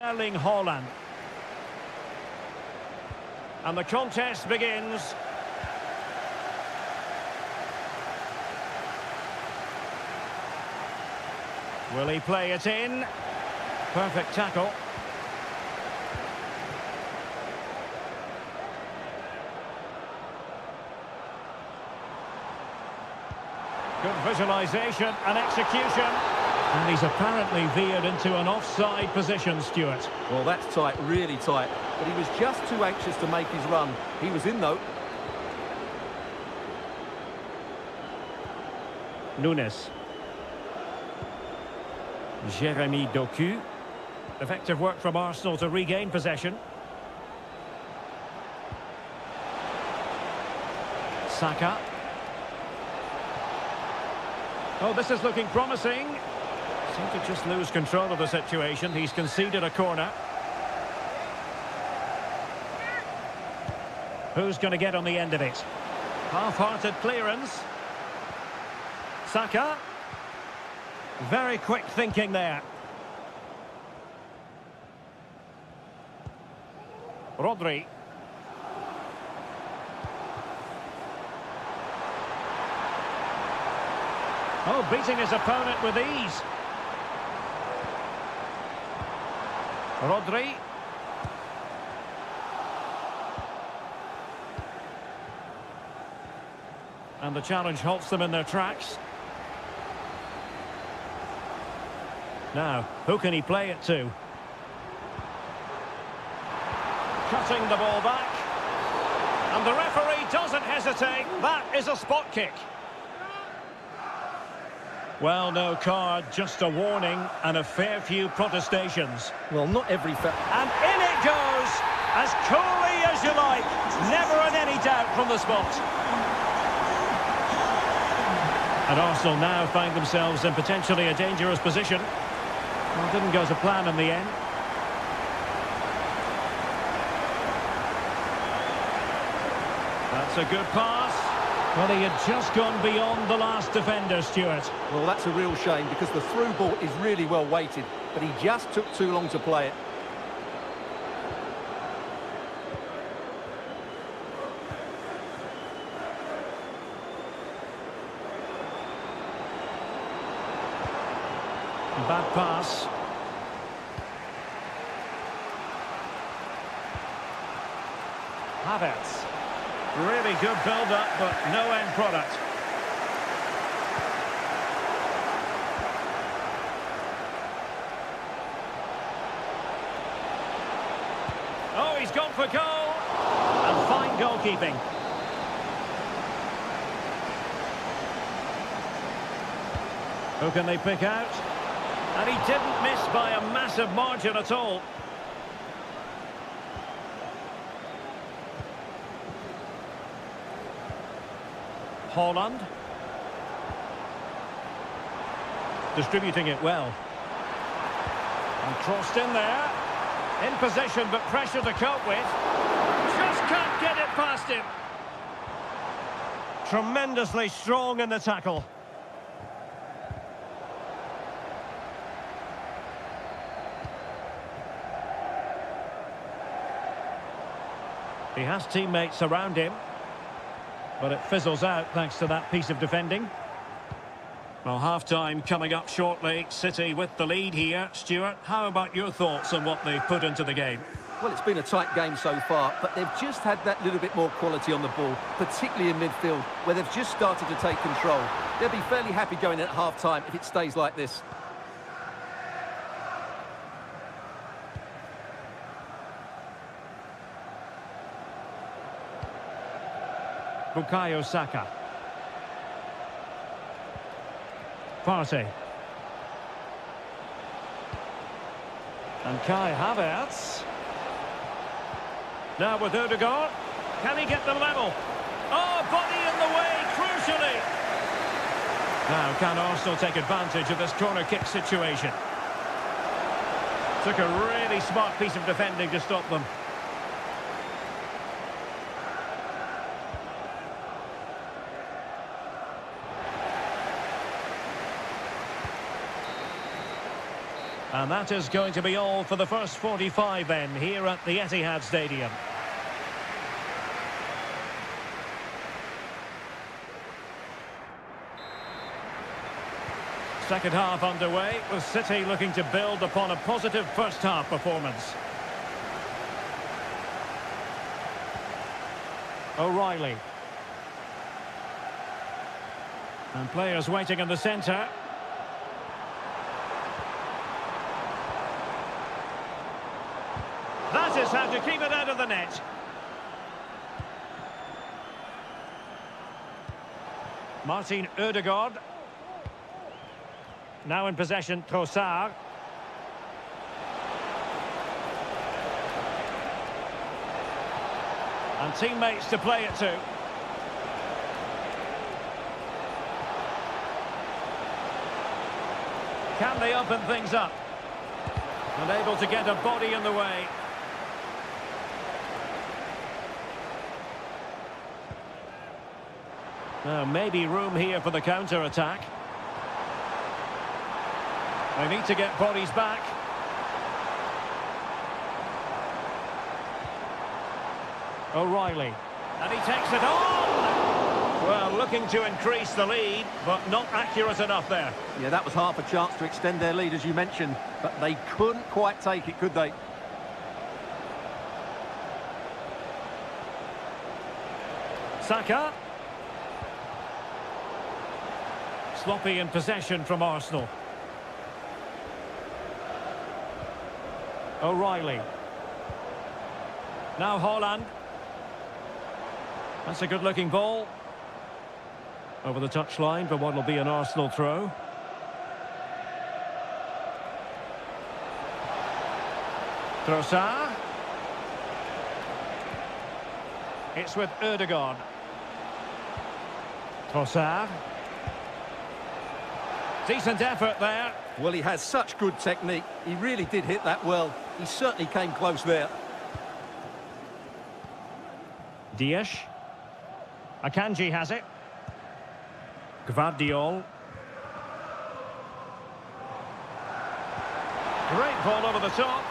Erling Haaland. And the contest begins. Will he play it in? Perfect tackle. Good visualisation and execution. And he's apparently veered into an offside position, Stuart.
Well, that's tight, really tight. But he was just too anxious to make his run. He was in, though.
Nunes. Jeremy Doku. Effective work from Arsenal to regain possession. Saka. Oh, this is looking promising. Seemed to just lose control of the situation. He's conceded a corner. Who's going to get on the end of it? Half-hearted clearance. Saka. Very quick thinking there. Rodri. Oh, beating his opponent with ease. Rodri. And the challenge halts them in their tracks. Now, who can he play it to? Cutting the ball back. And the referee doesn't hesitate. That is a spot kick. Well, no card, just a warning and a fair few protestations.
Well, not every foul.
And in it goes, as coolly as you like. Never in any doubt from the spot. And Arsenal now find themselves in potentially a dangerous position. Well, didn't go to plan in the end. That's a good pass. Well, he had just gone beyond the last defender, Stuart.
Well, that's a real shame because the through ball is really well weighted, but he just took too long to play it.
Bad pass. Havertz. Really good build-up, but no end product. Oh, he's gone for goal. And fine goalkeeping. Who can they pick out? And he didn't miss by a massive margin at all. Haaland. Distributing it well. And crossed in there. In possession, but pressure to cope with. Just can't get it past him. Tremendously strong in the tackle. He has teammates around him, but it fizzles out thanks to that piece of defending. Well, half-time coming up shortly. City with the lead here. Stuart, how about your thoughts on what they've put into the game?
Well, it's been a tight game so far, but they've just had that little bit more quality on the ball, particularly in midfield, where they've just started to take control. They'll be fairly happy going in at half-time if it stays like this.
Bukayo Saka. Partey. And Kai Havertz. Now with Odegaard. Can he get them level? Oh, body in the way, crucially. Now, can Arsenal take advantage of this corner kick situation? Took a really smart piece of defending to stop them. And that is going to be all for the first 45 then, here at the Etihad Stadium. Second half underway, with City looking to build upon a positive first half performance. O'Reilly. And players waiting in the centre. That is how to keep it out of the net. Martin Ødegaard. Now in possession, Trossard. And teammates to play it to. Can they open things up? And able to get a body in the way. Now, maybe room here for the counter-attack. They need to get bodies back. O'Reilly. And he takes it on! Well, looking to increase the lead, but not accurate enough there.
Yeah, that was half a chance to extend their lead, as you mentioned, but they couldn't quite take it, could they?
Saka. Sloppy in possession from Arsenal. O'Reilly. Now Haaland. That's a good-looking ball. Over the touchline for what will be an Arsenal throw. Trossard. It's with Ødegaard. Trossard. Decent effort there.
Well, he has such good technique. He really did hit that well. He certainly came close there.
Dias. Akanji has it. Gvardiol. Great ball over the top.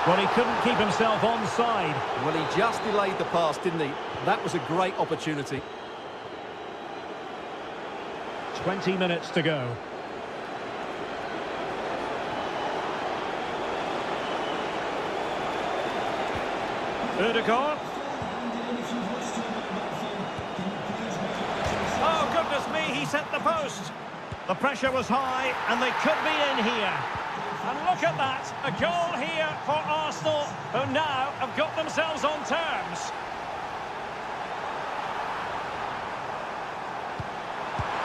Well, he couldn't keep himself onside.
Well, he just delayed the pass, didn't he? That was a great opportunity.
20 minutes to go. Ødegaard. Oh, goodness me, he set the post. The pressure was high, and they could be in here. And look at that, a goal here for Arsenal, who now have got themselves on terms.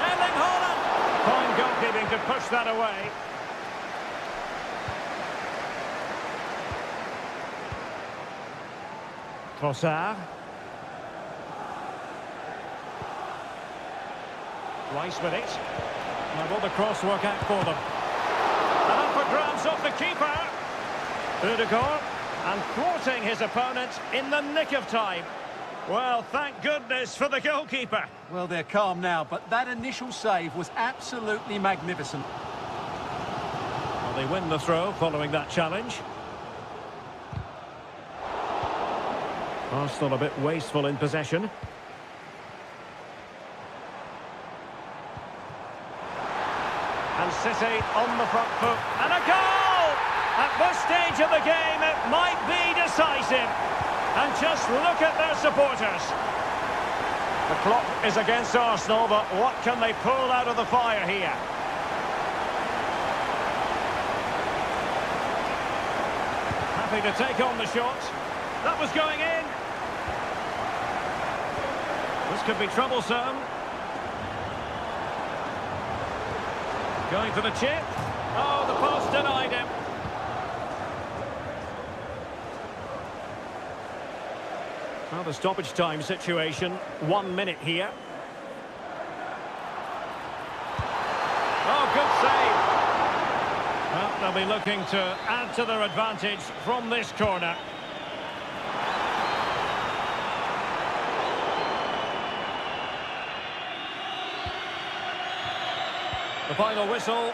Erling Haaland. Fine goalkeeping to push that away. Trossard. Rice with it. Now will the cross work out for them? And up for grabs off the keeper. Ødegaard. And thwarting his opponent in the nick of time. Well, thank goodness for the goalkeeper.
Well, they're calm now, but that initial save was absolutely magnificent.
Well, they win the throw following that challenge. Arsenal a bit wasteful in possession. And City on the front foot. And a goal! At this stage of the game, it might be decisive. And just look at their supporters. The clock is against Arsenal, but what can they pull out of the fire here? Happy to take on the shot. That was going in. This could be troublesome. Going for the chip. Oh, the post denied him. Well, the stoppage time situation, 1 minute here. Oh, good save. Well, they'll be looking to add to their advantage from this corner. The final whistle.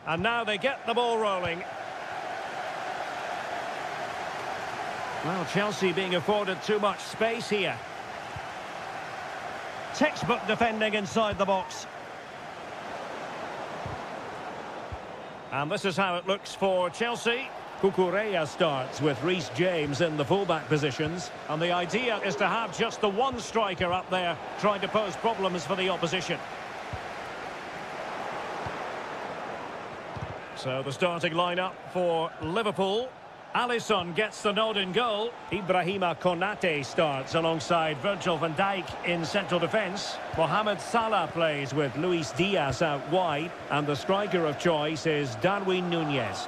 And now they get the ball rolling. Well, Chelsea being afforded too much space here. Textbook defending inside the box. And this is how it looks for Chelsea. Cucurella starts with Reece James in the fullback positions. And the idea is to have just the one striker up there trying to pose problems for the opposition. So the starting lineup for Liverpool. Alisson gets the nod in goal. Ibrahima Konate starts alongside Virgil van Dijk in central defence. Mohamed Salah plays with Luis Diaz out wide. And the striker of choice is Darwin Núñez.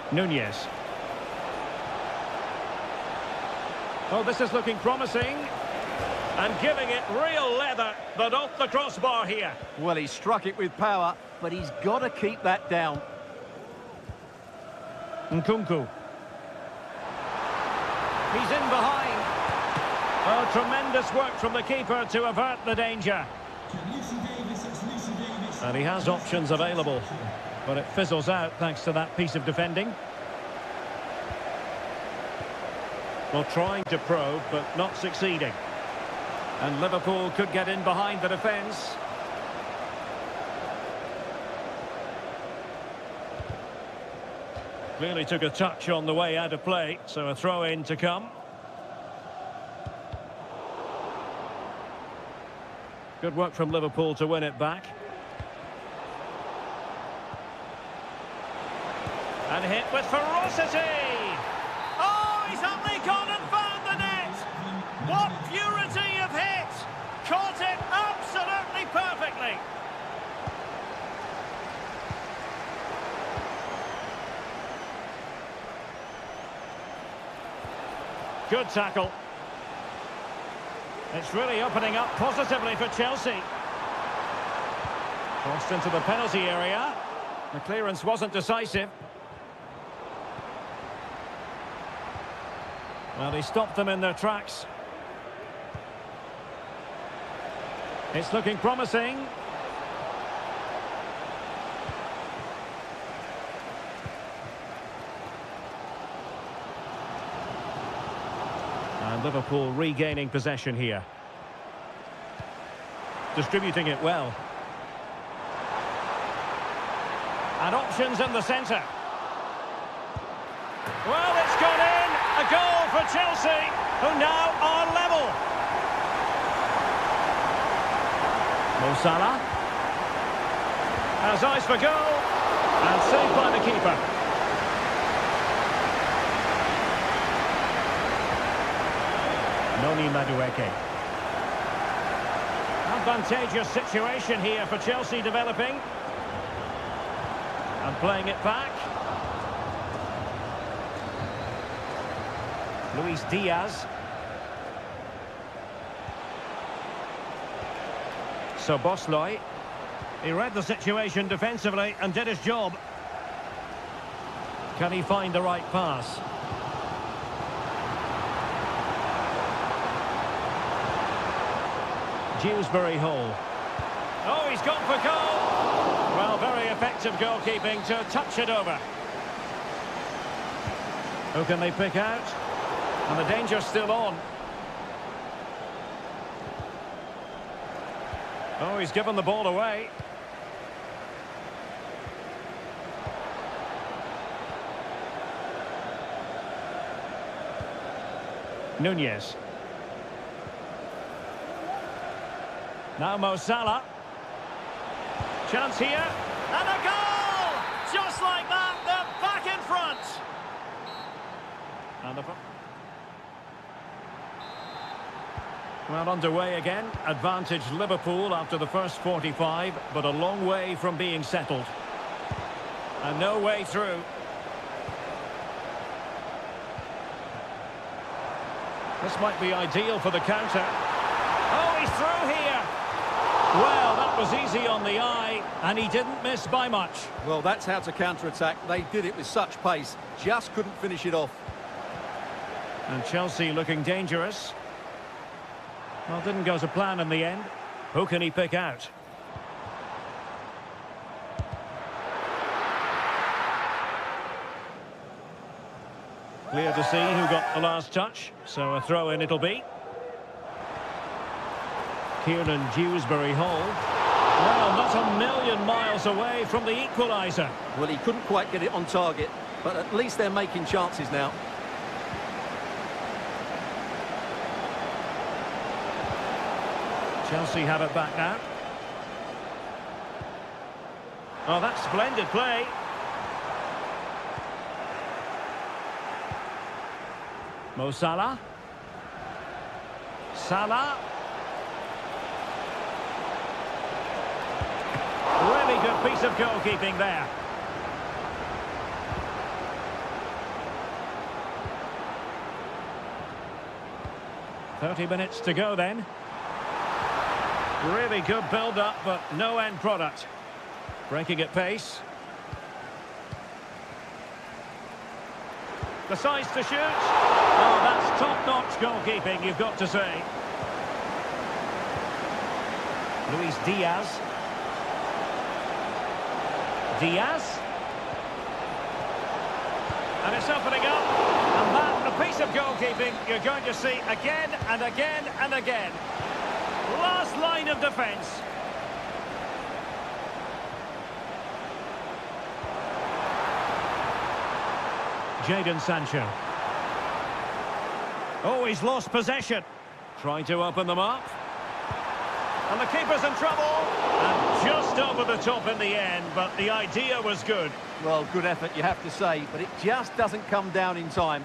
Núñez. Oh, this is looking promising. And giving it real leather, but off the crossbar here.
Well, he struck it with power, but he's got to keep that down.
Nkunku. He's in behind. Oh, tremendous work from the keeper to avert the danger. And he has options available, but it fizzles out thanks to that piece of defending. Well, trying to probe, but not succeeding. And Liverpool could get in behind the defence. Clearly took a touch on the way out of play, so a throw-in to come. Good work from Liverpool to win it back. And hit with ferocity! Oh, he's only gone and found the net! What purity of hit! Caught it absolutely perfectly! Good tackle. It's really opening up positively for Chelsea. Crossed into the penalty area. The clearance wasn't decisive. Well, he stopped them in their tracks. It's looking promising. And Liverpool regaining possession here. Distributing it well. And options in the centre. Well, it's gone in. A goal for Chelsea, who now are level. Mo Salah has eyes for goal, and saved by the keeper. Noni Madueke. Advantageous situation here for Chelsea developing. And playing it back. Luis Diaz. So Bosley, he read the situation defensively and did his job. Can he find the right pass? Dewsbury Hall. Oh, he's gone for goal. Well, very effective goalkeeping to touch it over. Who can they pick out? And the danger's still on. Oh, he's given the ball away. Núñez. Now Mo Salah. Chance here. And a goal! Just like that, they're back in front. And the... Well, underway again. Advantage Liverpool after the first 45, but a long way from being settled. And no way through. This might be ideal for the counter. Oh, he's through here. Well, that was easy on the eye, and he didn't miss by much.
Well, that's how to counter-attack. They did it with such pace. Just couldn't finish it off.
And Chelsea looking dangerous. Well, didn't go to plan in the end. Who can he pick out? Clear to see who got the last touch, so a throw-in it'll be. Kieran Dewsbury Hall. Well, not a million miles away from the equaliser.
Well, he couldn't quite get it on target, but at least they're making chances now.
Chelsea have it back now. Oh, that's splendid play. Mo Salah. Salah. Really good piece of goalkeeping there. "30 minutes to go then. Really good build-up, but no end product. Breaking at pace. The size to shoot. Oh, that's top-notch goalkeeping, you've got to say. Luis Diaz. Diaz. And it's opening up. And that, a piece of goalkeeping you're going to see again and again and again. Last line of defence. Jadon Sancho. Oh, he's lost possession. Trying to open them up. And the keeper's in trouble. And just over the top in the end, but the idea was good.
Well, good effort, you have to say, but it just doesn't come down in time.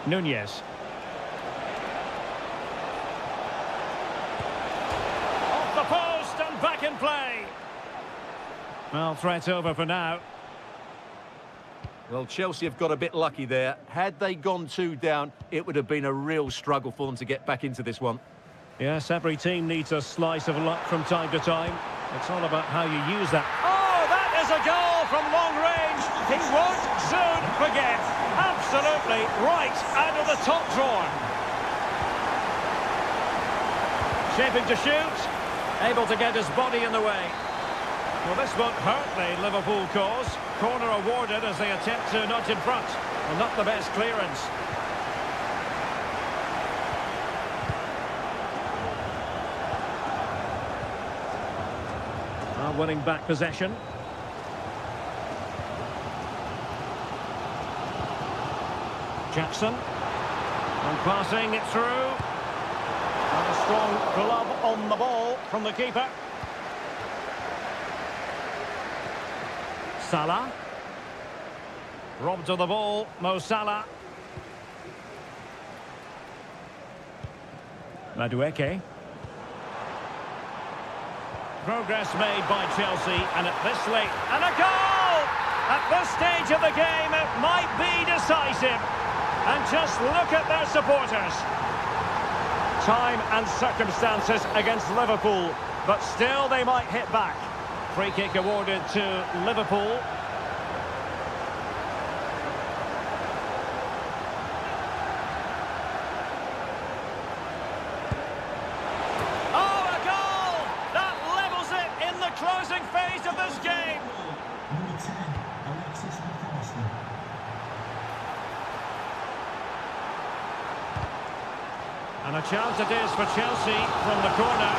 Nunez. Off the post and back in play. Well, threat over for now.
Well, Chelsea have got a bit lucky there. Had they gone 2 down, it would have been a real struggle for them to get back into this one.
Yes, every team needs a slice of luck from time to time. It's all about how you use that.
Oh, that is a goal from long range. He won't soon forget. Absolutely right out of the top drawer.
Shaping to shoot. Able to get his body in the way. Well, this won't hurt the Liverpool cause. Corner awarded as they attempt to nudge in front. Well, not the best clearance. Winning back possession. Jackson. And passing it through. And a strong glove on the ball from the keeper. Salah. Robbed of the ball, Mo Salah. Madueke. Progress made by Chelsea, and at this late, and a goal! At this stage of the game, it might be decisive. And just look at their supporters. Time and circumstances against Liverpool, but still they might hit back. Free kick awarded to Liverpool.
Closing phase of this game.
Number 10, Alexis McAllister.
And a chance it is for Chelsea from the corner.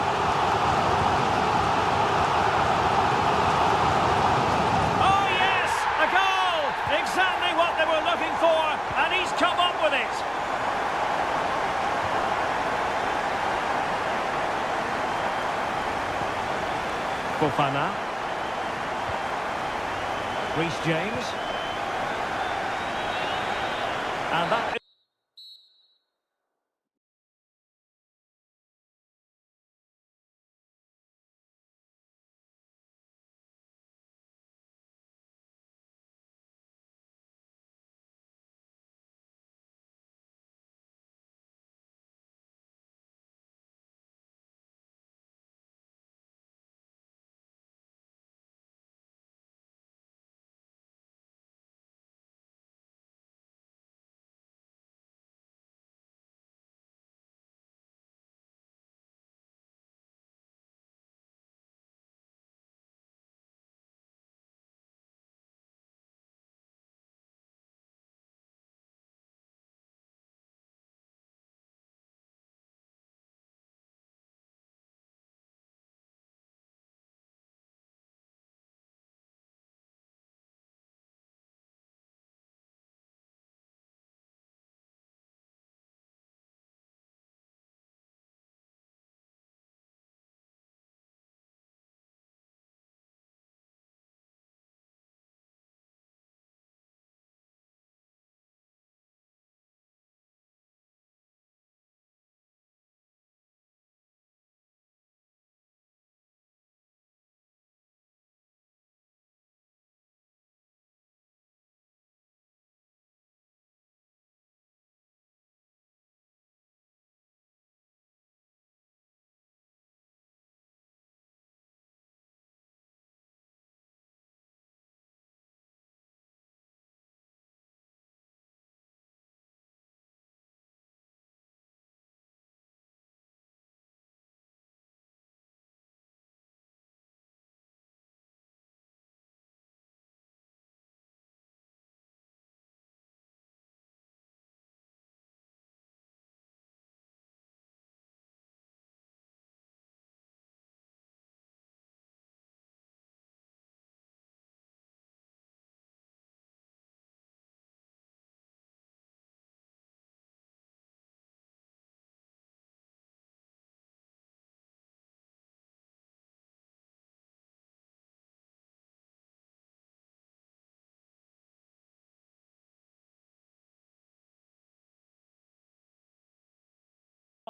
Oh yes, a goal! Exactly what they were looking for, and he's come up with it.
Fofana. Reece James. And that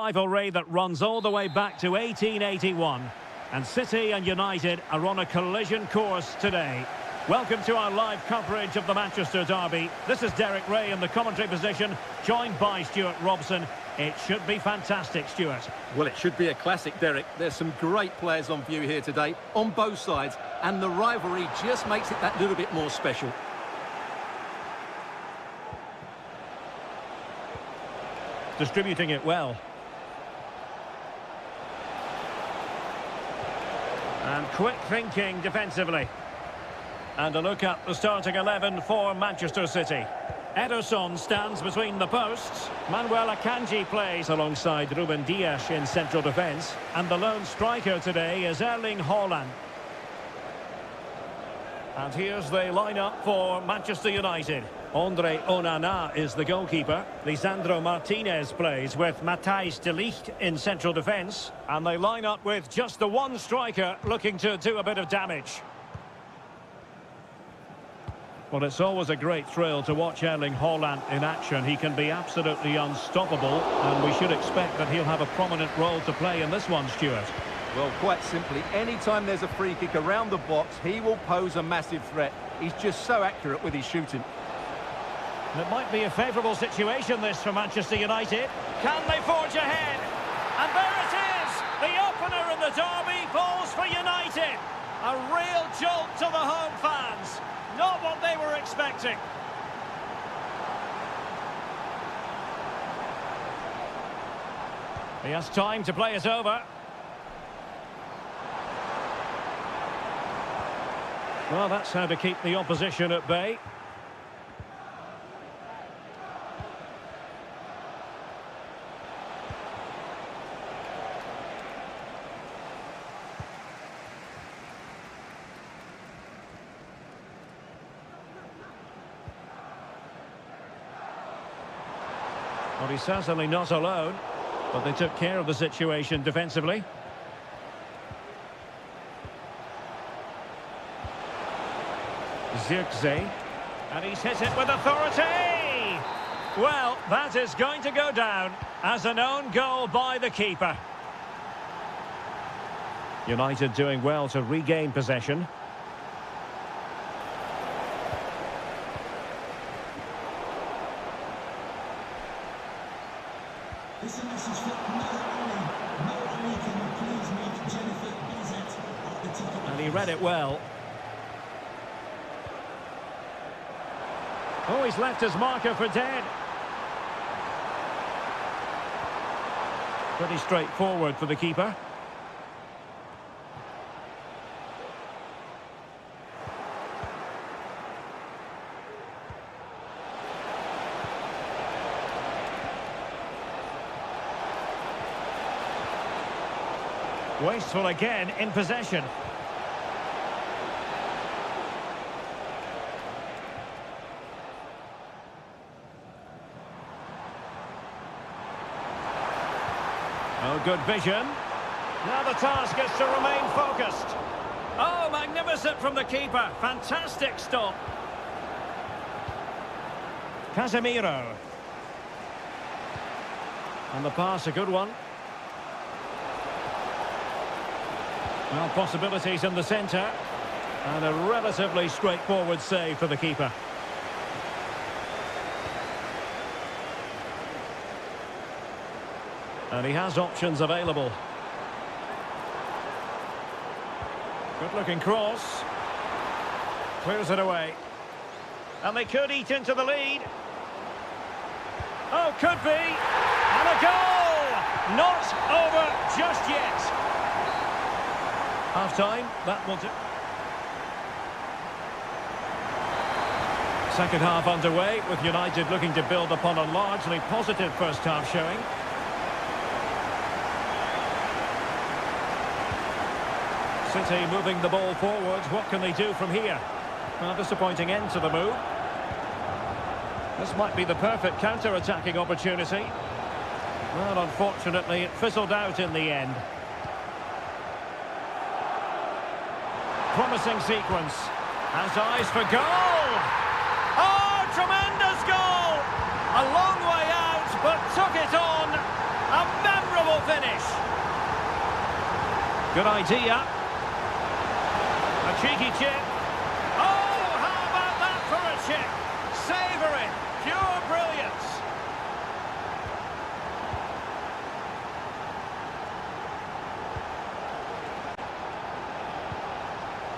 Rivalry that runs all the way back to 1881. And City and United are on a collision course today. Welcome to our live coverage of the Manchester derby. This is Derek Ray in the commentary position, joined by Stuart Robson. It should be fantastic, Stuart.
Well, it should be a classic, Derek. There's some great players on view here today, on both sides, and the rivalry just makes it that little bit more special.
Distributing it well. And quick thinking defensively. And a look at the starting 11 for Manchester City. Ederson stands between the posts. Manuel Akanji plays alongside Ruben Dias in central defence. And the lone striker today is Erling Haaland. And here's the lineup for Manchester United. Andre Onana is the goalkeeper. Lisandro Martinez plays with Matthijs de Ligt in central defence. And they line up with just the one striker looking to do a bit of damage. Well, it's always a great thrill to watch Erling Haaland in action. He can be absolutely unstoppable, and we should expect that he'll have a prominent role to play in this one, Stuart.
Well, quite simply, anytime there's a free kick around the box, he will pose a massive threat. He's just so accurate with his shooting.
It might be a favourable situation, this, for Manchester United. Can they forge ahead? And there it is! The opener in the derby falls for United. A real jolt to the home fans. Not what they were expecting. He has time to play it over. Well, that's how to keep the opposition at bay. Well, he's certainly not alone, but they took care of the situation defensively. Zirkzee, and he's hit it with authority! Well, that is going to go down as an own goal by the keeper. United doing well to regain possession.
This is a message for no Ali. No Ali, can you please make Jennifer Bizet off the ticket?
And he read it well. Oh, he's left his marker for dead. Pretty straightforward for the keeper. Wasteful again in possession. Oh, good vision. Now the task is to remain focused. Oh, magnificent from the keeper. Fantastic stop. Casemiro. And the pass, a good one. Well, possibilities in the centre. And a relatively straightforward save for the keeper. And he has options available. Good-looking cross. Clears it away. And they could eat into the lead. Oh, could be. And a goal! Not over just yet. Half-time, that will do. Second half underway, with United looking to build upon a largely positive first half showing. City moving the ball forward. What can they do from here? Well, disappointing end to the move. This might be the perfect counter-attacking opportunity. Well, unfortunately, it fizzled out in the end. Promising sequence. Has eyes for goal! Oh, tremendous goal! A long way out, but took it on. A memorable Good idea. A cheeky chip. Oh, how about that for a chip? Savouring. Pure brilliance.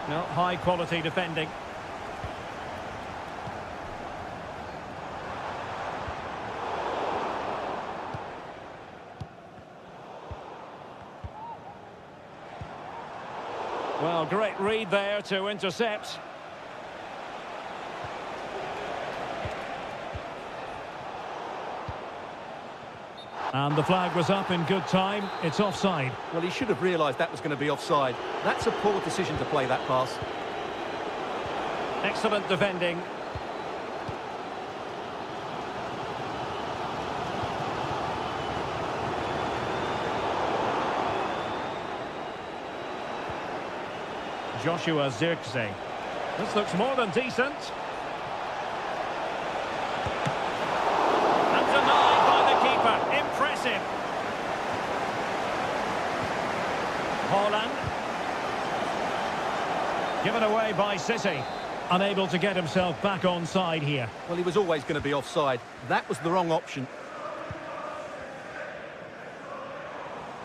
No, high quality defending. Well, great read there to intercept. And the flag was up in good time. It's offside.
Well, he should have realised that was going to be offside. That's a poor decision to play that pass.
Excellent defending. Joshua Zirkzee. This looks more than decent. And denied by the keeper. Impressive. Holland. Given away by City. Unable to get himself back on side here.
Well, he was always going to be offside. That was the wrong option.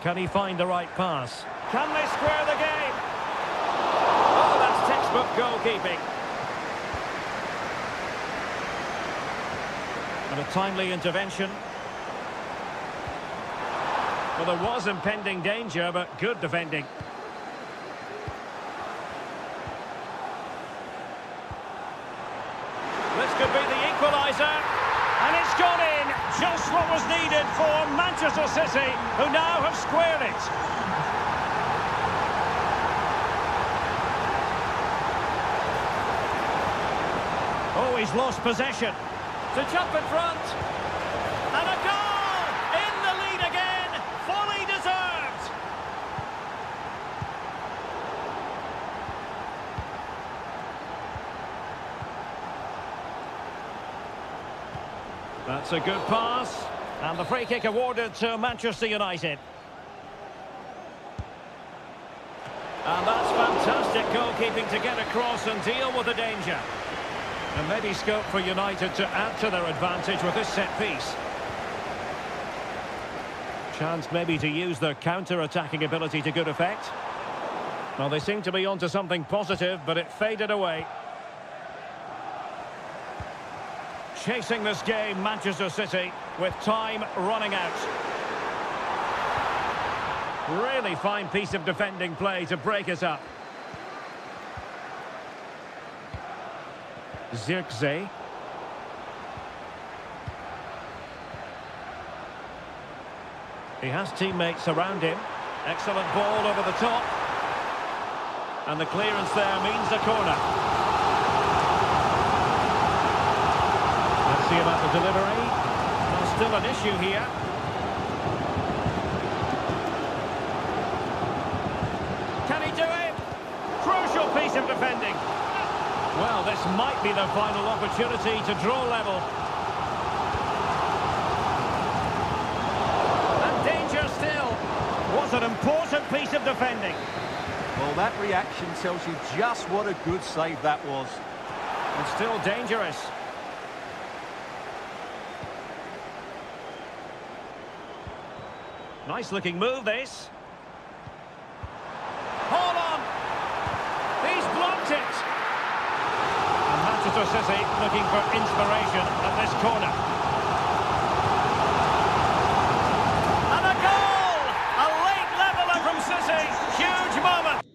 Can he find the right pass? Can they square the game? Oh, that's textbook goalkeeping. And a timely intervention. Well, there was impending danger, but good defending. This could be the equaliser. And it's gone in. Just what was needed for Manchester City, who now have squared it. Oh, he's lost possession. To jump in front. And a goal! In the lead again. Fully deserved. That's a good pass. And the free kick awarded to Manchester United. And that's fantastic goalkeeping to get across and deal with the danger. And maybe scope for United to add to their advantage with this set piece. Chance maybe to use their counter-attacking ability to good effect. Well, they seem to be onto something positive, but it faded away. Chasing this game, Manchester City, with time running out. Really fine piece of defending play to break it up. Zirkzee. He has teammates around him. Excellent ball over the top. And the clearance there means a corner. Let's see about the delivery. Well, still an issue here. Can he do it? Crucial piece of defending. Well, this might be the final opportunity to draw level. And danger still. What an important piece of defending.
Well, that reaction tells you just what a good save that was.
And still dangerous. Nice looking move, this. Hold on. He's blocked it. And Manchester City looking for inspiration at this corner. And a goal! A late leveller from City. Huge moment.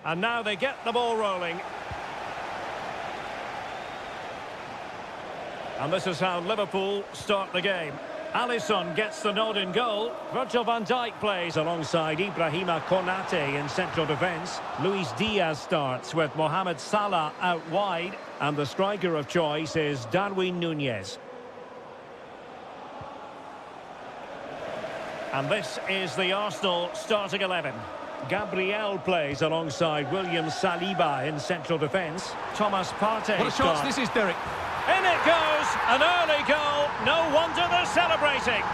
And now they get the ball rolling. And this is how Liverpool start the game. Alisson gets the nod in goal. Virgil van Dijk plays alongside Ibrahima Konate in central defence. Luis Diaz starts with Mohamed Salah out wide. And the striker of choice is Darwin Núñez. And this is the Arsenal starting 11. Gabriel plays alongside William Saliba in central defence. Thomas Partey
What a chance this is, Derek.
In it goes, an early goal. No wonder they're celebrating.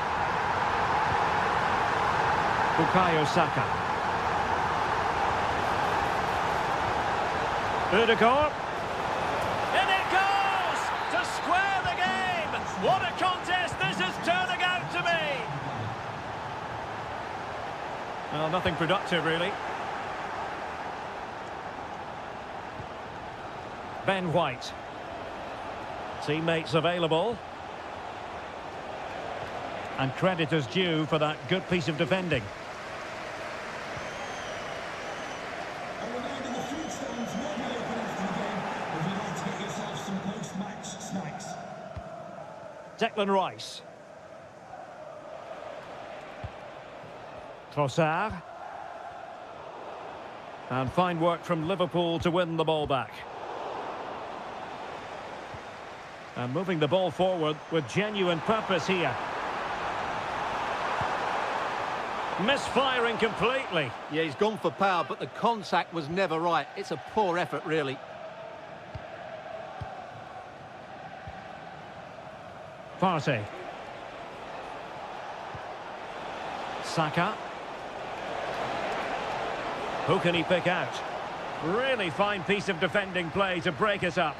Bukayo Saka. Ødegaard. In it goes to square the game. What a contest this is turning out to be. Well, nothing productive, really. Ben White. Teammates available. And credit is due for that good piece of defending.
And reminding the food stands will be open after the game if you'd like to get yourself some post-match snacks.
Declan Rice. Trossard. And fine work from Liverpool to win the ball back. And moving the ball forward with genuine purpose here. Misfiring completely.
Yeah, he's gone for power, but the contact was never right. It's a poor effort, really.
Partey. Saka. Who can he pick out? Really fine piece of defending play to break it up.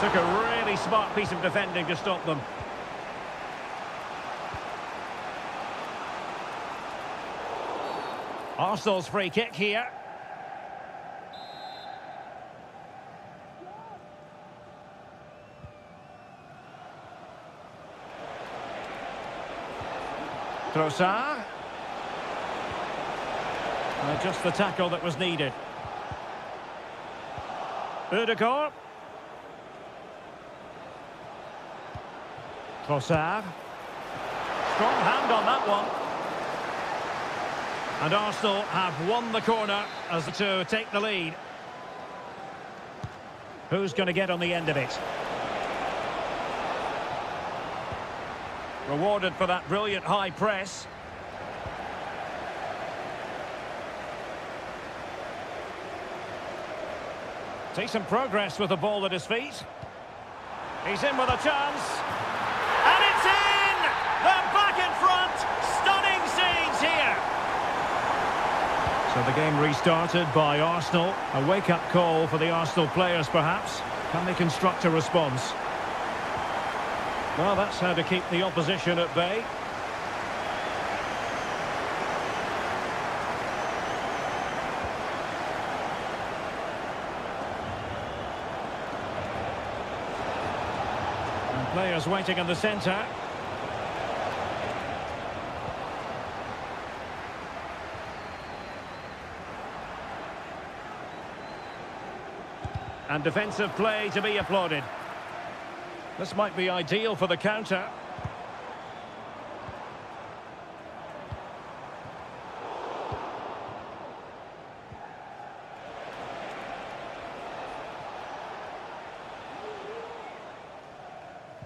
Took a really smart piece of defending to stop them. Arsenal's free kick here. Trossard. Just the tackle that was needed. Ødegaard. Trossard. Strong hand on that one. And Arsenal have won the corner as to take the lead. Who's going to get on the end of it? Rewarded for that brilliant high press. Decent progress with the ball at his feet. He's in with a chance. And it's in! They're back in front! Stunning scenes here! So the game restarted by Arsenal. A wake-up call for the Arsenal players, perhaps. Can they construct a response? Well, that's how to keep the opposition at bay. And players waiting in the centre. And defensive play to be applauded. This might be ideal for the counter.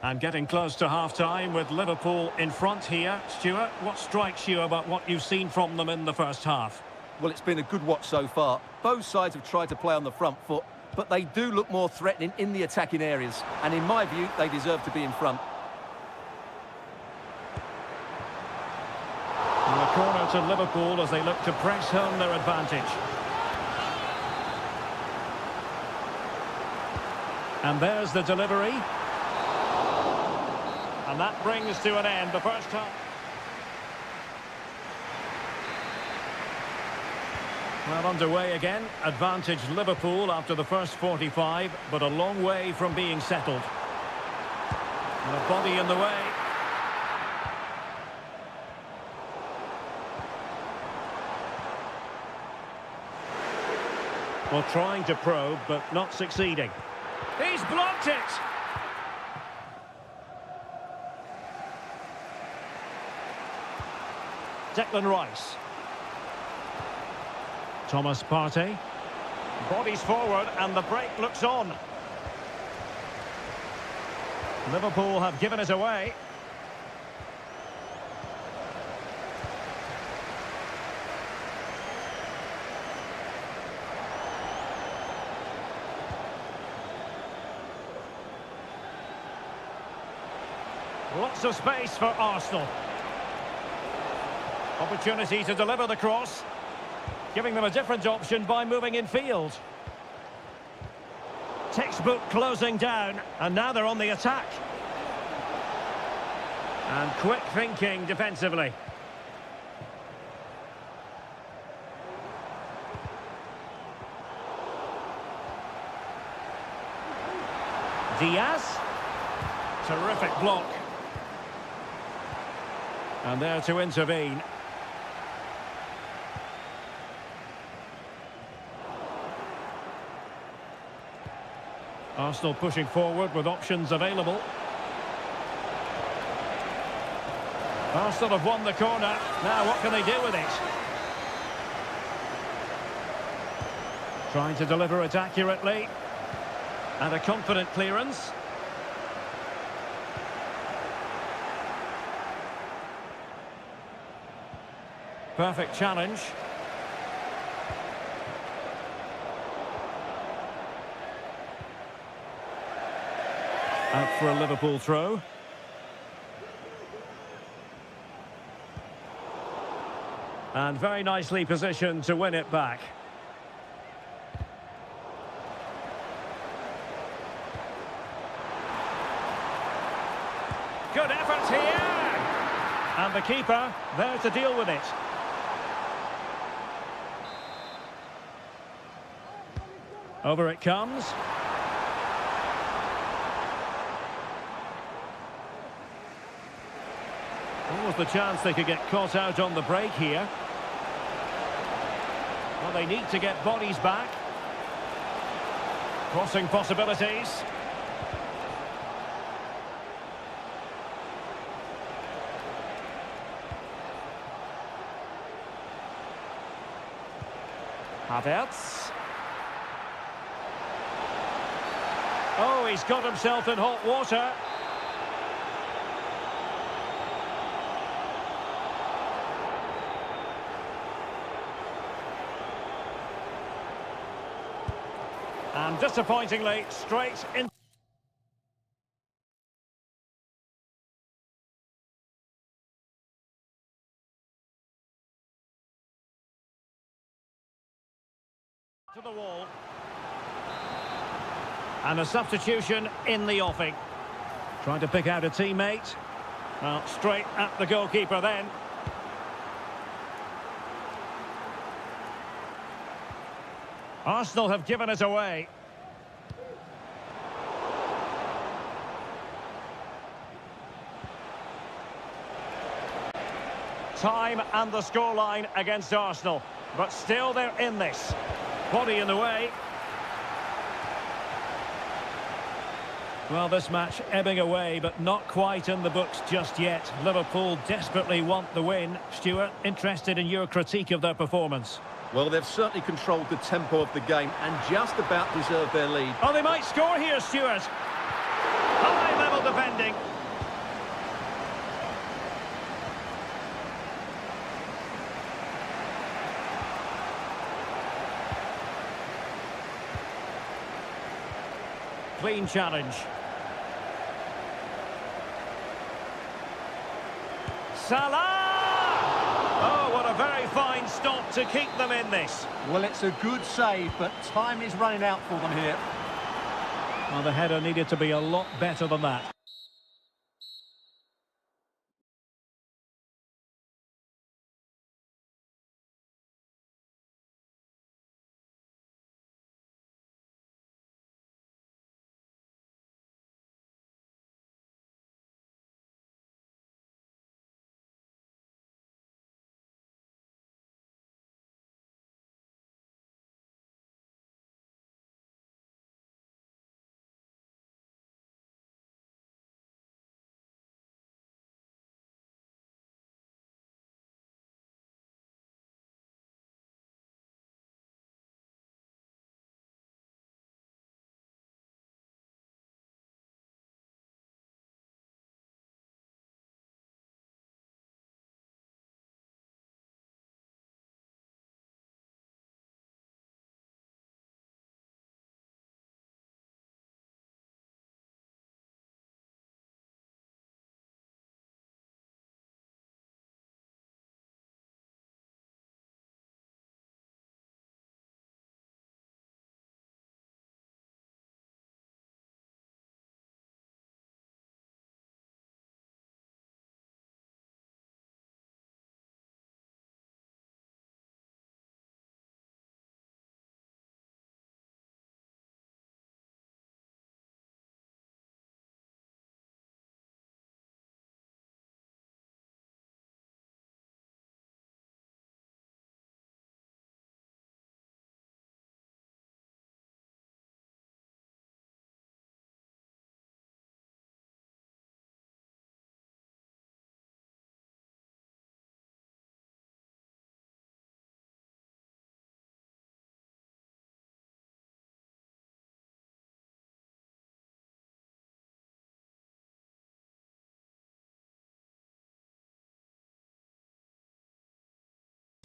And getting close to half-time with Liverpool in front here. Stuart, what strikes you about what you've seen from them in the first half?
Well, it's been a good watch so far. Both sides have tried to play on the front foot, but they do look more threatening in the attacking areas. And in my view, they deserve to be in front.
And a corner to Liverpool as they look to press home their advantage. And there's the delivery. And that brings to an end the first half. Well, underway again. Advantage Liverpool after the first 45, but a long way from being settled. And a body in the way. Well, trying to probe, but not succeeding. He's blocked it! Declan Rice. Thomas Partey.
Bodies forward and the break looks on.
Liverpool have given it away. Lots of space for Arsenal. Opportunity to deliver the cross. Giving them a different option by moving in field. Textbook closing down, and now they're on the attack. And quick thinking defensively. Diaz. Terrific block. And there to intervene. Arsenal pushing forward with options available. Arsenal have won the corner. Now what can they do with it? Trying to deliver it accurately. And a confident clearance. Perfect challenge. Out for a Liverpool throw. And very nicely positioned to win it back. Good effort here! And the keeper there to deal with it. Over it comes. What was the chance they could get caught out on the break here? Well, they need to get bodies back. Crossing possibilities. Havertz. Oh, he's got himself in hot water. And disappointingly, straight in. To the wall. And a substitution in the offing. Trying to pick out a teammate. Well, straight at the goalkeeper then. Arsenal have given it away. Time and the scoreline against Arsenal. But still they're in this. Body in the way. Well, this match ebbing away, but not quite in the books just yet. Liverpool desperately want the win. Stuart, interested in your critique of their performance.
Well, they've certainly controlled the tempo of the game and just about deserved their lead.
Oh, they might score here, Stuart. High-level defending. Clean challenge. Salah! Oh, what a very fine stop to keep them in this.
Well, it's a good save, but time is running out for them here.
Well, the header needed to be a lot better than that.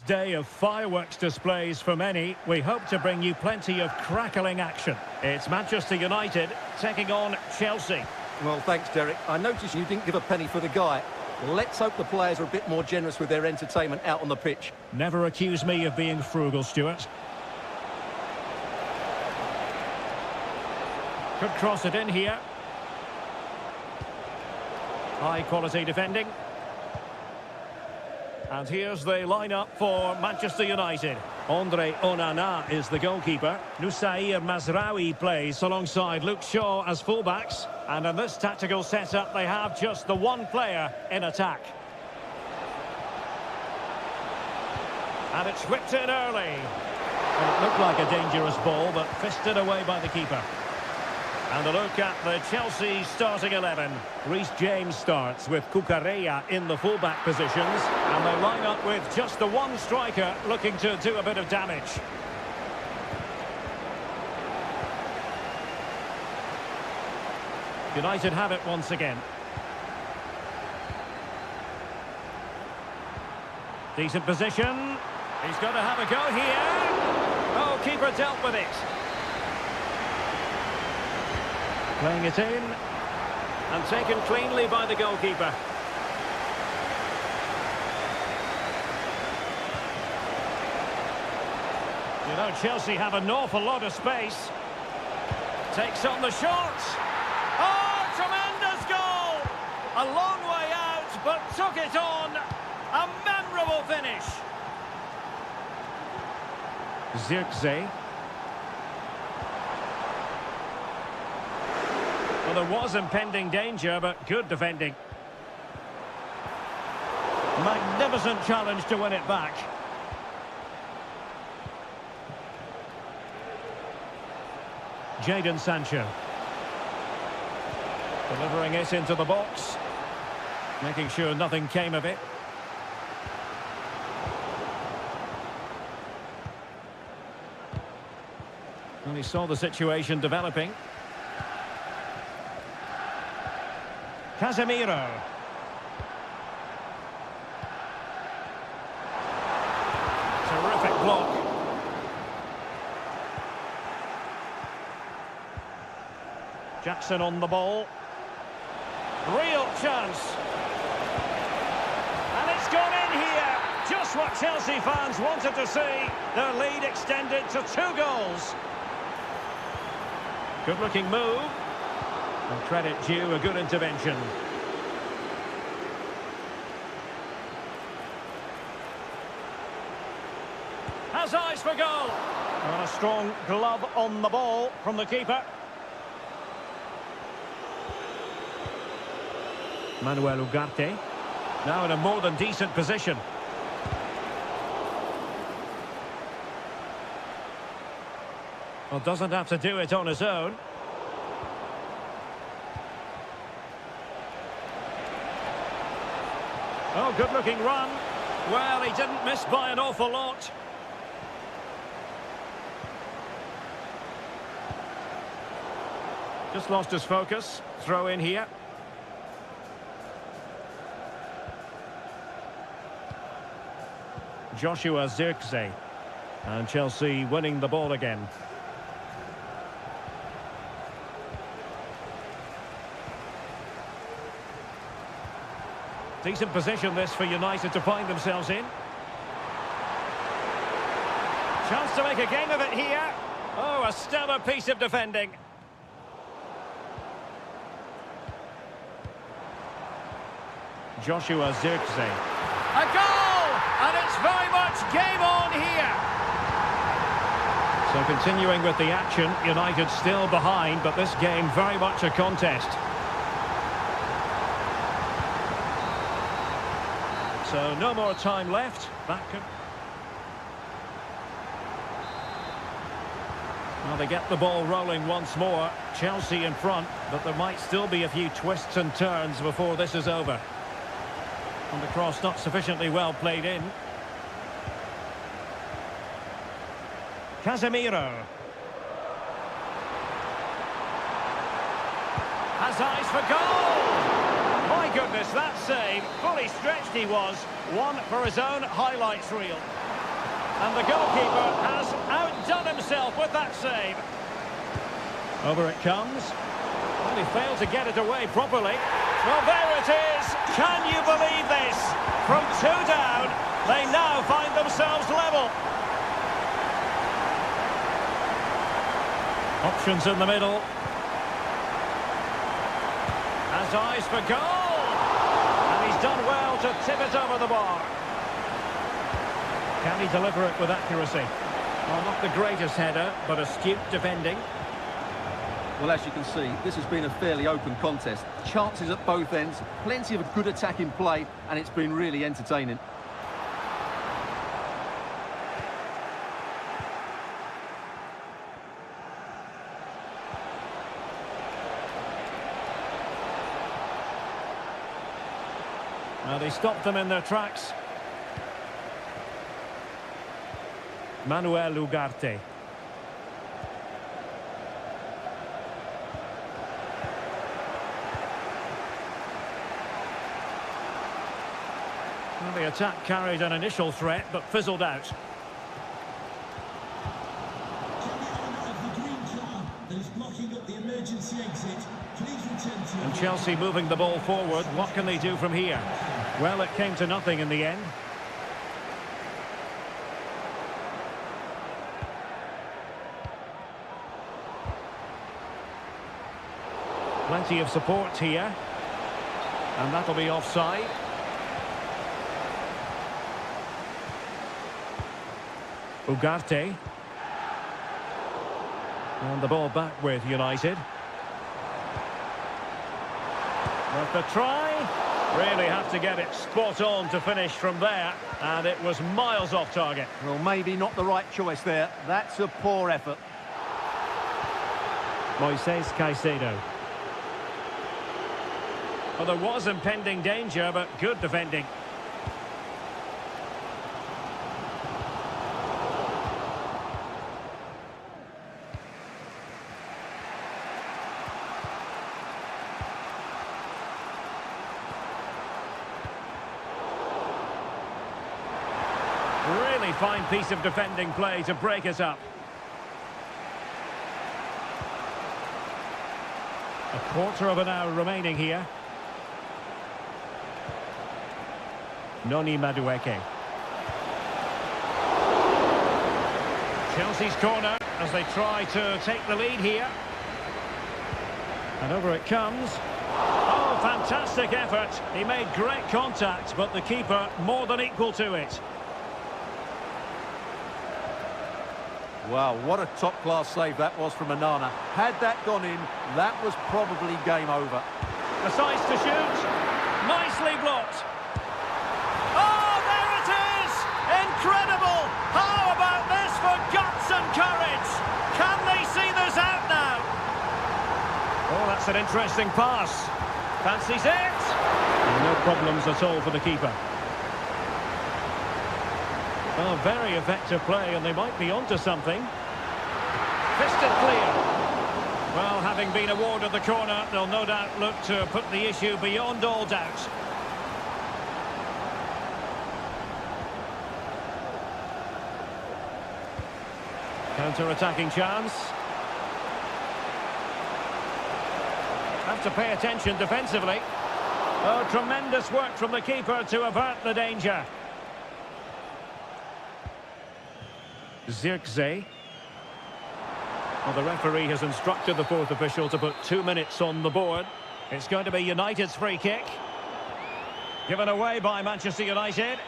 Day of fireworks displays for many. We hope to bring you plenty of crackling action. It's Manchester United taking on Chelsea.
Well, thanks, Derek. I noticed you didn't give a penny for the guy. Let's hope the players are a bit more generous with their entertainment out on the pitch.
Never accuse me of being frugal, Stuart. Could cross it in here. High quality defending. And here's the lineup for Manchester United. Andre Onana is the goalkeeper. Nusair Mazraoui plays alongside Luke Shaw as fullbacks. And in this tactical setup, they have just the one player in attack. And it's whipped in early. Well, it looked like a dangerous ball, but fisted away by the keeper. And a look at the Chelsea starting 11. Reece James starts with Cucurella in the fullback positions. And they line up with just the one striker looking to do a bit of damage. United have it once again. Decent position. He's going to have a go here. Oh, keeper dealt with it. Playing it in, and taken cleanly by the goalkeeper. You know, Chelsea have an awful lot of space. Takes on the shot. Oh, tremendous goal! A long way out, but took it on. A memorable finish. Zirkzee. Well, there was impending danger, but good defending. Magnificent challenge to win it back. Jadon Sancho. Delivering it into the box. Making sure nothing came of it. And he saw the situation developing. Casemiro. Terrific block. Jackson on the ball. Real chance. And it's gone in here. Just what Chelsea fans wanted to see. Their lead extended to 2 goals. Good looking move. And credit due, a good intervention. Has eyes for goal. And a strong glove on the ball from the keeper. Manuel Ugarte. Now in a more than decent position. Well, doesn't have to do it on his own. Oh, good-looking run. Well, he didn't miss by an awful lot. Just lost his focus. Throw in here. Joshua Zirkzee. And Chelsea winning the ball again. Decent position this for United to find themselves in. Chance to make a game of it here. Oh, a stellar piece of defending. Joshua Zirkzee. A goal! And it's very much game on here. So continuing with the action, United still behind, but this game very much a contest. So no more time left. That could... Well, they get the ball rolling once more. Chelsea in front, but there might still be a few twists and turns before this is over. And the cross not sufficiently well played in. Casemiro. Has eyes for goal! My goodness, that save. Fully stretched he was. One for his own highlights reel. And the goalkeeper has outdone himself with that save. Over it comes. Well, he failed to get it away properly. Well, there it is. Can you believe this? From 2 down, they now find themselves level. Options in the middle. Has eyes for goal. And he's done well to tip it over the bar. Can he deliver it with accuracy? Well, not the greatest header, but astute defending.
Well, as you can see, this has been a fairly open contest. Chances at both ends, plenty of good attacking play, and it's been really entertaining.
Now they stopped them in their tracks. Manuel Ugarte. Well, the attack carried an initial threat, but fizzled out.
Can the owner of the green car that is blocking up the emergency exit please return to...
And Chelsea moving the ball forward. What can they do from here? Well, it came to nothing in the end. Plenty of support here. And that'll be offside. Ugarte. And the ball back with United. Worth a try. Really have to get it spot on to finish from there. And it was miles off target.
Well, maybe not the right choice there. That's a poor effort.
Moises Caicedo. Well, there was impending danger, but good defending. Really fine piece of defending play to break us up. A quarter of an hour remaining here. Noni Madueke. Chelsea's corner as they try to take the lead here. And over it comes. Oh, fantastic effort. He made great contact, but the keeper more than equal to it.
Wow, what a top-class save that was from Onana. Had that gone in, that was probably game over.
Decides to shoot. Nicely blocked. Oh, there it is! Incredible! How about this for guts and courage? Can they see this out now? Oh, that's an interesting pass. Fancies it. No problems at all for the keeper. Well, very effective play, and they might be onto something. Fisted clear. Well, having been awarded the corner, they'll no doubt look to put the issue beyond all doubt. Counter-attacking chance. Have to pay attention defensively. Oh, tremendous work from the keeper to avert the danger. Zirkzee. Well, the referee has instructed the fourth official to put 2 minutes on the board. It's going to be United's free kick. Given away by Manchester United.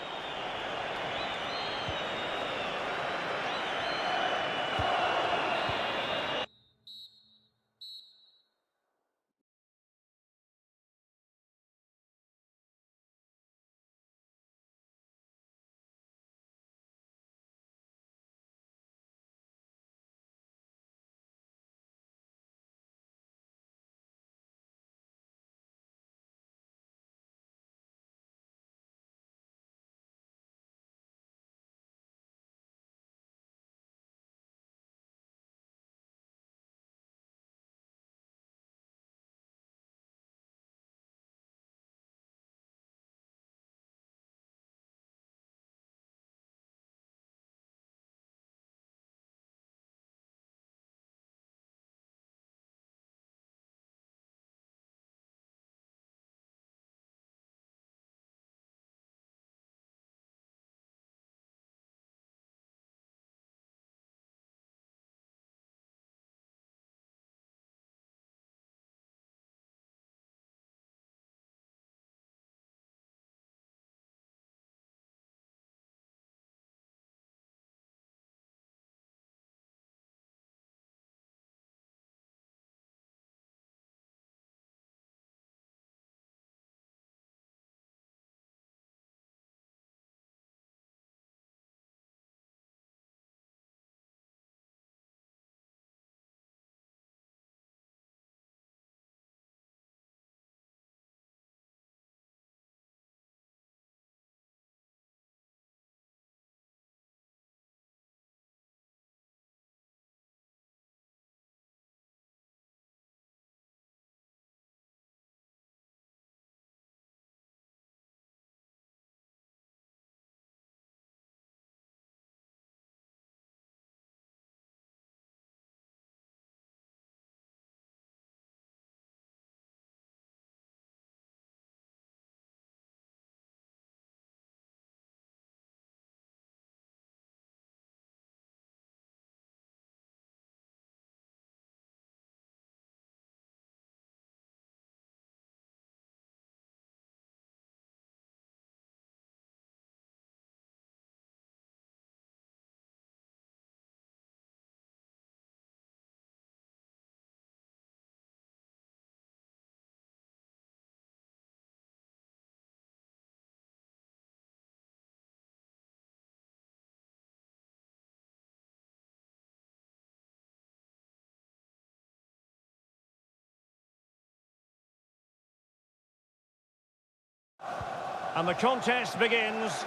And the contest begins.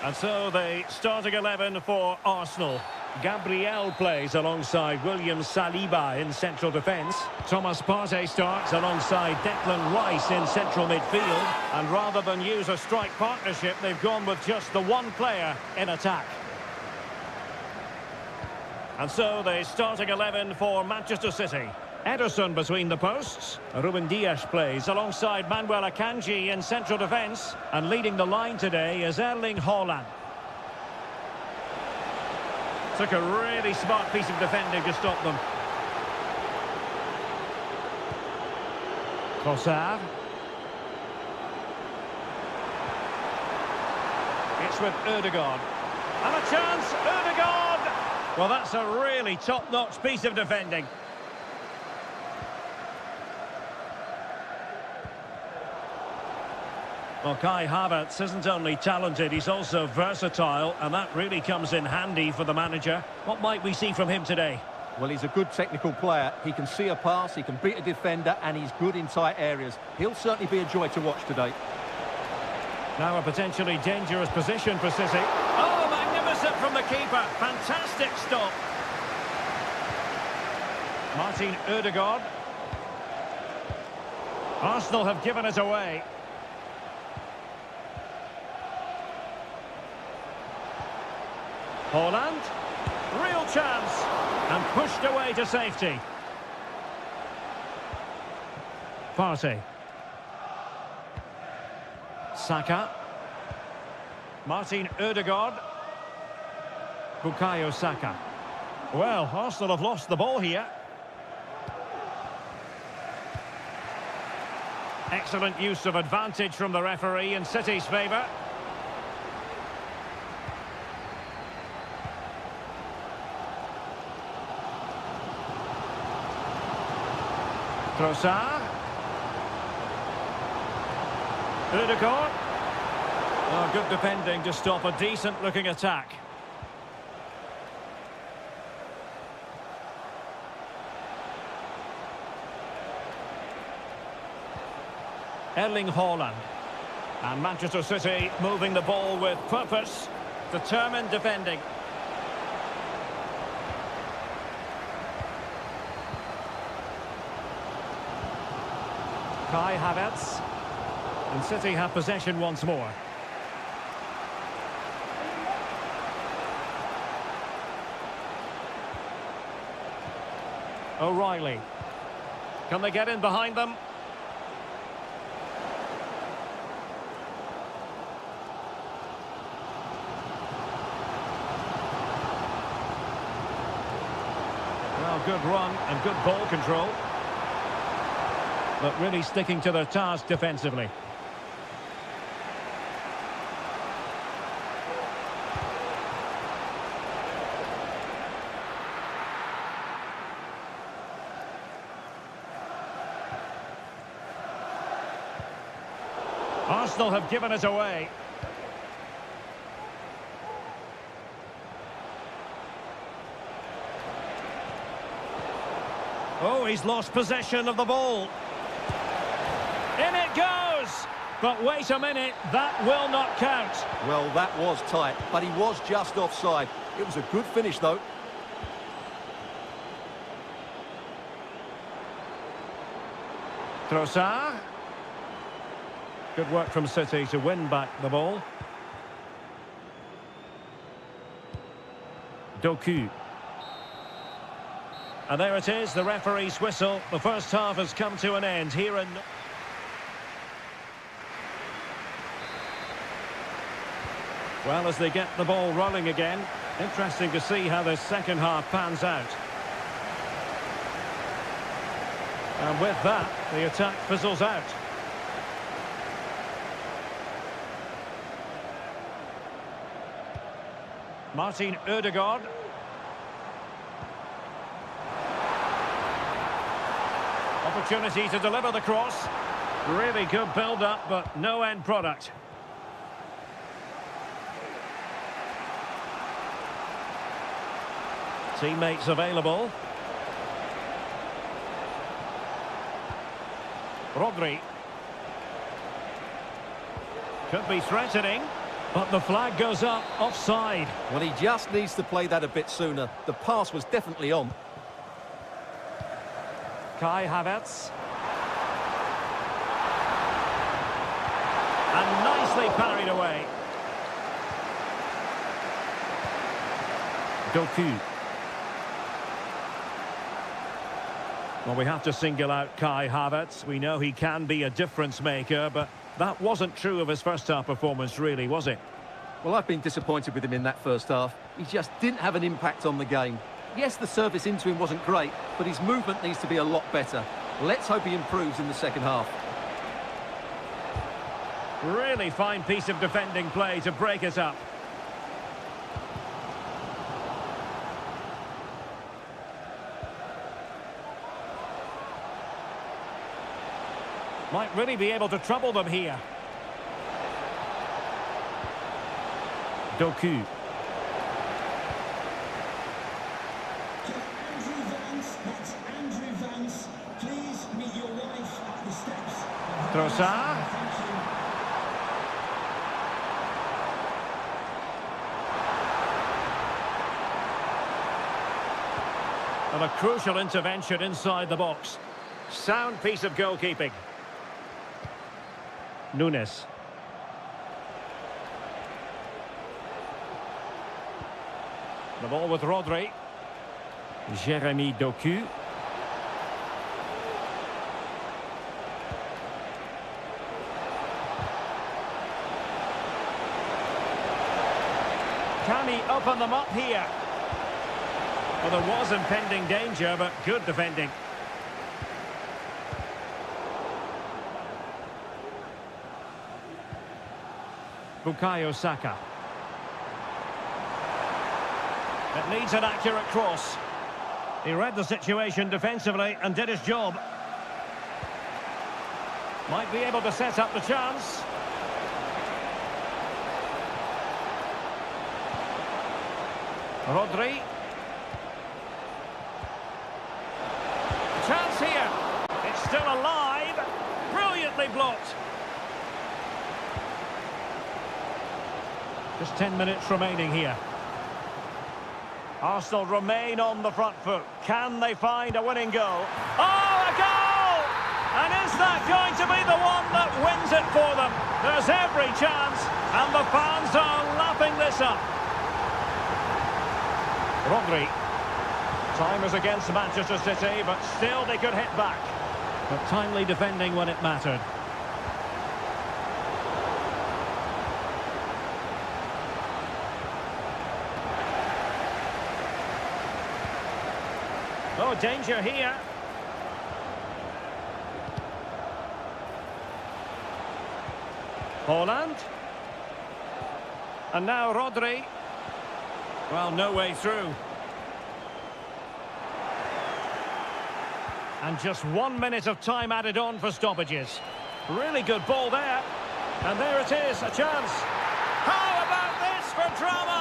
And so the starting 11 for Arsenal. Gabriel plays alongside William Saliba in central defence. Thomas Partey starts alongside Declan Rice in central midfield. And rather than use a strike partnership, they've gone with just the one player in attack. And so the starting 11 for Manchester City. Ederson between the posts. Ruben Dias plays alongside Manuel Akanji in central defence. And leading the line today is Erling Haaland. Took a really smart piece of defending to stop them. Trossard. It's with Ødegaard. And a chance, Ødegaard! Well, that's a really top-notch piece of defending. Well, Kai Havertz isn't only talented, he's also versatile, and that really comes in handy for the manager. What might we see from him today?
Well, he's a good technical player. He can see a pass, he can beat a defender, and he's good in tight areas. He'll certainly be a joy to watch today.
Now a potentially dangerous position for City. Oh, magnificent from the keeper. Fantastic stop. Martin Ødegaard. Arsenal have given it away. Haaland, real chance, and pushed away to safety. Partey. Saka. Martin Ødegaard. Bukayo Saka. Well, Arsenal have lost the ball here. Excellent use of advantage from the referee in City's favour. Trossard. Ødegaard. Oh, good defending to stop a decent-looking attack. Erling Haaland. And Manchester City moving the ball with purpose. Determined defending. Kai Havertz. And City have possession once more. O'Reilly. Can they get in behind them? Well, good run and good ball control. But really sticking to their task defensively. Arsenal have given it away. Oh, he's lost possession of the ball. In it goes! But wait a minute, that will not count.
Well, that was tight, but he was just offside. It was a good finish, though.
Trossard. Good work from City to win back the ball. Doku. And there it is, the referee's whistle. The first half has come to an end here in... Well, as they get the ball rolling again, interesting to see how this second half pans out. And with that, the attack fizzles out. Martin Ødegaard. Opportunity to deliver the cross. Really good build-up, but no end product. Teammates available. Rodri. Could be threatening, but the flag goes up, offside.
Well, he just needs to play that a bit sooner. The pass was definitely on.
Kai Havertz. And nicely parried away. Doku. Well, we have to single out Kai Havertz. We know he can be a difference maker, but that wasn't true of his first-half performance, really, was it?
Well, I've been disappointed with him in that first half. He just didn't have an impact on the game. Yes, the service into him wasn't great, but his movement needs to be a lot better. Let's hope he improves in the second half.
Really fine piece of defending play to break it up. Might really be able to trouble them here. Doku.
Andrew Vance, that's Andrew Vance. Please meet your wife at the steps.
Trossard.
Thank you.
And a crucial intervention inside the box. Sound piece of goalkeeping. Nunes. The ball with Rodri. Jeremy Doku. Can he open them up here? Well, there was impending danger, but good defending. Bukayo Saka. It needs an accurate cross. He read the situation defensively and did his job. Might be able to set up the chance. Rodri. Chance here. It's still alive. Brilliantly blocked. Just 10 minutes remaining here. Arsenal remain on the front foot. Can they find a winning goal? Oh, a goal! And is that going to be the one that wins it for them? There's every chance, and the fans are lapping this up. Rodri. Time is against Manchester City, but still they could hit back. But timely defending when it mattered. Oh, danger here. Holland. And now Rodri. Well, no way through. And just 1 minute of time added on for stoppages. Really good ball there. And there it is, a chance. How about this for drama?